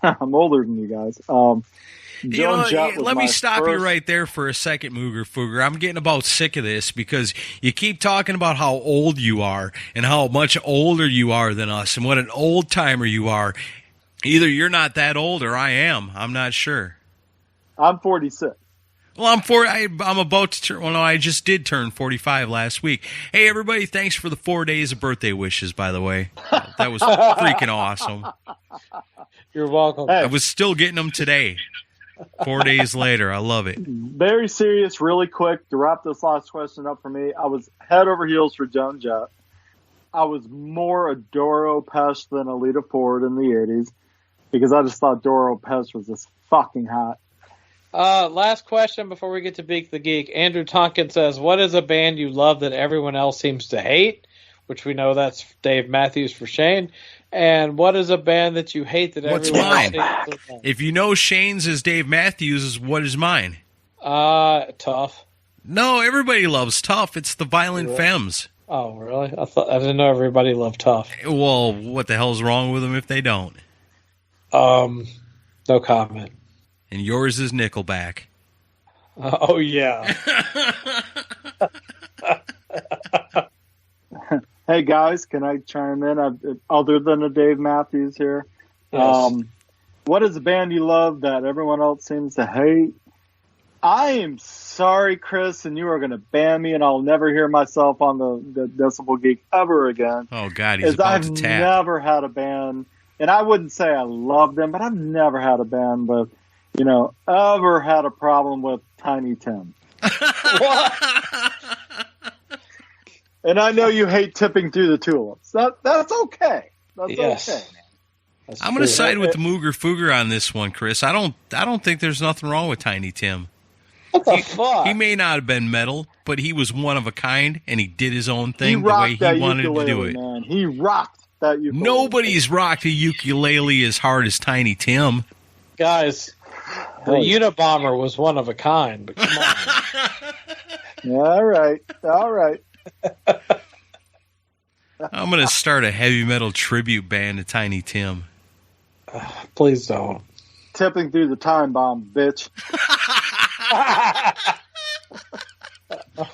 I'm older than you guys. Let me stop you right there for a second, Mooger Fooger. I'm getting about sick of this because you keep talking about how old you are and how much older you are than us and what an old timer you are. Either you're not that old or I am. I'm not sure. I'm 46. Well, I'm about to turn. Well, no, I just did turn 45 last week. Hey, everybody! Thanks for the 4 days of birthday wishes. By the way, that was freaking awesome. You're welcome. Hey. I was still getting them today. 4 days later, I love it. Very serious, really quick to wrap this last question up for me. I was head over heels for Joan Jett. I was more a Doro Pesch than a Lita Ford in the 80s because I just thought Doro Pesch was just fucking hot. Last question before we get to Beat the Geek. Andrew Tonkin says, what is a band you love that everyone else seems to hate? Which we know that's Dave Matthews for Shane. And what is a band that you hate that What's everyone mine? else seems to love? If If you know Shane's is Dave Matthews, what is mine? Tough. No, everybody loves Tough. It's the Violent Femmes. Oh, really? I didn't know everybody loved Tough. Well, what the hell's wrong with them if they don't? No comment. And yours is Nickelback. Oh, yeah. Hey, guys, can I chime in? Other than the Dave Matthews here. Yes. What is a band you love that everyone else seems to hate? I am sorry, Chris, and you are going to ban me, and I'll never hear myself on the Decibel Geek ever again. Oh, God, he's about I've to tap. never had a band, and I wouldn't say I love them, but I've never had a band that, ever had a problem with Tiny Tim. And I know you hate Tipping Through the Tulips. That's okay. That's okay, man. I'm going to side with the Mooger Fooger on this one, Chris. I don't think there's nothing wrong with Tiny Tim. What the fuck? He may not have been metal, but he was one of a kind, and he did his own thing the way he wanted to do it. Man. He rocked that ukulele. Nobody's rocked a ukulele as hard as Tiny Tim. Guys, the Unabomber was one of a kind, but come on. All right. I'm going to start a heavy metal tribute band to Tiny Tim. Please don't. Tipping through the time bomb, bitch.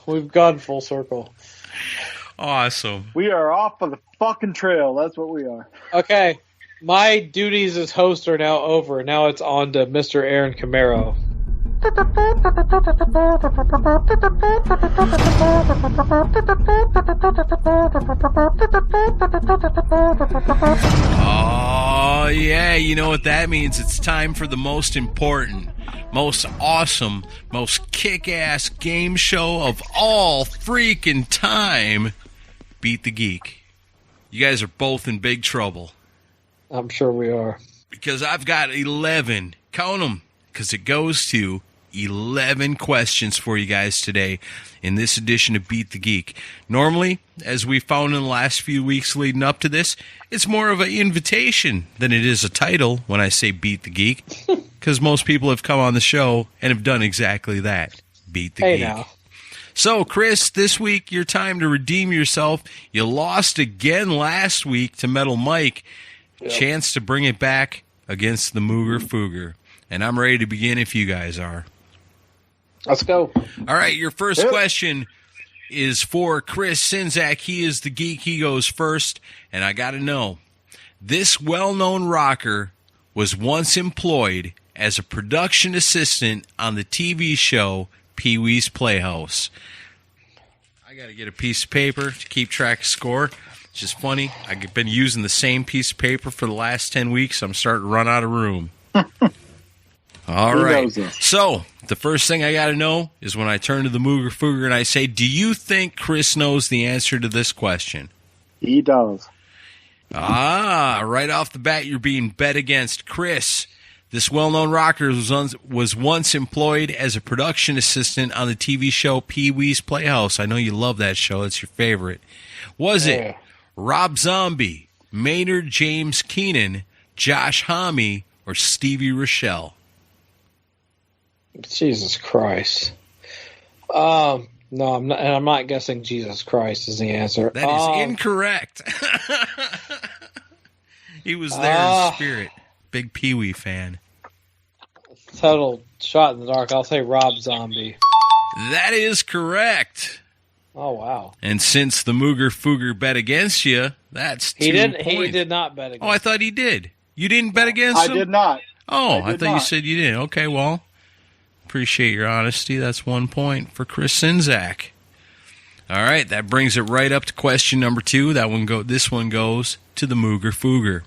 We've gone full circle. Awesome. We are off of the fucking trail. That's what we are. Okay. My duties as host are now over. Now it's on to Mr. Aaron Camaro. Oh, yeah, you know what that means. It's time for the most important, most awesome, most kick-ass game show of all freaking time, Beat the Geek. You guys are both in big trouble. I'm sure we are. Because I've got 11, count them, because it goes to 11 questions for you guys today in this edition of Beat the Geek. Normally, as we found in the last few weeks leading up to this, it's more of an invitation than it is a title when I say Beat the Geek, because most people have come on the show and have done exactly that, Beat the Geek. Now. So, Chris, this week, your time to redeem yourself. You lost again last week to Metal Mike. Yep. Chance to bring it back against the Mooger Fooger. And I'm ready to begin if you guys are. Let's go. All right, your first question is for Chris Czynszak. He is the geek. He goes first. And I got to know, this well-known rocker was once employed as a production assistant on the TV show Pee-wee's Playhouse. I got to get a piece of paper to keep track of score. It's just funny. I've been using the same piece of paper for the last 10 weeks. I'm starting to run out of room. All right. So, the first thing I got to know is when I turn to the Mooger Fooger and I say, do you think Chris knows the answer to this question? He does. Right off the bat, you're being bet against. Chris, this well-known rocker was once employed as a production assistant on the TV show Pee-wee's Playhouse. I know you love that show. It's your favorite. Was it Rob Zombie, Maynard James Keenan, Josh Homme, or Stevie Rochelle? Jesus Christ. No, I'm not, and I'm not guessing Jesus Christ is the answer. That is incorrect. He was there in spirit. Big Pee-wee fan. Total shot in the dark. I'll say Rob Zombie. That is correct. Oh, wow. And since the Mooger Fooger bet against you, that's 2 points. He did not bet against I thought he did. You didn't bet against him? I did not. Oh, I thought you said you did. Okay, well, appreciate your honesty. That's 1 point for Chris Czynszak. All right, that brings it right up to question number 2. This one goes to the Mooger Fooger.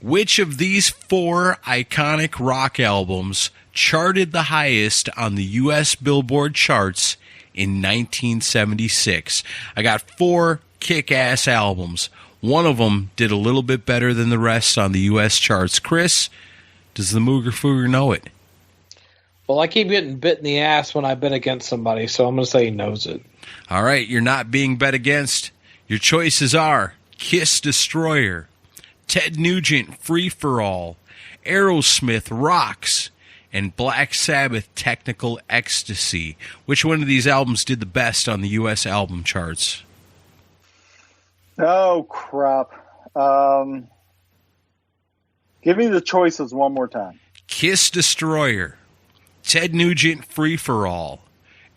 Which of these 4 iconic rock albums charted the highest on the U.S. Billboard charts in 1976? I got 4 kick-ass albums. One of them did a little bit better than the rest on the U.S. charts. Chris, does the Mooger Fooger know it? Well, I keep getting bit in the ass when I bet against somebody, so I'm going to say he knows it. All right, you're not being bet against. Your choices are Kiss Destroyer, Ted Nugent Free For All, Aerosmith Rocks, and Black Sabbath Technical Ecstasy. Which one of these albums did the best on the U.S. album charts? Oh, crap. Give me the choices one more time. Kiss Destroyer, Ted Nugent Free for All,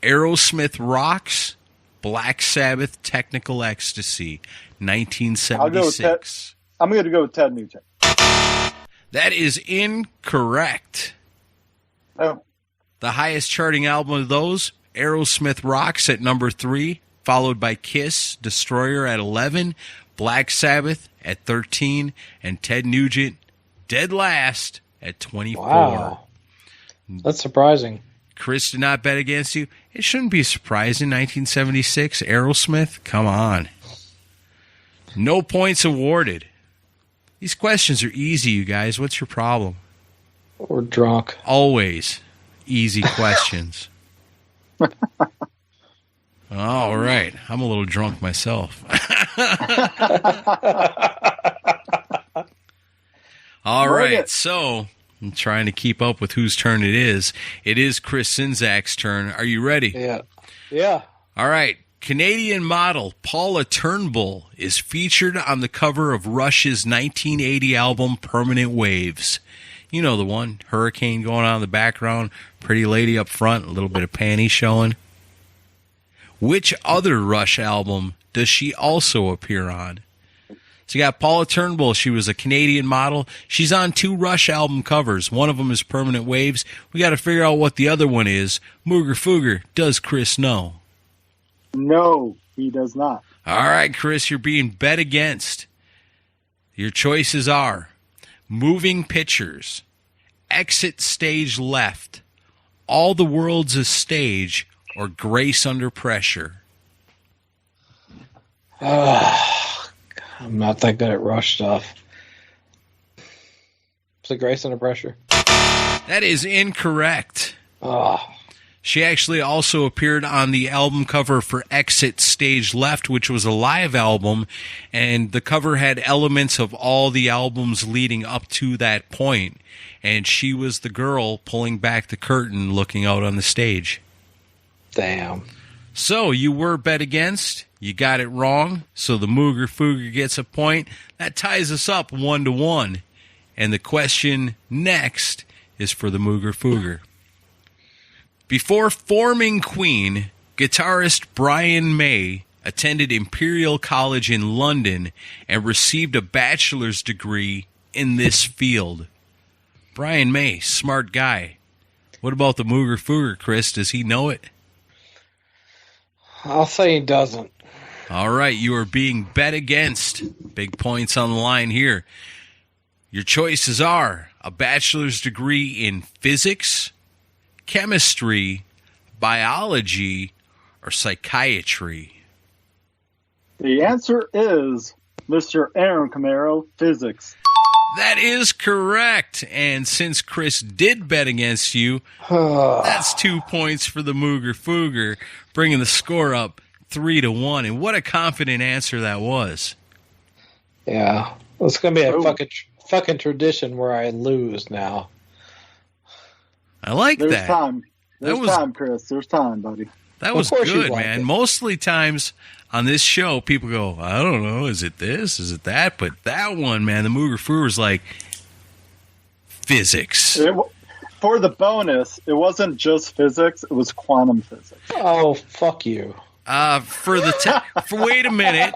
Aerosmith Rocks, Black Sabbath Technical Ecstasy, 1976. I'm going to go with Ted Nugent. That is incorrect. Oh. The highest charting album of those, Aerosmith Rocks at number 3, followed by Kiss Destroyer at 11, Black Sabbath at 13, and Ted Nugent dead last at 24. Wow. That's surprising. Chris did not bet against you. It shouldn't be surprising. 1976, Aerosmith. Come on. No points awarded. These questions are easy, you guys. What's your problem? We're drunk. Always easy questions. All right. I'm a little drunk myself. All right. So I'm trying to keep up with whose turn it is. It is Chris Czynszak's turn. Are you ready? Yeah. Yeah. All right. Canadian model Paula Turnbull is featured on the cover of Rush's 1980 album Permanent Waves. You know the one. Hurricane going on in the background, pretty lady up front, a little bit of panties showing. Which other Rush album does she also appear on? So you got Paula Turnbull. She was a Canadian model. She's on 2 Rush album covers. One of them is Permanent Waves. We got to figure out what the other one is. Mooger Fooger, does Chris know? No, he does not. All right, Chris, you're being bet against. Your choices are Moving Pictures, Exit Stage Left, All the World's a Stage, or Grace Under Pressure. I'm not that good at Rush stuff. Is it Grace Under Pressure? That is incorrect. Oh. She actually also appeared on the album cover for Exit Stage Left, which was a live album, and the cover had elements of all the albums leading up to that point. And she was the girl pulling back the curtain looking out on the stage. Damn. So you were bet against. You got it wrong. So the Mooger Fooger gets a point. That ties us up 1-1. And the question next is for the Mooger Fooger. Before forming Queen, guitarist Brian May attended Imperial College in London and received a bachelor's degree in this field. Brian May, smart guy. What about the Mooger Fooger, Chris? Does he know it? I'll say he doesn't. All right, you are being bet against. Big points on the line here. Your choices are a bachelor's degree in physics, chemistry, biology, or psychiatry. The answer is Mr. Aaron Camaro, physics. That is correct. And since Chris did bet against you, that's 2 points for the Mooger Fooger, bringing the score up 3-1. And what a confident answer that was. Yeah. Well, it's going to be a fucking tradition where I lose now. I like There's that. Time. There's time, Chris. There's time, buddy. That was good, man. Mostly times on this show, people go, I don't know, is it this? Is it that? But that one, man, the Mooger Fooger was like, physics. For the bonus, it wasn't just physics, it was quantum physics. Oh, fuck you. Wait a minute.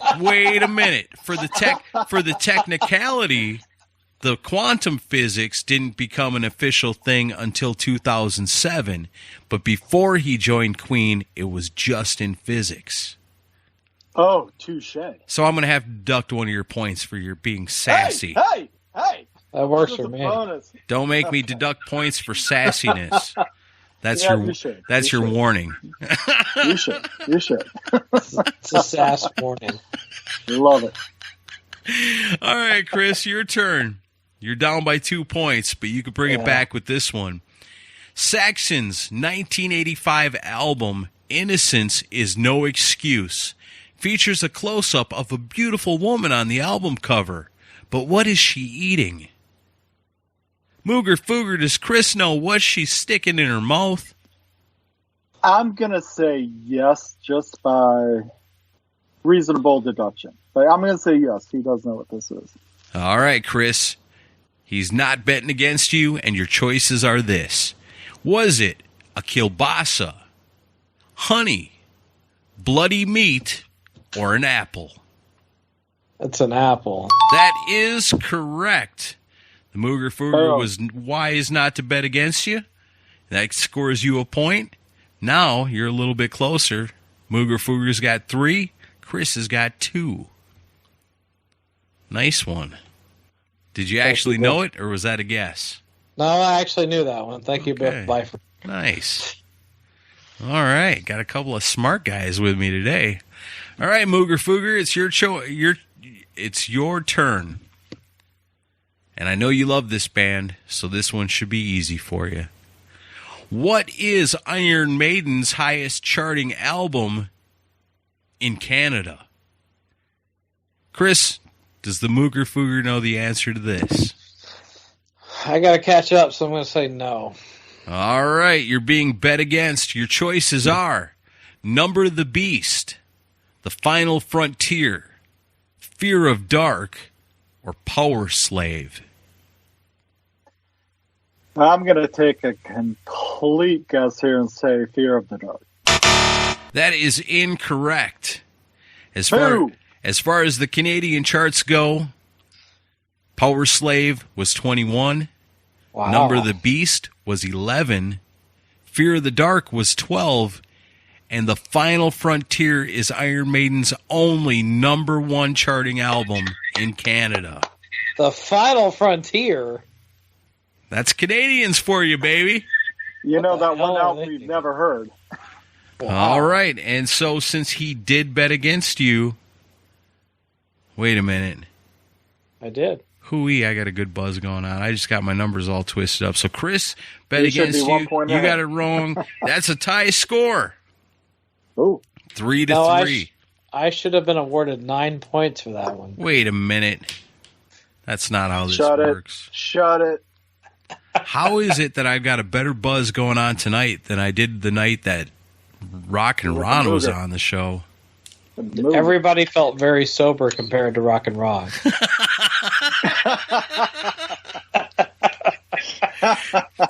For the technicality, the quantum physics didn't become an official thing until 2007, but before he joined Queen, it was just in physics. Oh, touche. So I'm going to have to deduct one of your points for your being sassy. Hey! That works for me. Bonus. Don't make me deduct points for sassiness. That's your warning. You should. It's a sass warning. We love it. All right, Chris, your turn. You're down by 2 points, but you could bring it back with this one. Saxon's 1985 album, Innocence Is No Excuse, features a close-up of a beautiful woman on the album cover. But what is she eating? Mooger Fooger, does Chris know what she's sticking in her mouth? I'm going to say yes, just by reasonable deduction. But I'm going to say yes. He does know what this is. All right, Chris. He's not betting against you, and your choices are this. Was it a kielbasa, honey, bloody meat, or an apple? It's an apple. That is correct. The Mooger Fooger was wise not to bet against you. That scores you a point. Now you're a little bit closer. Mooger Fooger's got 3. Chris has got 2. Nice one. Did you actually know it, or was that a guess? No, I actually knew that one. Thank you, Bill. Bye. Nice. All right. Got a couple of smart guys with me today. All right, Mooger Fooger, it's it's your turn. And I know you love this band, so this one should be easy for you. What is Iron Maiden's highest charting album in Canada? Chris, does the Mooger Fooger know the answer to this? I got to catch up, so I'm going to say no. All right, you're being bet against. Your choices are Number of the Beast, The Final Frontier, Fear of Dark, or Power Slave. I'm going to take a complete guess here and say Fear of the Dark. That is incorrect. As far as the Canadian charts go, Power Slave was 21. Wow. Number of the Beast was 11. Fear of the Dark was 12. And The Final Frontier is Iron Maiden's only number 1 charting album in Canada. The Final Frontier? That's Canadians for you, baby. You know, that one album we've never heard. Wow. All right. And so since he did bet against you, wait a minute. I did. Hooey, I got a good buzz going on. I just got my numbers all twisted up. So Chris bet against you. You got it wrong. That's a tie score. Ooh. 3-3. I should have been awarded 9 points for that one. Wait a minute. That's not how this works. Shut it. How is it that I've got a better buzz going on tonight than I did the night that Rock and Ron was on the show? Everybody felt very sober compared to Rock and Ron.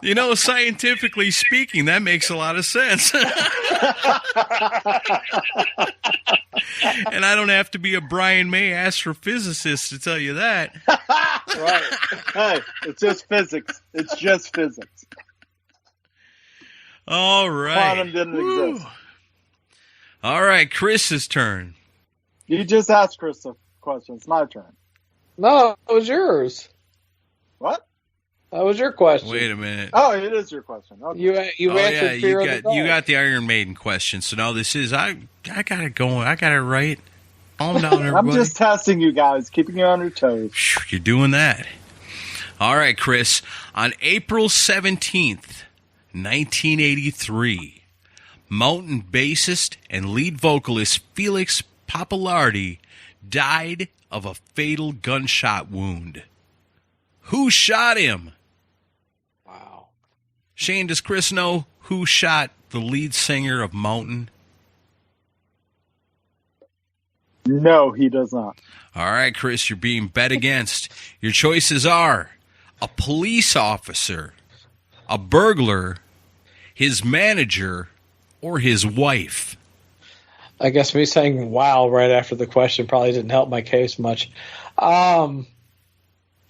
You know, scientifically speaking, that makes a lot of sense. And I don't have to be a Brian May astrophysicist to tell you that. Right. Hey, it's just physics. It's just physics. All right. Quantum didn't exist. All right, Chris's turn. You just asked Chris a question. It's my turn. No, it was yours. What? That was your question. Wait a minute. Oh, it is your question. Okay. You answered Fear of the Dark. You got the Iron Maiden question. So now this is I got it going. I got it right. Calm down, everybody. I'm just testing you guys, keeping you on your toes. You're doing that. All right, Chris. On April 17th, 1983, Mountain bassist and lead vocalist Felix Pappalardi died of a fatal gunshot wound. Who shot him? Wow. Shane, does Chris know who shot the lead singer of Mountain? No, he does not. All right, Chris, you're being bet against. Your choices are a police officer, a burglar, his manager, or his wife. I guess me saying wow right after the question probably didn't help my case much. Was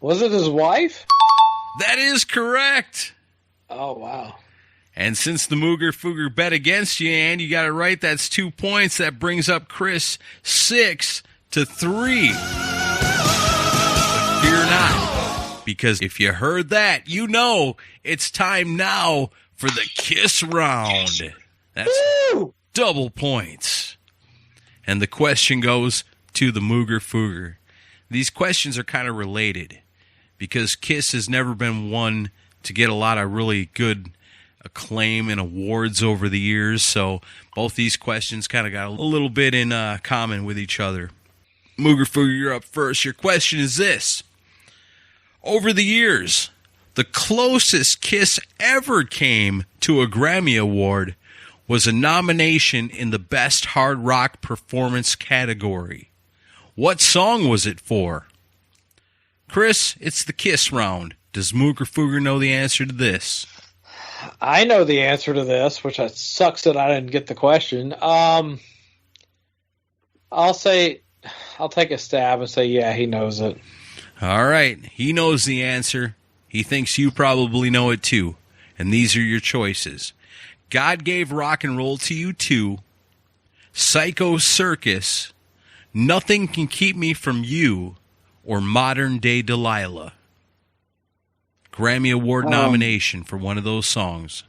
it his wife? That is correct. Oh, wow. And since the Mooger Fooger bet against you, and you got it right, that's 2 points. That brings up Chris 6-3. But fear not, because if you heard that, you know it's time now for the kiss round. That's double points. And the question goes to the Mooger Fooger. These questions are kind of related because Kiss has never been one to get a lot of really good acclaim and awards over the years, so both these questions kind of got a little bit in common with each other. Mooger Fooger, you're up first. Your question is this. Over the years, the closest Kiss ever came to a Grammy Award was a nomination in the Best Hard Rock Performance category. What song was it for? Chris, it's the Kiss round. Does Mooger Fooger know the answer to this? I know the answer to this, which sucks that I didn't get the question. I'll take a stab and say, yeah, he knows it. All right. He knows the answer. He thinks you probably know it too. And these are your choices. God Gave Rock and Roll to You Too, Psycho Circus, Nothing Can Keep Me From You, or Modern Day Delilah. Grammy Award nomination for one of those songs.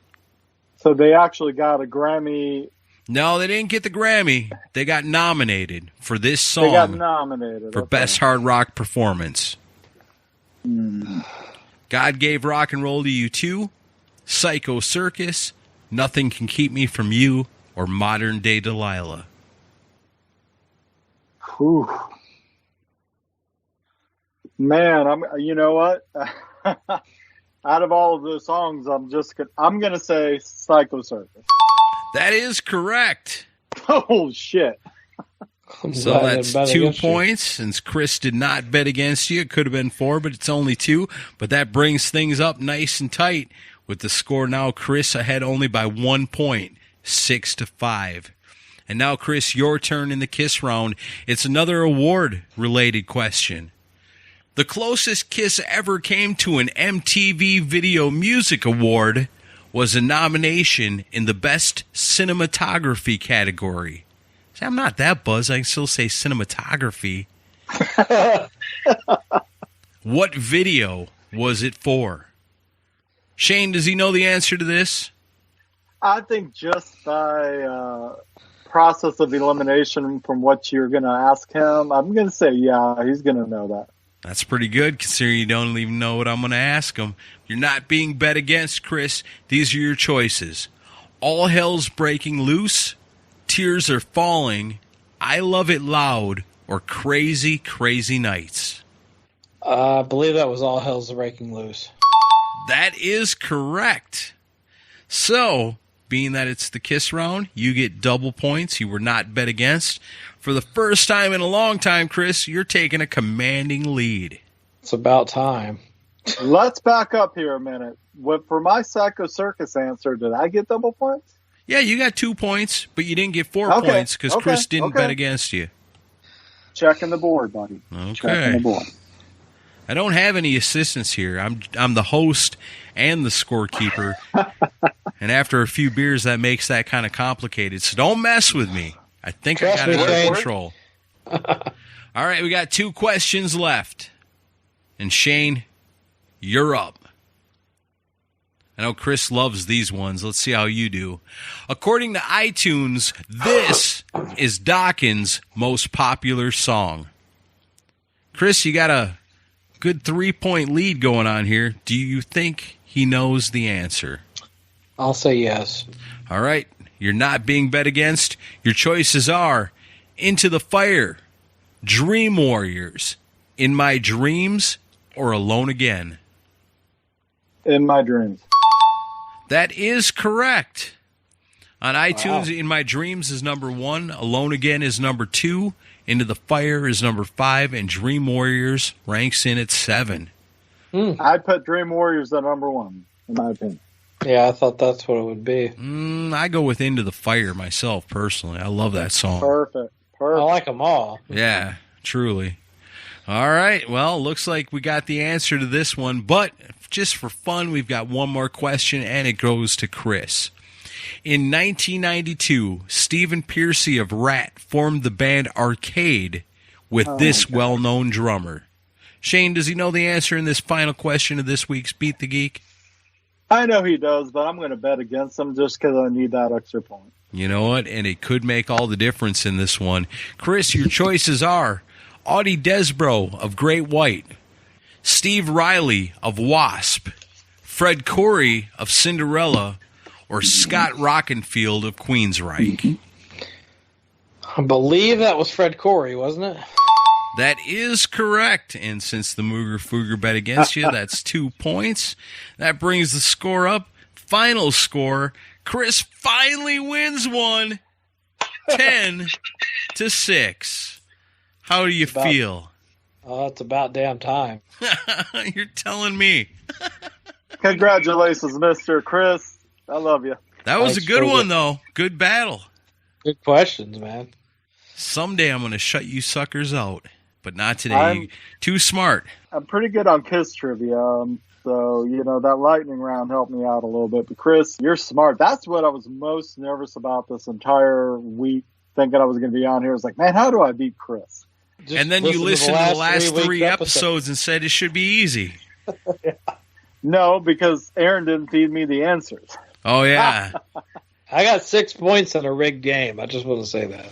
So they actually got a Grammy. No, they didn't get the Grammy. They got nominated for this song. They got nominated for Best Hard Rock Performance. God Gave Rock and Roll to You Too, Psycho Circus, Nothing Can Keep Me From You, or Modern Day Delilah. Whew. Man, you know what? Out of all of those songs, I'm gonna say Psycho Circus. That is correct. Oh shit. So that's 2 points. Since Chris did not bet against you, it could have been 4, but it's only 2. But that brings things up nice and tight with the score now. Chris ahead only by 1 point, 6-5. And now, Chris, your turn in the Kiss round. It's another award-related question. The closest Kiss ever came to an MTV Video Music Award was a nomination in the Best Cinematography category. See, I'm not that buzzed. I can still say cinematography. What video was it for? Shane, does he know the answer to this? I think just by process of elimination from what you're going to ask him, I'm going to say, yeah, he's going to know that. That's pretty good, considering you don't even know what I'm going to ask him. You're not being bet against, Chris. These are your choices. All Hell's Breaking Loose, Tears Are Falling, I Love It Loud, or Crazy, Crazy Nights. I believe that was All Hell's Breaking Loose. That is correct. So, being that it's the Kiss round, you get double points. You were not bet against. For the first time in a long time, Chris, you're taking a commanding lead. It's about time. Let's back up here a minute. For my Psycho Circus answer, did I get double points? Yeah, you got 2 points, but you didn't get 4 points because Chris didn't bet against you. Checking the board, buddy. Okay. Checking the board. I don't have any assistants here. I'm the host and the scorekeeper. And after a few beers, that makes that kind of complicated. So don't mess with me. I think I got it under control. All right, we got 2 questions left. And Shane, you're up. I know Chris loves these ones. Let's see how you do. According to iTunes, this is Dawkins' most popular song. Chris, you got a good 3-point lead going on here. Do you think he knows the answer? I'll say yes. All right. You're not being bet against. Your choices are Into the Fire, Dream Warriors, In My Dreams, or Alone Again. In My Dreams. That is correct. On iTunes, In My Dreams is number 1, Alone Again is number 2, Into the Fire is number 5, and Dream Warriors ranks in at 7. I'd put Dream Warriors at number 1, in my opinion. Yeah, I thought that's what it would be. I go with Into the Fire myself, personally. I love that song. Perfect. I like them all. Yeah, truly. All right, well, looks like we got the answer to this one, but just for fun, we've got one more question, and it goes to Chris. In 1992, Stephen Pearcy of Rat formed the band Arcade with this well-known drummer. Shane, does he know the answer in this final question of this week's Beat the Geek? I know he does, but I'm going to bet against him just because I need that extra point. You know what? And it could make all the difference in this one. Chris, your choices are Audie Desbro of Great White, Steve Riley of Wasp, Fred Coury of Cinderella, or Scott Rockenfield of Queensryche. I believe that was Fred Coury, wasn't it? That is correct. And since the Mooger Fooger bet against you, that's 2 points. That brings the score up. Final score, Chris finally wins one, 10-6. How do you feel? Oh, it's about damn time. You're telling me. Congratulations, Mr. Chris. I love you. That was Thanks, a good Fooger. one, though. Good battle. Good questions, man. Someday I'm going to shut you suckers out, but not today. You're too smart. I'm pretty good on Kiss trivia, so, that lightning round helped me out a little bit. But, Chris, you're smart. That's what I was most nervous about this entire week, thinking I was going to be on here. I was like, man, how do I beat Chris? Just And then you listened to the last 3 week episodes and said it should be easy. No, because Aaron didn't feed me the answers. Oh, yeah. I got 6 points in a rigged game. I just want to say that.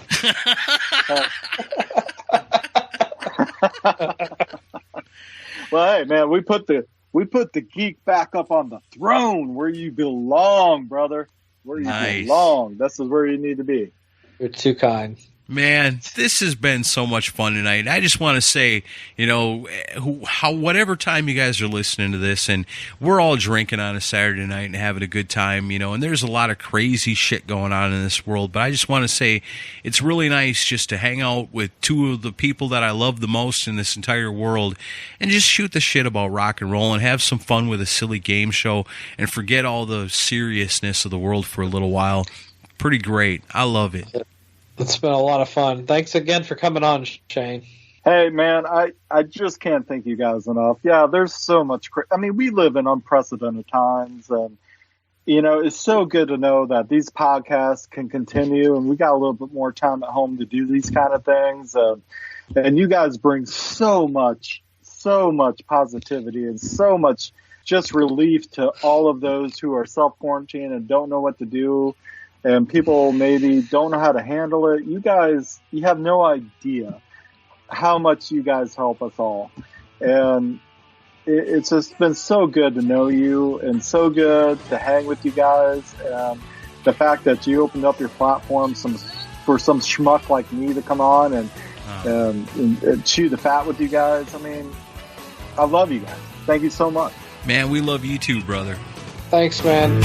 Well, hey, man, we put the geek back up on the throne where you belong, brother. Where you belong. This is where you need to be. You're too kind. Man, this has been so much fun tonight. I just want to say, whatever time you guys are listening to this, and we're all drinking on a Saturday night and having a good time, and there's a lot of crazy shit going on in this world. But I just want to say it's really nice just to hang out with two of the people that I love the most in this entire world and just shoot the shit about rock and roll and have some fun with a silly game show and forget all the seriousness of the world for a little while. Pretty great. I love it. It's been a lot of fun. Thanks again for coming on, Shane. Hey, man, I just can't thank you guys enough. Yeah, there's so much. We live in unprecedented times, and, it's so good to know that these podcasts can continue, and we got a little bit more time at home to do these kind of things. And you guys bring so much positivity and so much just relief to all of those who are self-quarantined and don't know what to do. And people maybe don't know how to handle it. You guys, you have no idea how much you guys help us all. And it's just been so good to know you and so good to hang with you guys. And the fact that you opened up your platform for some schmuck like me to come on and chew the fat with you guys. I love you guys. Thank you so much. Man, we love you too, brother. Thanks, man.